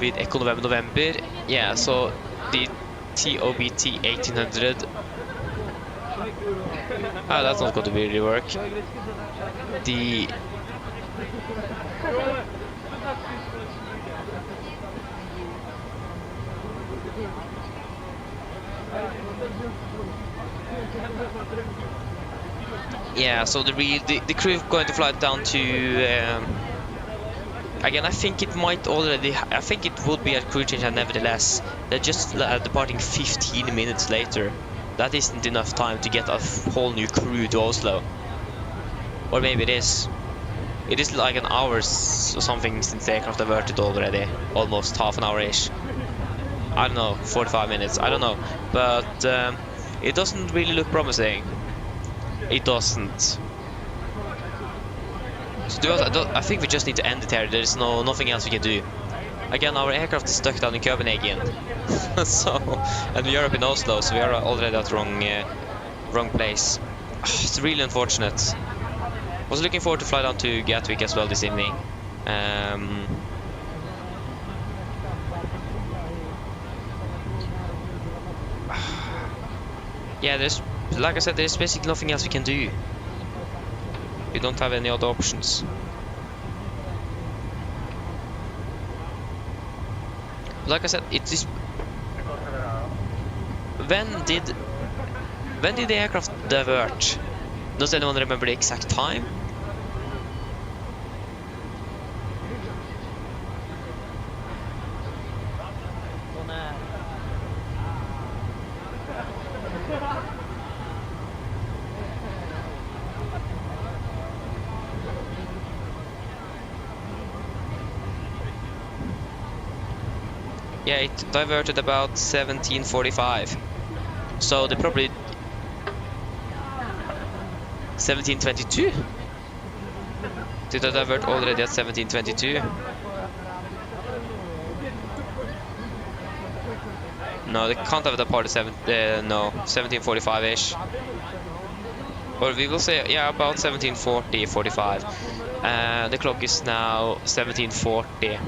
with Echo November. Yeah, so the TOBT 1800. That's not going to really work. The yeah, so the crew going to fly down to again. I think it might already. I think it would be a crew change, and nevertheless, they're just departing 15 minutes later. That isn't enough time to get a whole new crew to Oslo. Or maybe it is. It is like an hour or something since the aircraft diverted already. Almost half an hour-ish. I don't know, 45 minutes, I don't know. But it doesn't really look promising. It doesn't. So I think we just need to end it here. There's nothing else we can do. Again, our aircraft is stuck down in Copenhagen. And we are up in Oslo, so we are already at wrong place. It's really unfortunate. I was looking forward to fly down to Gatwick as well this evening. Yeah, like I said, there's basically nothing else we can do. We don't have any other options. Like I said, it is. When did the aircraft divert? Does anyone remember the exact time? Yeah, it diverted about 17:45. So they probably 17:22. Did they divert already at 17:22? No, they can't have departed 17:45-ish. Or we will say, yeah, about 17:40, 45. The clock is now 17:40.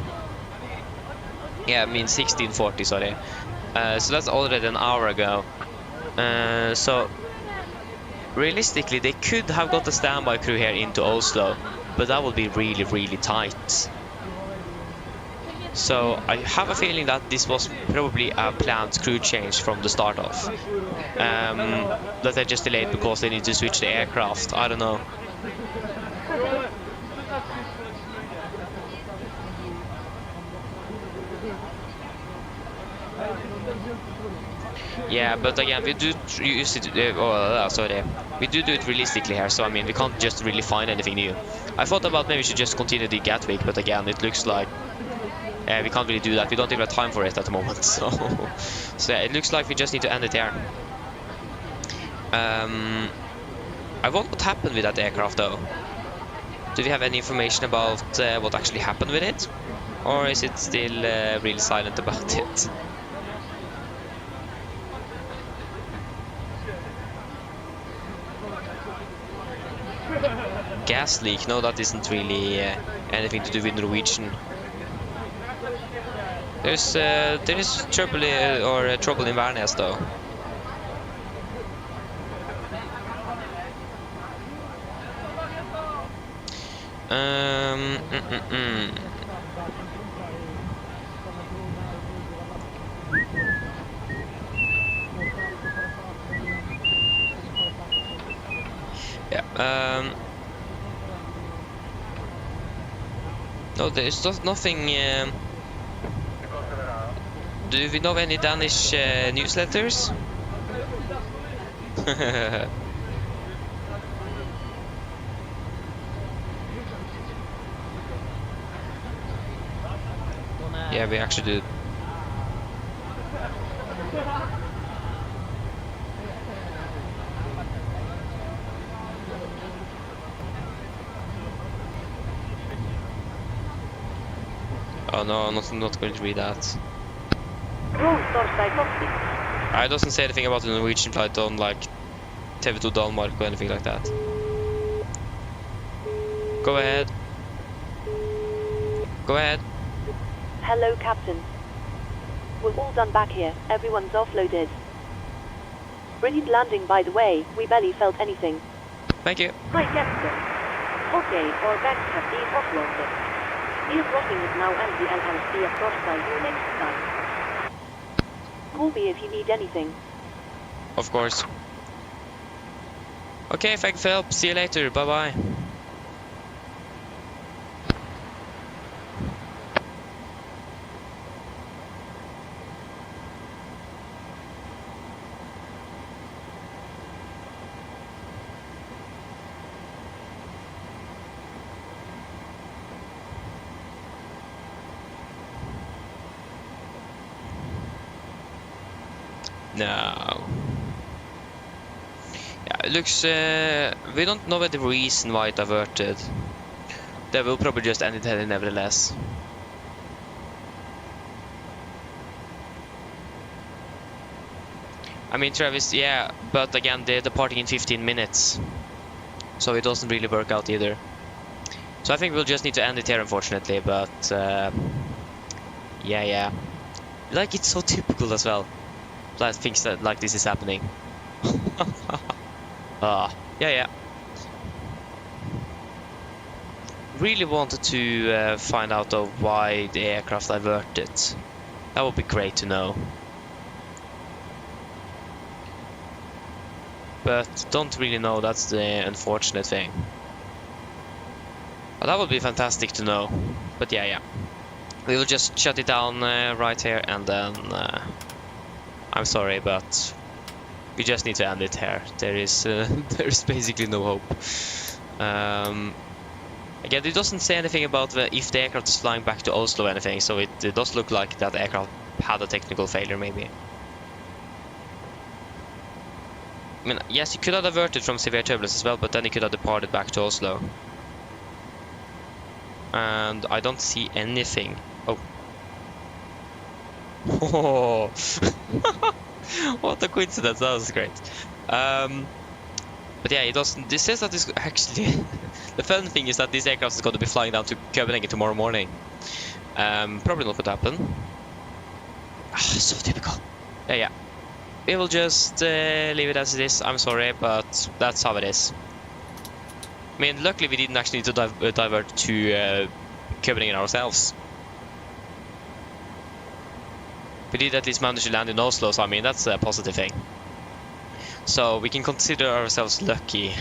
Yeah, I mean 16:40, sorry. So that's already an hour ago. So realistically, they could have got a standby crew here into Oslo, but that would be really, really tight. So I have a feeling that this was probably a planned crew change from the start off. That they just delayed because they need to switch the aircraft. I don't know. Yeah, but again, we do use it. Sorry, we do it realistically here. So I mean, we can't just really find anything new. I thought about maybe we should just continue the Gatwick, but again, it looks like we can't really do that. We don't even have time for it at the moment. So, yeah, it looks like we just need to end it here. I wonder what happened with that aircraft, though. Do we have any information about what actually happened with it, or is it still really silent about it? Gas leak? No, that isn't really anything to do with Norwegian. There is trouble trouble in Værnes though. Yeah. No, there's nothing. Do we know any Danish newsletters? Yeah, we actually do. Oh no, I'm not going to read that. It doesn't say anything about the Norwegian flight on like TV2 Denmark or anything like that. Go ahead. Go ahead. Hello, Captain. We're all done back here. Everyone's offloaded. Brilliant landing, by the way. We barely felt anything. Thank you. Hi, Captain. Okay, our bags have been offloaded. Your crossing is now empty and I'll see across by you next time. Call me if you need anything. Of course. Okay, thanks for help. See you later. Bye bye. No. Yeah, it looks. We don't know the reason why it diverted. They will probably just end it here nevertheless. I mean, Travis, yeah, but again, they're departing in 15 minutes. So it doesn't really work out either. So I think we'll just need to end it here, unfortunately, but yeah. Like, it's so typical as well. Like, things that like this is happening. Yeah. Really wanted to find out of why the aircraft diverted. That would be great to know. But don't really know, that's the unfortunate thing. But that would be fantastic to know. But yeah. We will just shut it down right here and then... I'm sorry, but we just need to end it here. There is basically no hope. Again, it doesn't say anything about if the aircraft is flying back to Oslo or anything, so it does look like that aircraft had a technical failure, maybe. I mean, yes, he could have diverted from severe turbulence as well, but then he could have departed back to Oslo. And I don't see anything. Oh. What a coincidence, that was great. But yeah, it doesn't. This says that this actually. The fun thing is that this aircraft is going to be flying down to Copenhagen tomorrow morning. Probably not what happened. So typical. Yeah. We will just leave it as it is. I'm sorry, but that's how it is. I mean, luckily we didn't actually need to divert to Copenhagen ourselves. We did at least manage to land in Oslo, so I mean that's a positive thing. So we can consider ourselves lucky,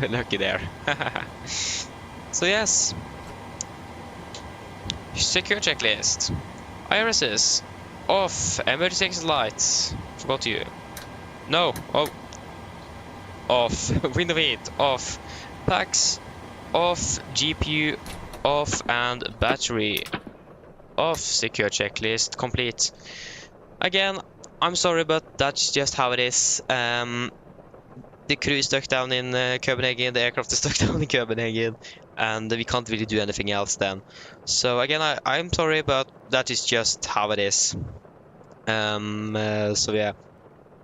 lucky there. So yes, secure checklist. Irises off, emergency exit lights. Forgot you. No, oh, off. Window heat off. Packs off. GPU off and battery off. Secure checklist complete. Again, I'm sorry, but that's just how it is. The crew is stuck down in Copenhagen, the aircraft is stuck down in Copenhagen, and we can't really do anything else then. So again, I'm sorry, but that is just how it is. So yeah,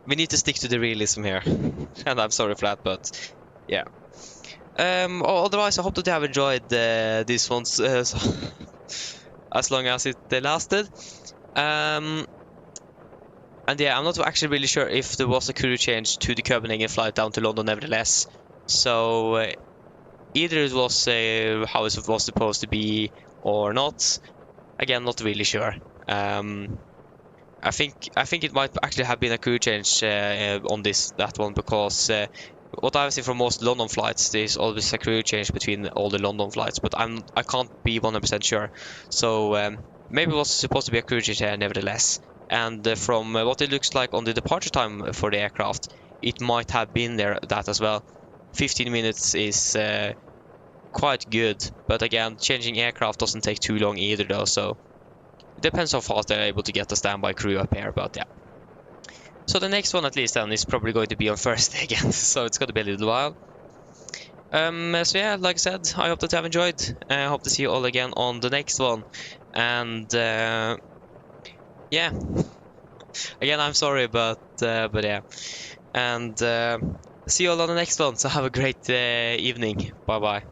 we need to stick to the realism here, and I'm sorry for that, but yeah. Otherwise, I hope that you have enjoyed these ones as long as it lasted. And yeah, I'm not actually really sure if there was a crew change to the Copenhagen flight down to London nevertheless. So either it was how it was supposed to be or not. Again, not really sure. I think it might actually have been a crew change on that one, because what I've seen from most London flights, there's always a crew change between all the London flights, but I can't be 100% sure. So maybe it was supposed to be a crew change nevertheless. And from what it looks like on the departure time for the aircraft, it might have been that as well. 15 minutes is quite good, but again, changing aircraft doesn't take too long either though, so it depends how fast they're able to get the standby crew up here, but yeah. So the next one at least then is probably going to be on Thursday again, so it's going to be a little while. So yeah, like I said, I hope that you have enjoyed. I hope to see you all again on the next one. And yeah, again, I'm sorry, but yeah, and see you all on the next one. So have a great evening. Bye bye.